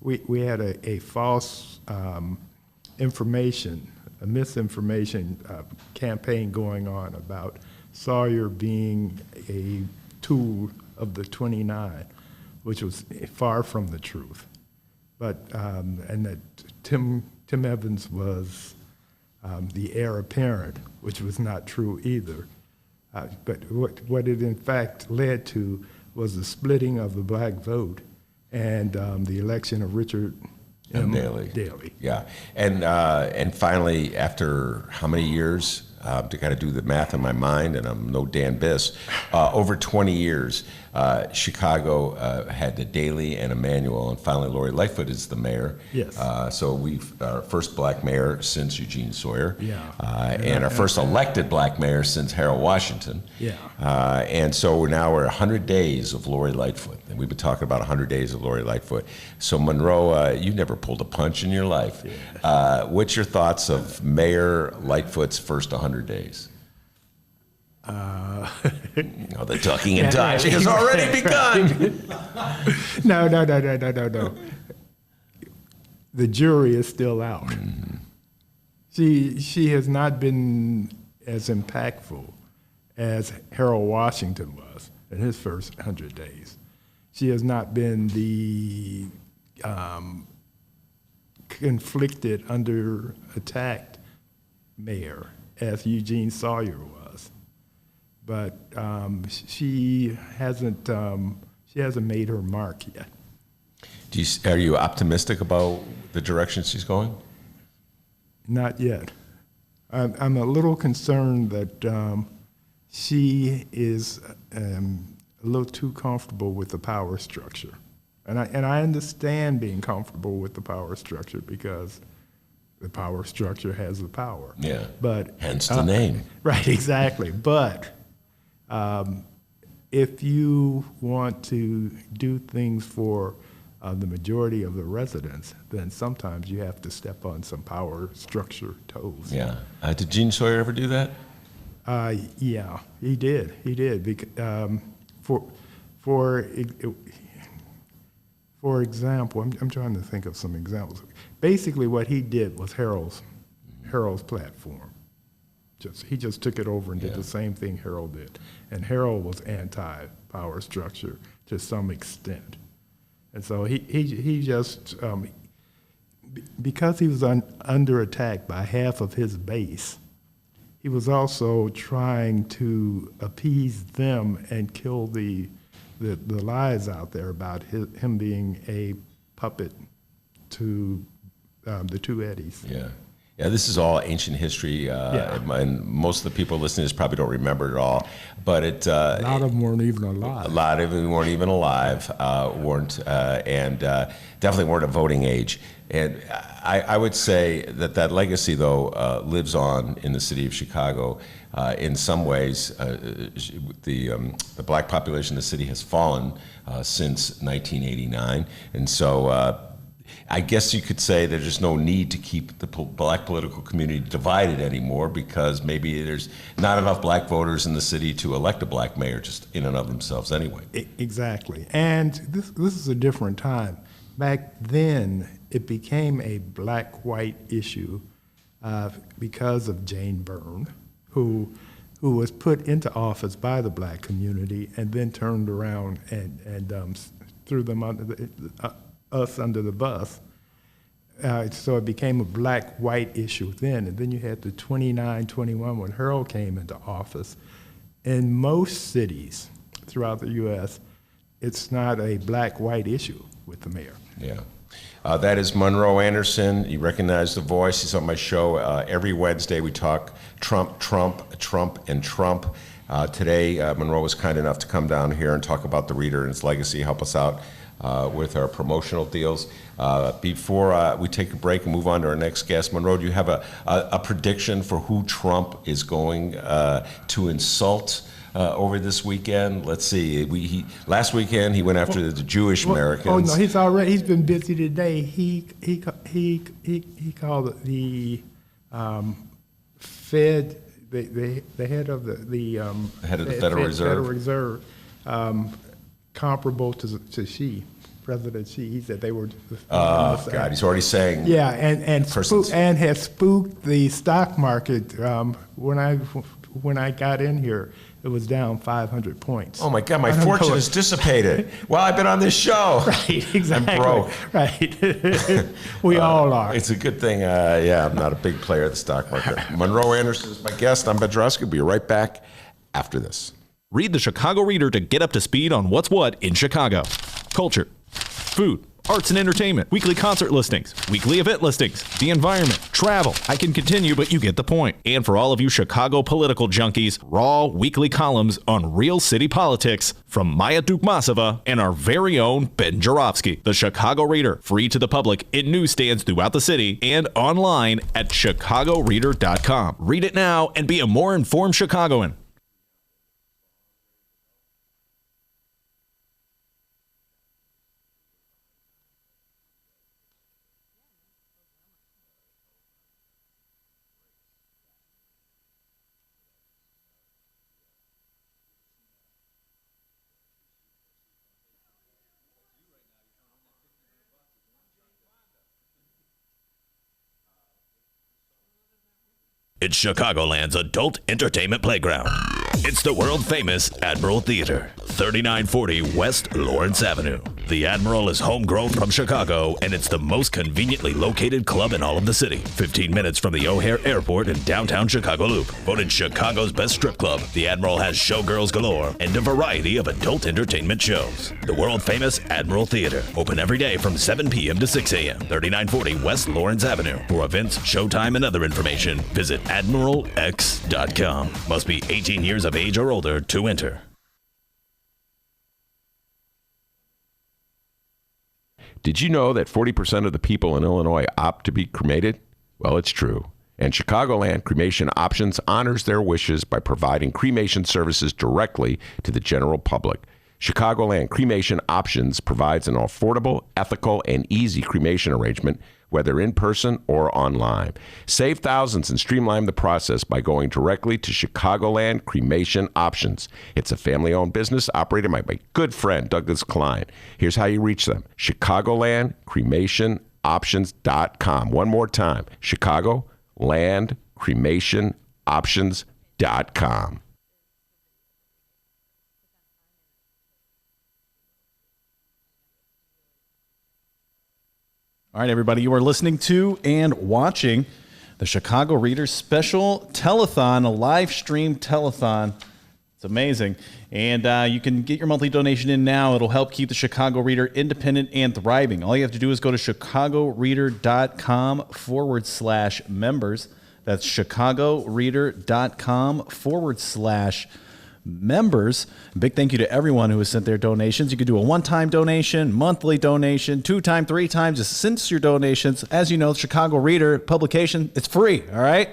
we had a false a misinformation campaign going on about Sawyer being a tool of the 29, which was far from the truth. But and that Tim Evans was the heir apparent, which was not true either. But what it in fact led to was the splitting of the black vote and the election of Richard M. Daley. Yeah, and finally, after how many years? To kind of do the math in my mind, and I'm no Dan Biss. Over 20 years, Chicago had the Daley and Emanuel, and finally Lori Lightfoot is the mayor. Yes. So we've our first black mayor since Eugene Sawyer. Yeah. And our first elected black mayor since Harold Washington. Yeah. And so we're 100 days of Lori Lightfoot, and we've been talking about 100 days of Lori Lightfoot. So Monroe, you never pulled a punch in your life. Yeah. What's your thoughts of Mayor Lightfoot's first 100 days? The talking and dodging has already begun. No. The jury is still out. Mm-hmm. She has not been as impactful as Harold Washington was in his first 100 days. She has not been the conflicted, under attacked mayor as Eugene Sawyer was. But she hasn't made her mark yet. Are you optimistic about the direction she's going? Not yet. I'm a little concerned that she is a little too comfortable with the power structure. And I understand being comfortable with the power structure because the power structure has the power. Yeah. But hence the name. Right, exactly. But if you want to do things for the majority of the residents, then sometimes you have to step on some power structure toes. Yeah. Did Gene Sawyer ever do that? Yeah, he did. He did. For example, I'm trying to think of some examples. Basically, what he did was Harold's platform. He just took it over and did the same thing Harold did. And Harold was anti-power structure to some extent. And so he just, because he was under attack by half of his base, he was also trying to appease them and kill the lies out there about him being a puppet to the two Eddies. Yeah. Yeah, this is all ancient history, and most of the people listening to this probably don't remember it all. But a lot of them weren't even alive. A lot of them weren't even alive, and definitely weren't of voting age. And I would say that legacy, though, lives on in the city of Chicago. In some ways, the black population in the city has fallen since 1989, and so. I guess you could say that there's no need to keep the black political community divided anymore because maybe there's not enough black voters in the city to elect a black mayor just in and of themselves anyway. Exactly. And this is a different time. Back then, it became a black-white issue because of Jane Byrne, who was put into office by the black community and then turned around and threw them under us under the bus. So it became a black-white issue then. And then you had the 29-21 when Harold came into office. In most cities throughout the U.S., it's not a black-white issue with the mayor. Yeah. That is Monroe Anderson. You recognize the voice. He's on my show. Every Wednesday we talk Trump, and Trump. Today, Monroe was kind enough to come down here and talk about the Reader and its legacy, help us out with our promotional deals. Before we take a break and move on to our next guest, Monroe, do you have a prediction for who Trump is going to insult over this weekend? Let's see. Last weekend he went after the Jewish Americans. Oh no, he's been busy today. He called the Fed, the head of the head of the Federal Reserve. Comparable to Xi, President Xi. He said they were. Oh God, he's already saying. Yeah, and has spooked the stock market. When I when I got in here, it was down 500 points. Oh my God, my fortune has dissipated. Well, I've been on this show. Right, exactly. I'm broke. Right. We all are. It's a good thing, I'm not a big player at the stock market. Monroe Anderson is my guest. I'm Joravsky. We'll be right back after this. Read the Chicago Reader to get up to speed on what's what in Chicago. Culture, food, arts and entertainment, weekly concert listings, weekly event listings, the environment, travel. I can continue, but you get the point. And for all of you Chicago political junkies, raw weekly columns on real city politics from Maya Dukmasova and our very own Ben Joravsky. The Chicago Reader, free to the public in newsstands throughout the city and online at chicagoreader.com. Read it now and be a more informed Chicagoan. It's Chicagoland's adult entertainment playground. It's the world-famous Admiral Theater, 3940 West Lawrence Avenue. The Admiral is homegrown from Chicago, and it's the most conveniently located club in all of the city. 15 minutes from the O'Hare Airport in downtown Chicago Loop. Voted Chicago's best strip club, the Admiral has showgirls galore and a variety of adult entertainment shows. The world-famous Admiral Theater, open every day from 7 p.m. to 6 a.m., 3940 West Lawrence Avenue. For events, showtime, and other information, visit AdmiralX.com. Must be 18 years of age or older to enter. Did you know that 40% of the people in Illinois opt to be cremated? Well, it's true. And Chicagoland Cremation Options honors their wishes by providing cremation services directly to the general public. Chicagoland Cremation Options provides an affordable, ethical, and easy cremation arrangement, whether in person or online. Save thousands and streamline the process by going directly to Chicagoland Cremation Options. It's a family-owned business operated by my good friend, Douglas Klein. Here's how you reach them. ChicagolandCremationOptions.com. One more time, ChicagolandCremationOptions.com. All right, everybody, you are listening to and watching the Chicago Reader special telethon, a live stream telethon. It's amazing. And you can get your monthly donation in now. It'll help keep the Chicago Reader independent and thriving. All you have to do is go to chicagoreader.com/members. That's chicagoreader.com/members. Big thank you to everyone who has sent their donations. You can do a one-time donation, monthly donation, 2-time, 3 times. Since your donations, as you know, the Chicago Reader publication, it's free, all right?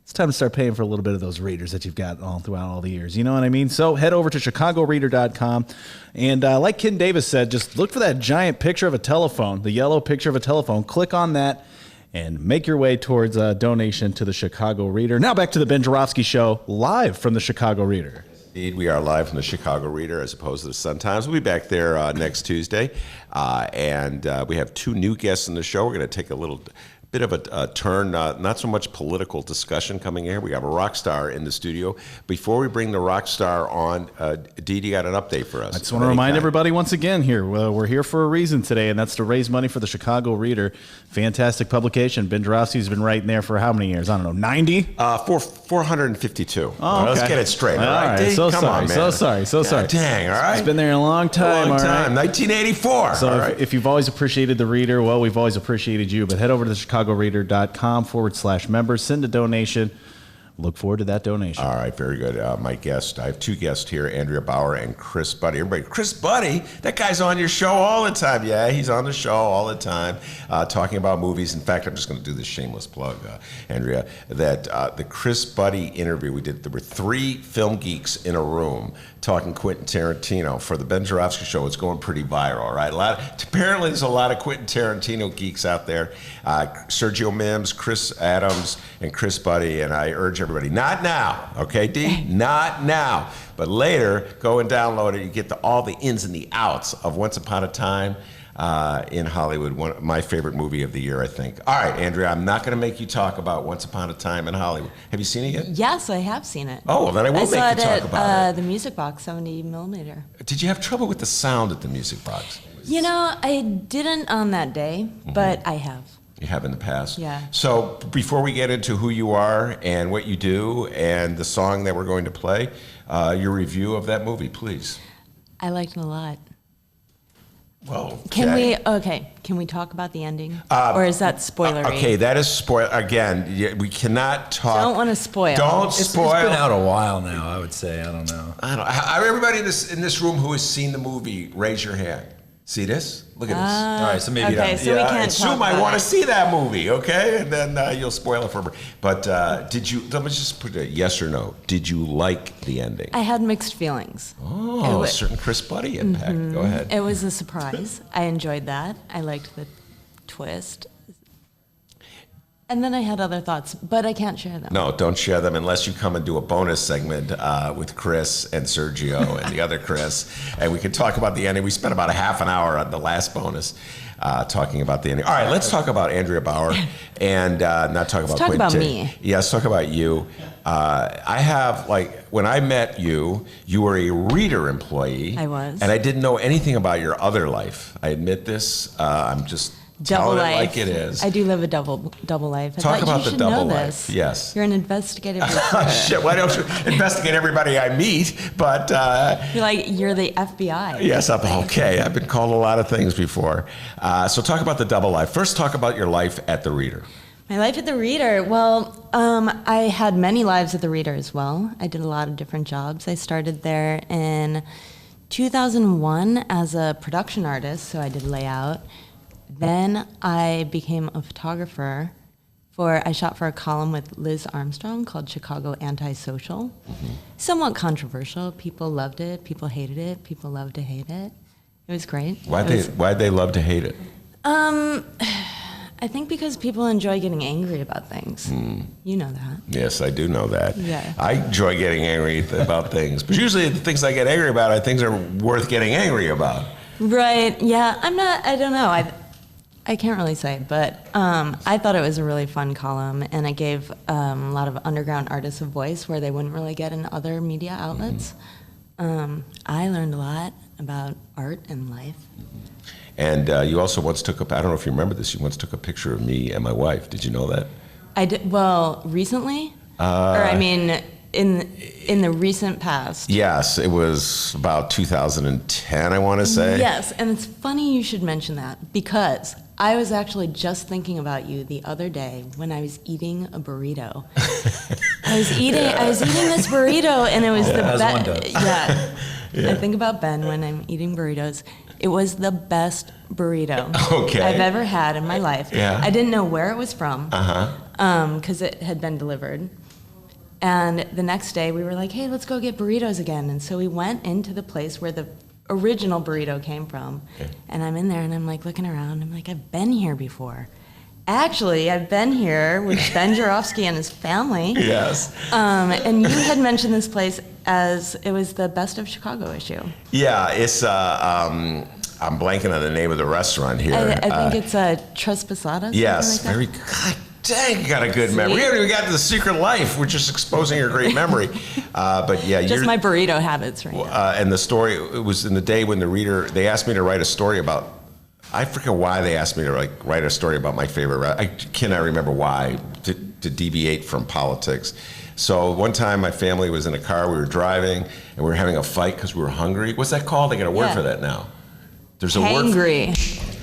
It's time to start paying for a little bit of those readers that you've got all throughout all the years. You know what I mean? So head over to chicagoreader.com. And like Ken Davis said, just look for that giant picture of a telephone, the yellow picture of a telephone. Click on that and make your way towards a donation to the Chicago Reader. Now back to the Ben Joravsky Show, live from the Chicago Reader. Indeed, we are live from the Chicago Reader as opposed to the Sun-Times. We'll be back there next Tuesday. And we have 2 new guests in the show. We're going to take a little bit of a turn, not so much political discussion coming here. We have a rock star in the studio. Before we bring the rock star on, Dee got an update for us. I just want to remind everybody once again here, we're here for a reason today, and that's to raise money for the Chicago Reader. Fantastic publication. Ben Joravsky's been writing there for how many years? I don't know, 90? 452. Oh, okay. Let's get it straight. All right, Dee? So Come sorry, on, man. so sorry. Dang, all right? It's been there a long time, Long all right? time, 1984. So all right. if you've always appreciated the Reader, well, we've always appreciated you. But head over to the chicagoreader.com/members. Send a donation. Look forward to that donation. All right, very good. My guest, I have 2 guests here, Andrea Bauer and Chris Buddy. Everybody, Chris Buddy, that guy's on your show all the time. Yeah, he's on the show all the time, talking about movies. In fact, I'm just going to do this shameless plug, Andrea, that the Chris Buddy interview we did, there were 3 film geeks in a room talking Quentin Tarantino for the Ben Joravsky Show. It's going pretty viral, all right? Apparently, there's a lot of Quentin Tarantino geeks out there. Sergio Mims, Chris Adams, and Chris Buddy, and I urge everybody. Not now, okay, D? Not now. But later, go and download it. You get all the ins and the outs of Once Upon a Time in Hollywood, my favorite movie of the year, I think. All right, Andrea, I'm not going to make you talk about Once Upon a Time in Hollywood. Have you seen it yet? Yes, I have seen it. Oh, well, then I will make you talk about it. The Music Box 70 millimeter. Did you have trouble with the sound at the Music Box? You know, I didn't on that day, but I have. You have in the past? Yeah. So before we get into who you are and what you do and the song that we're going to play, your review of that movie, please. I liked it a lot. Well, can we talk about the ending? Or is that spoilery? Okay, that is spoil. Again, we cannot talk. Don't want to spoil. Don't spoil. It's been out a while now, I would say. I don't know. Everybody in this room who has seen the movie, raise your hand. See this? Look at this. All right, so maybe okay, not. so we can't Sue might want to see that movie, okay? And then you'll spoil it for her. But did you, let me just put a yes or no. Did you like the ending? I had mixed feelings. Oh, a certain Chris Buddy impact. Go ahead. It was a surprise. I enjoyed that. I liked the twist. And then I had other thoughts, but I can't share them. No, don't share them unless you come and do a bonus segment with Chris and Sergio and the other Chris, and we can talk about the ending. We spent about a half an hour on the last bonus talking about the ending. All right, let's talk about Andrea Bauer and not talk about Quentin. Talk about me. Yeah, let's talk about you. I have, when I met you, you were a reader employee. I was. And I didn't know anything about your other life. I admit this. I'm just Double telling life. it like it is. I do live a double life. Talk about the double life. This. Yes. You're an investigative reporter. Shit, why don't you investigate everybody I meet? But you're the FBI. Yes, I'm okay. I've been called a lot of things before. So talk about the double life. First, talk about your life at the Reader. My life at the Reader. Well, I had many lives at the Reader as well. I did a lot of different jobs. I started there in 2001 as a production artist, so I did layout. Then I became a photographer. I shot for a column with Liz Armstrong called Chicago Antisocial. Mm-hmm. Somewhat controversial. People loved it. People hated it. People loved to hate it. It was great. Why'd they love to hate it? I think because people enjoy getting angry about things. You know that. Yes, I do know that. Yeah. I enjoy getting angry about things. But usually the things I get angry about are things that are worth getting angry about. Right. Yeah. I don't know. I can't really say, but I thought it was a really fun column, and it gave a lot of underground artists a voice where they wouldn't really get in other media outlets. I learned a lot about art and life. And you also once took I don't know if you remember this, you once took a picture of me and my wife. Did you know that? I did. Well, recently? In the recent past. Yes, it was about 2010, I want to say. Yes, and it's funny you should mention that, because I was actually just thinking about you the other day when I was eating a burrito. I was eating this burrito, and it was the best. Yeah. I think about Ben when I'm eating burritos. It was the best burrito I've ever had in my life. Yeah. I didn't know where it was from because it had been delivered. And the next day we were like, hey, let's go get burritos again. And so we went into the place where the original burrito came from. Okay. And I'm in there and I'm like looking around. I'm like, I've been here before. Actually, I've been here with Ben Joravsky and his family. Yes. And you had mentioned this place as it was the Best of Chicago issue. Yeah, it's, I'm blanking on the name of the restaurant here. I think it's Tres Posadas. Yes, like very, God dang, you got a good memory. We haven't even got to the secret life. We're just exposing your great memory. But yeah, just my burrito habits right now. And the story, it was in the day when the Reader, they asked me to write a story about, I forget why they asked me to write a story about my favorite. I cannot remember why, to deviate from politics. So one time my family was in a car, we were driving, and we were having a fight because we were hungry. What's that called? They got a word for that now. There's a word for it.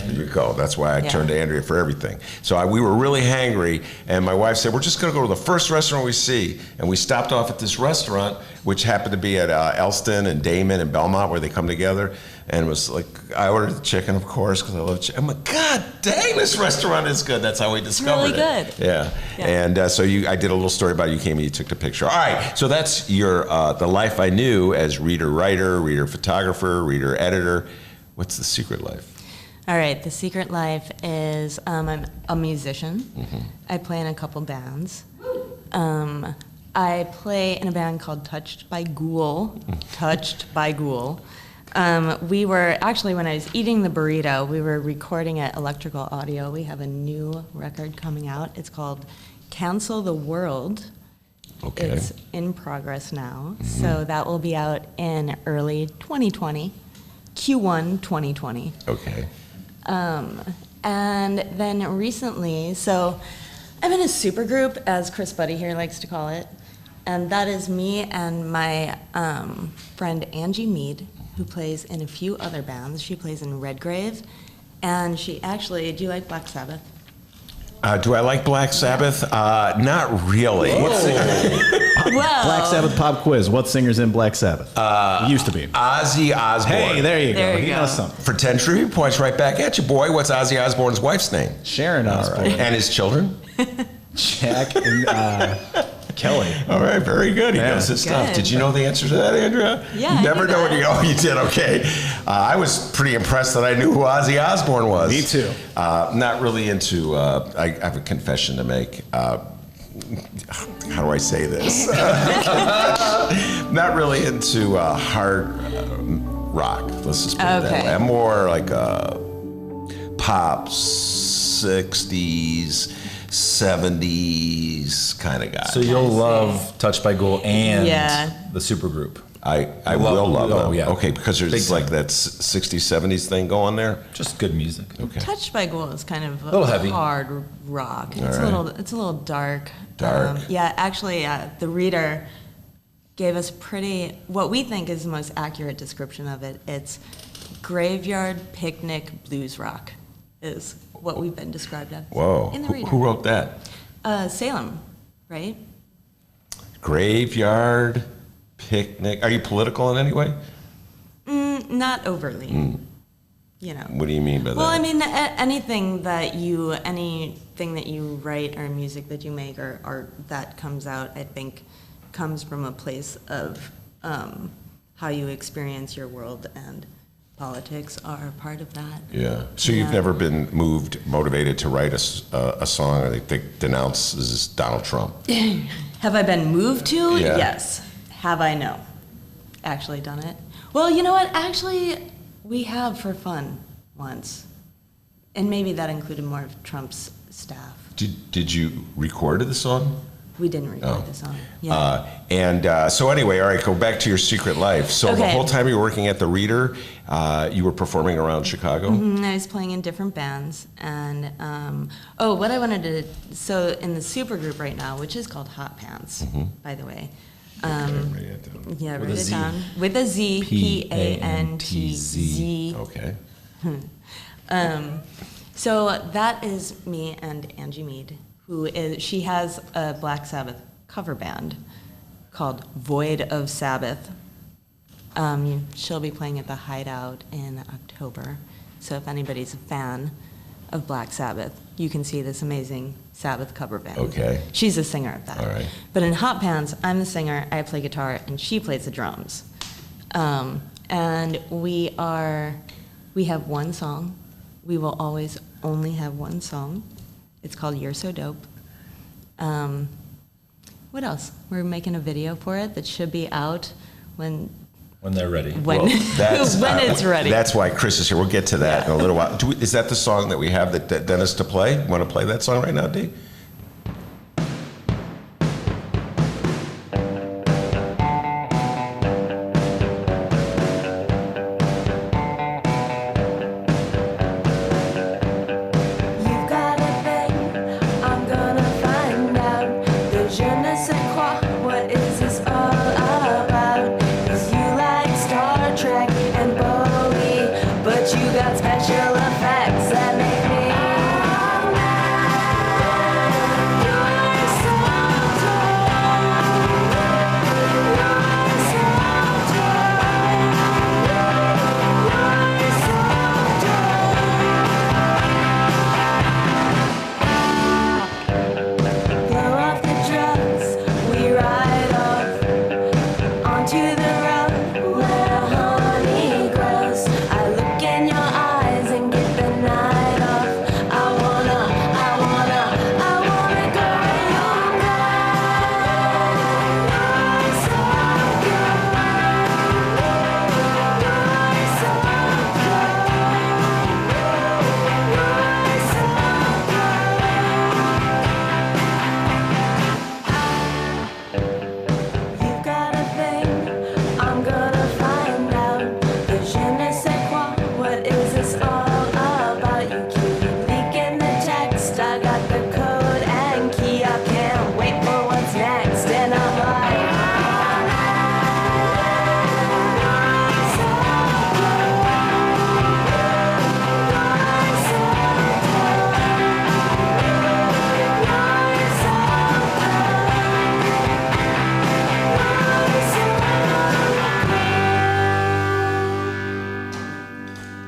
There you go. That's why I turned to Andrea for everything. So we were really hangry, and my wife said, we're just going to go to the first restaurant we see. And we stopped off at this restaurant, which happened to be at Elston and Damon and Belmont, where they come together. And it was like, I ordered the chicken, of course, because I love chicken. I'm like, God dang, this restaurant is good. That's how we discovered it. Really good. Yeah. And so I did a little story about it. You came and you took the picture. All right. So that's your the life I knew as reader writer, reader photographer, reader editor. What's the secret life? All right, the secret life is I'm a musician. Mm-hmm. I play in a couple bands. I play in a band called Touched by Ghoul. Touched by Ghoul. We were actually, when I was eating the burrito, we were recording at Electrical Audio. We have a new record coming out. It's called Cancel the World. Okay. It's in progress now. So that will be out in early 2020, Q1 2020. Okay. And then recently, so I'm in a supergroup, as Chris Buddy here likes to call it. And that is me and my friend Angie Mead, who plays in a few other bands. She plays in Redgrave. And she actually, do you like Black Sabbath? Do I like Black Sabbath? Not really. Black Sabbath pop quiz. What singer's in Black Sabbath? Used to be. Ozzy Osbourne. Hey, there you There go. you He go. knows something. For 10 trivia points, right back at you, boy. What's Ozzy Osbourne's wife's name? Sharon Osbourne. And his children? Jack and Kelly. All right, very good. He Yeah. knows his stuff. Good. Did you know the answer to that, Andrea? Yeah, You I never knew know when that. you go. Oh, you did. Okay. I was pretty impressed that I knew who Ozzy Osbourne was. Me too. Not really into. I have a confession to make. How do I say this? Not really into hard rock. Let's just put it that Okay. way. I'm more like a pop, 60s, 70s kind of guy. So you'll love Touched by Ghoul and Yeah. the supergroup. I will love oh, them. yeah. Okay, because there's Big like time. that 60s, 70s thing going there. Just good music. Okay. Touched by Ghoul is kind of a Little heavy. hard rock. It's right. it's a little dark. Dark. Yeah, actually, the reader gave us what we think is the most accurate description of it. It's graveyard picnic blues rock is what we've been described as. Whoa. In the Who, reader. who wrote that? Salem, right? Graveyard picnic. Are you political in any way? Not overly. You know. What do you mean by that? Well, I mean, anything that you write or music that you make or art that comes out, I think, comes from a place of how you experience your world, and politics are part of that. Yeah. So you've Yeah. never been motivated to write a song that denounces Donald Trump? Have I been moved to? Yeah. Yes. Have I? No. Actually done it? Well, you know what? Actually, we have for fun once. And maybe that included more of Trump's staff. Did you record the song? We didn't record the song. Yeah. So anyway, all right, go back to your secret life. So the Okay. whole time you were working at the Reader, you were performing around Chicago? I was playing in different bands, and what I wanted to, so in the supergroup right now, which is called Hot Pants, by the way. Yeah, write it down. With a Z, P-A-N-T-Z. Okay. So that is me and Angie Mead, she has a Black Sabbath cover band called Void of Sabbath. She'll be playing at the Hideout in October. So if anybody's a fan of Black Sabbath, you can see this amazing Sabbath cover band. Okay. She's a singer of that. All right. But in Hot Pants, I'm the singer, I play guitar, and she plays the drums. And we have one song. We will always only have one song. It's called You're So Dope. What else? We're making a video for it that should be out when they're ready. When it's ready. That's why Chris is here. We'll get to that in a little while. Is that the song that we have that Dennis to play? Want to play that song right now, Dee? You've got a thing, I'm gonna find out. The je ne sais quoi, what is this all about? 'Cause you like Star Trek and Bowie, but you got special effects that make me blow off the drugs, we ride off onto the road where honey grows. I look in your eyes and get the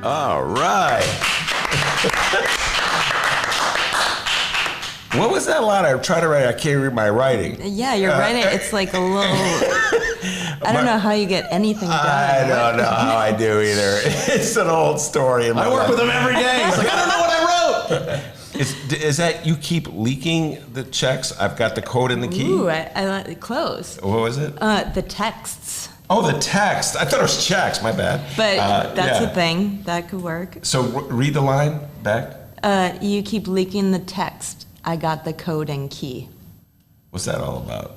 All right. What was that line? I tried to write. I can't read my writing. Yeah, you're writing. It's like a little. I don't know how you get anything done. I don't know how I do either. It's an oold story. I work with him every day. He's like, I don't know what I wrote. Is that you keep leaking the checks? I've got the code in the key. Ooh, I like it close. What was it? The texts. Oh, the text. I thought it was checks. My bad. But that's yeah. a thing that could work. So read the line back. You keep leaking the text. I got the code and key. What's that all about?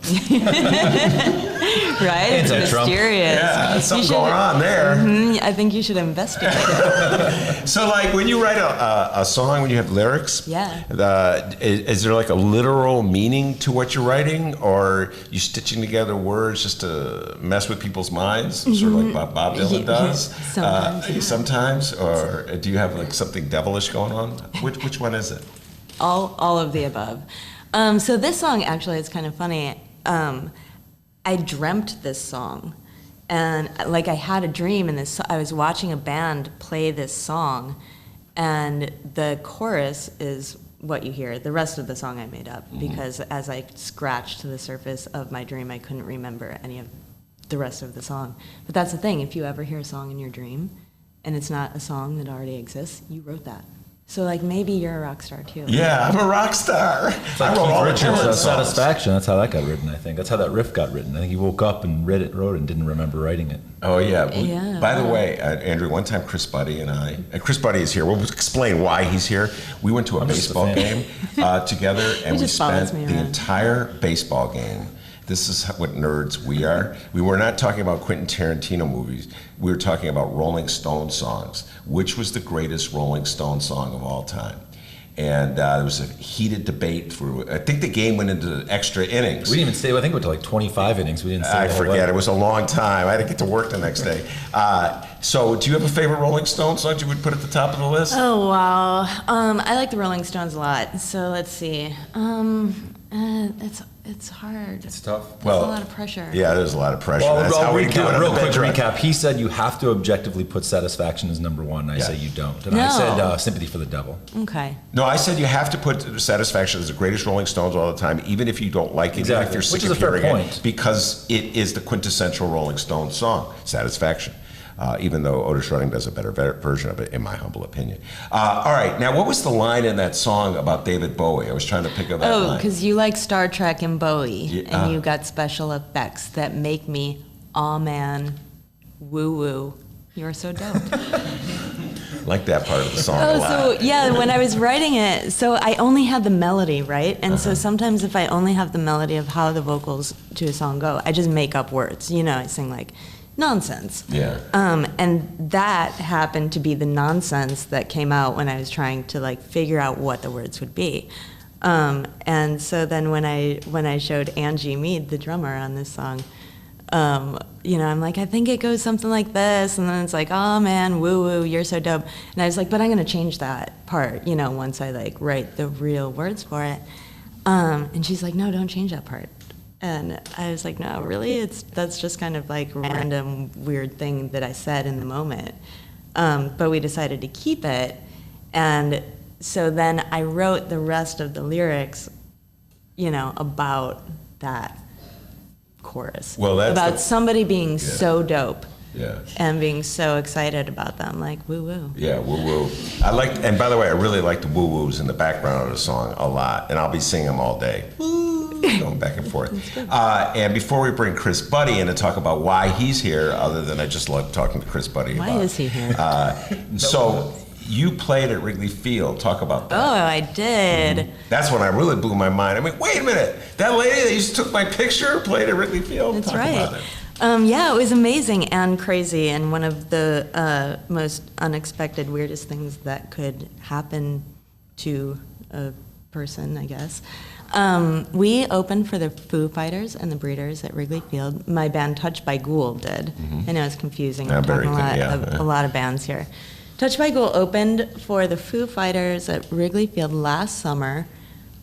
Right? It's mysterious. Yeah, there's something going on there. I think you should investigate. So, like, when you write a song, when you have lyrics, is there like a literal meaning to what you're writing, or you stitching together words just to mess with people's minds, sort of like Bob Dylan does? Sometimes, or do you have like something devilish going on? Which one is it? All of the above. So this song actually is kind of funny. I dreamt this song, and like I had a dream, and I was watching a band play this song, and the chorus is what you hear. The rest of the song I made up because as I scratched to the surface of my dream, I couldn't remember any of the rest of the song. But that's the thing. If you ever hear a song in your dream, and it's not a song that already exists, you wrote that. So, like, maybe you're a rock star, too. Yeah, I'm a rock star. It's like I wrote all the Richard's Dylan songs. Satisfaction. That's how that got written, I think. That's how that riff got written. I think he woke up and wrote it and didn't remember writing it. Oh, yeah. Yeah. By the way, Andrew, one time Chris Buddy and I, Chris Buddy is here. We'll explain why he's here. We went to a baseball game together, and we spent the entire baseball game. This is what nerds we are. We were not talking about Quentin Tarantino movies. We were talking about Rolling Stone songs. Which was the greatest Rolling Stone song of all time? And there was a heated debate through. I think the game went into extra innings. We didn't even stay. I think we went to like 25 innings. We didn't stay. I forget. It was a long time. I had to get to work the next day. So, do you have a favorite Rolling Stone song you would put at the top of the list? Oh, wow. I like the Rolling Stones a lot. So let's see. It's hard. It's tough. Well, a lot of pressure. Yeah, there's a lot of pressure. Well, That's how we do it. Real quick recap. He said you have to objectively put Satisfaction as number one. I say you don't. And I said Sympathy for the Devil. Okay. No, I said you have to put Satisfaction as the greatest Rolling Stones all the time, even if you don't like it, even if you're sick of hearing it, because it is the quintessential Rolling Stones song, Satisfaction. Even though Otis Redding does a better version of it, in my humble opinion. All right, now what was the line in that song about David Bowie? I was trying to pick up that line. Oh, because you like Star Trek and Bowie, and you got special effects that make me, aw man, woo woo, you're so dope. Like that part of the song a lot. So yeah, when I was writing it, so I only had the melody, right? And so sometimes if I only have the melody of how the vocals to a song go, I just make up words. You know, I sing like, nonsense. Yeah. And that happened to be the nonsense that came out when I was trying to like figure out what the words would be. And so then when I showed Angie Mead, the drummer on this song, you know, I'm like, I think it goes something like this, and then it's like, oh man, woo woo, you're so dope. And I was like, but I'm gonna change that part, you know, once I like write the real words for it. And she's like, no, don't change that part. And I was like, no, really? That's just kind of like a random weird thing that I said in the moment. But we decided to keep it. And so then I wrote the rest of the lyrics, you know, about that chorus. Well, that's about somebody being so dope. Yeah. And being so excited about them, like woo woo. Yeah, woo woo. I like, and by the way, I really like the woo woos in the background of the song a lot, and I'll be singing them all day. Going back and forth. And before we bring Chris Buddy in to talk about why he's here, other than I just love talking to Chris Buddy. Why is he here? So you played at Wrigley Field. Talk about that. Oh, I did. That's when I really blew my mind. I mean, wait a minute. That lady that used to took my picture played at Wrigley Field? That's Talk right. about it. Yeah, it was amazing and crazy, and one of the most unexpected, weirdest things that could happen to a person, I guess. We opened for the Foo Fighters and the Breeders at Wrigley Field. My band Touched by Ghoul did. I know it's confusing. I'm talking a lot of bands here. Touched by Ghoul opened for the Foo Fighters at Wrigley Field last summer.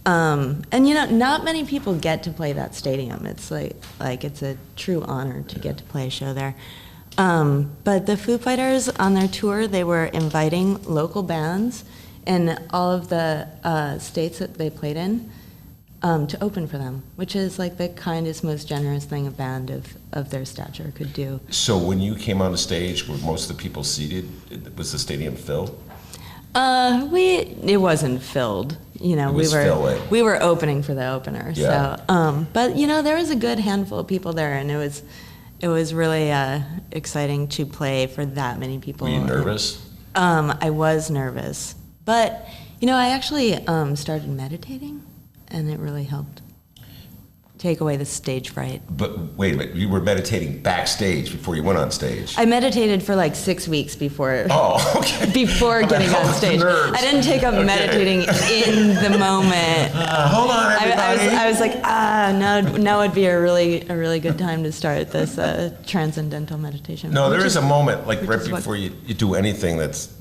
And you know, not many people get to play that stadium. It's like it's a true honor to get to play a show there. But the Foo Fighters on their tour, they were inviting local bands in all of the states that they played in to open for them, which is like the kindest, most generous thing a band of their stature could do. So when you came on the stage, were most of the people seated? Was the stadium filled? It wasn't filled. You know, It was filling. we were opening for the opener. Yeah. So, but you know, there was a good handful of people there, and it was really exciting to play for that many people. Were you nervous? I was nervous, but you know, I actually started meditating, and it really helped take away the stage fright. But wait a minute, you were meditating backstage before you went on stage. I meditated for like 6 weeks before. Oh, okay. Before getting on stage, I didn't take up meditating in the moment. Hold on, everybody. I was like, now would be a really good time to start this transcendental meditation. No, there which is a moment, like right is what- before you do anything that's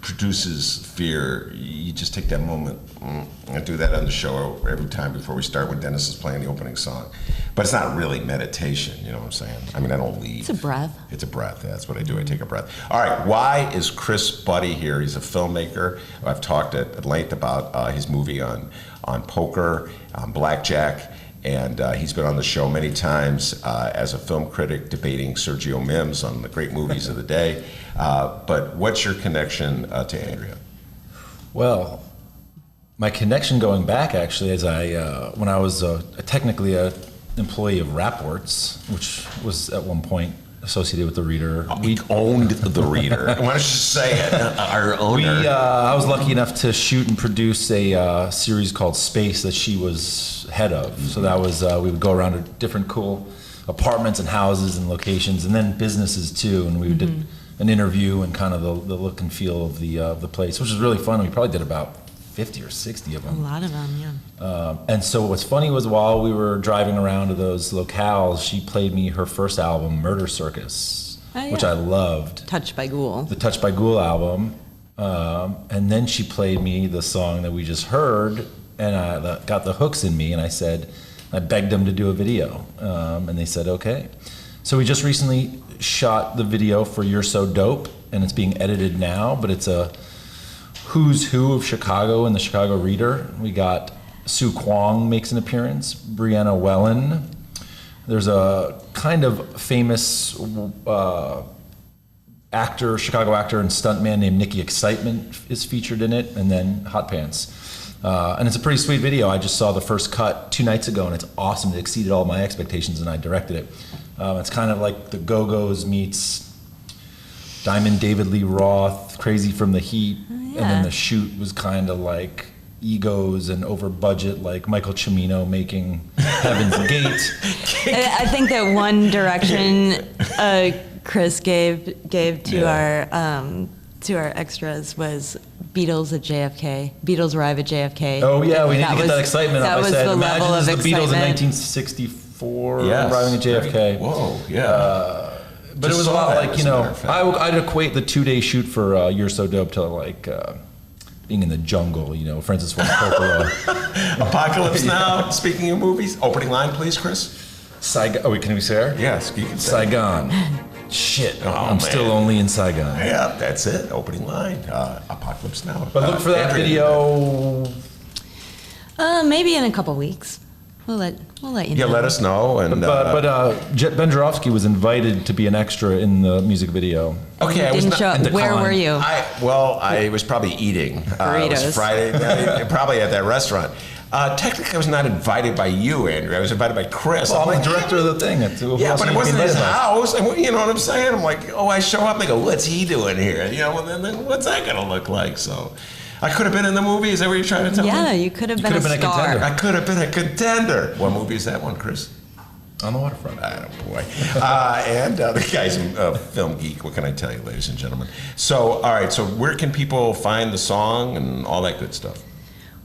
produces fear, you just take that moment. I do that on the show every time before we start when Dennis is playing the opening song. But it's not really meditation, you know what I'm saying? I mean, I don't leave. It's a breath. It's a breath, that's what I do, I take a breath. All right, why is Chris Buddy here? He's a filmmaker. I've talked at length about his movie on poker, on blackjack, and he's been on the show many times as a film critic debating Sergio Mims on the great movies of the day. But what's your connection to Andrea? Well, my connection going back actually is when I was technically an employee of Rapports, which was at one point associated with the Reader. We owned the Reader. Why don't you say it? Our owner. I was lucky enough to shoot and produce a series called Space that she was head of. Mm-hmm. So that was we would go around to different cool apartments and houses and locations, and then businesses too. And we did an interview and kind of the look and feel of the place, which was really fun. We probably did about 50 or 60 of them. A lot of them, yeah. And so what's funny was while we were driving around to those locales, she played me her first album, Murder Circus, which I loved. Touched by Ghoul. The Touched by Ghoul album. And then she played me the song that we just heard, and I got the hooks in me, and I begged them to do a video. And they said, okay. So we just recently shot the video for You're So Dope, and it's being edited now, but it's a who's who of Chicago and the Chicago Reader. We got Sue Kwong makes an appearance, Brianna Wellen. There's a kind of famous actor, Chicago actor and stuntman named Nicky Excitement is featured in it, and then Hot Pants. And it's a pretty sweet video. I just saw the first cut 2 nights ago, and it's awesome. It exceeded all my expectations, and I directed it. It's kind of like the Go-Go's meets Diamond David Lee Roth, Crazy from the Heat, and then the shoot was kind of like Egos and over budget, like Michael Cimino making Heaven's Gate. I think that one direction Chris gave to our extras was Beatles at JFK. Beatles arrive at JFK. Oh yeah, we need to get that excitement up. That was the level of the excitement. Beatles in 1964 arriving at JFK. Whoa, yeah. But it was a lot like, you know, I'd equate the 2-day shoot for You're So Dope to like being in the jungle, you know, Francis Ford Coppola. Apocalypse Now, speaking of movies. Opening line, please, Chris. Saigon. Oh, wait, can we say her? Yes, you can say Saigon. Shit, I'm man. still only in Saigon. Yeah, that's it. Opening line. Apocalypse Now. But look for that video. Maybe in a couple weeks. We'll let you know. Yeah, let us know. And but Ben Joravsky was invited to be an extra in the music video. Okay, I was Didn't show up. Where were you? I was probably eating. It was Friday night, probably at that restaurant. Technically, I was not invited by you, Andrew. I was invited by Chris. Well, I'm the director of the thing. Yeah, but it wasn't his house. And you know what I'm saying? I'm like, I show up and they go, what's he doing here? You know, and then what's that going to look like? So I could have been in the movie. Is that what you're trying to tell me? Yeah, you could have been a star. I could have been a contender. What movie is that one, Chris? On the Waterfront. Oh, boy. And the guy's a film geek. What can I tell you, ladies and gentlemen? So, all right. So where can people find the song and all that good stuff?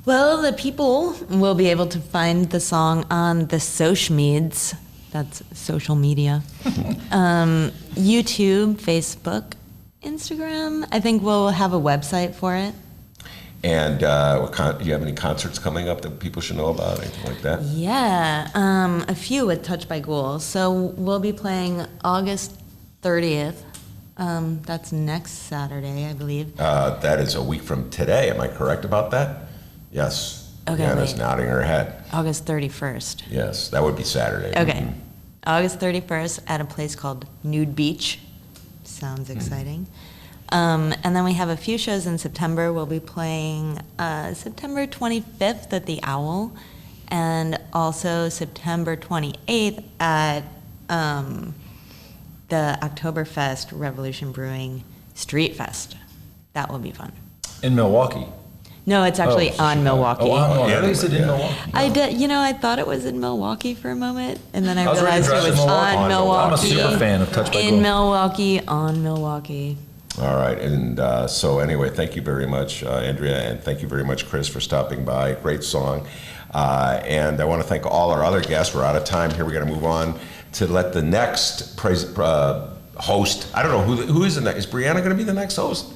Well, the people will be able to find the song on the social meds. That's social media. YouTube, Facebook, Instagram. I think we'll have a website for it. And do you have any concerts coming up that people should know about, anything like that? Yeah, a few with Touched by Ghoul. So we'll be playing August 30th. That's next Saturday, I believe. That is a week from today. Am I correct about that? Yes. Okay, Anna's wait. nodding her head. August 31st. Yes, that would be Saturday. Okay. Mhm. August 31st at a place called Nude Beach. Sounds exciting. And then we have a few shows in September. We'll be playing September 25th at the Owl, and also September 28th at the Oktoberfest Revolution Brewing Street Fest. That will be fun. In Milwaukee. No, it's actually on Milwaukee. Oh, on Milwaukee. At least it in Milwaukee. I did. I thought it was in Milwaukee for a moment, and then I I was ready to realized it dress was in on Milwaukee. Milwaukee. I'm a super fan of Touched by In Glow. Milwaukee, on Milwaukee. All right, and so anyway, thank you very much, Andrea, and thank you very much, Chris, for stopping by. Great song. And I want to thank all our other guests. We're out of time here. We're going to move on to let the next host, I don't know, who is the next? Is Brianna going to be the next host?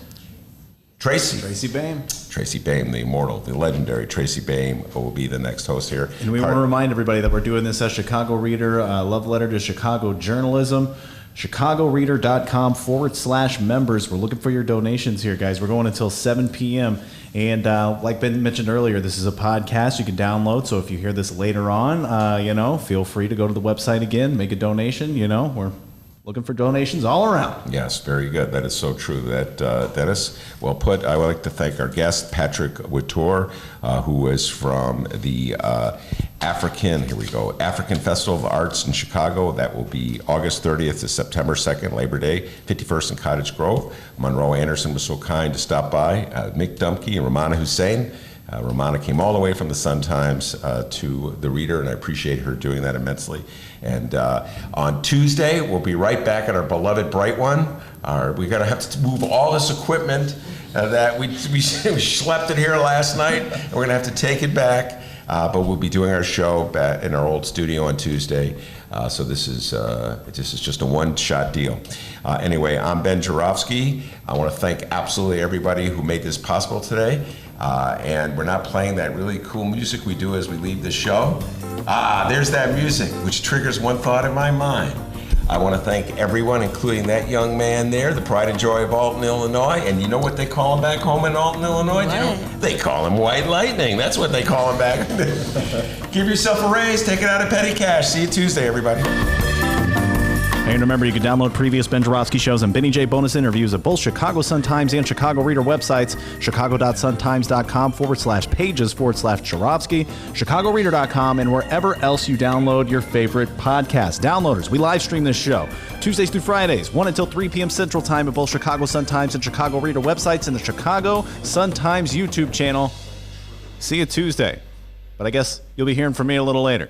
Tracy. Tracy Bain. Tracy Bain, the immortal, the legendary Tracy Bain will be the next host here. And we want to remind everybody that we're doing this as Chicago Reader, love letter to Chicago journalism. ChicagoReader.com/members. We're looking for your donations here, guys. We're going until 7 p.m. And like Ben mentioned earlier, this is a podcast you can download. So if you hear this later on, feel free to go to the website again, make a donation. We're looking for donations all around. Yes, very good. That is so true. That Dennis, well put. I would like to thank our guest, Patrick Wittor, who is from the African Festival of Arts in Chicago. That will be August 30th to September 2nd, Labor Day, 51st and Cottage Grove. Monroe Anderson was so kind to stop by. Mick Dumke and Romana Hussein. Romana came all the way from the Sun-Times to the Reader, and I appreciate her doing that immensely. And on Tuesday, we'll be right back at our beloved Bright One. We're going to have to move all this equipment that we schlepped it here last night, and we're going to have to take it back. But we'll be doing our show back in our old studio on Tuesday. So this is just a one-shot deal. Anyway, I'm Ben Joravsky. I want to thank absolutely everybody who made this possible today. And we're not playing that really cool music we do as we leave the show. There's that music, which triggers one thought in my mind. I want to thank everyone, including that young man there, the pride and joy of Alton, Illinois. And you know what they call him back home in Alton, Illinois? Do you know? They call him White Lightning. That's what they call him back. Give yourself a raise. Take it out of petty cash. See you Tuesday, everybody. And remember, you can download previous Ben Joravsky shows and Benny J bonus interviews at both Chicago Sun-Times and Chicago Reader websites, chicago.suntimes.com/pages/Joravsky, chicagoreader.com, and wherever else you download your favorite podcast. Downloaders, we live stream this show Tuesdays through Fridays, 1 until 3 p.m. Central Time at both Chicago Sun-Times and Chicago Reader websites and the Chicago Sun-Times YouTube channel. See you Tuesday. But I guess you'll be hearing from me a little later.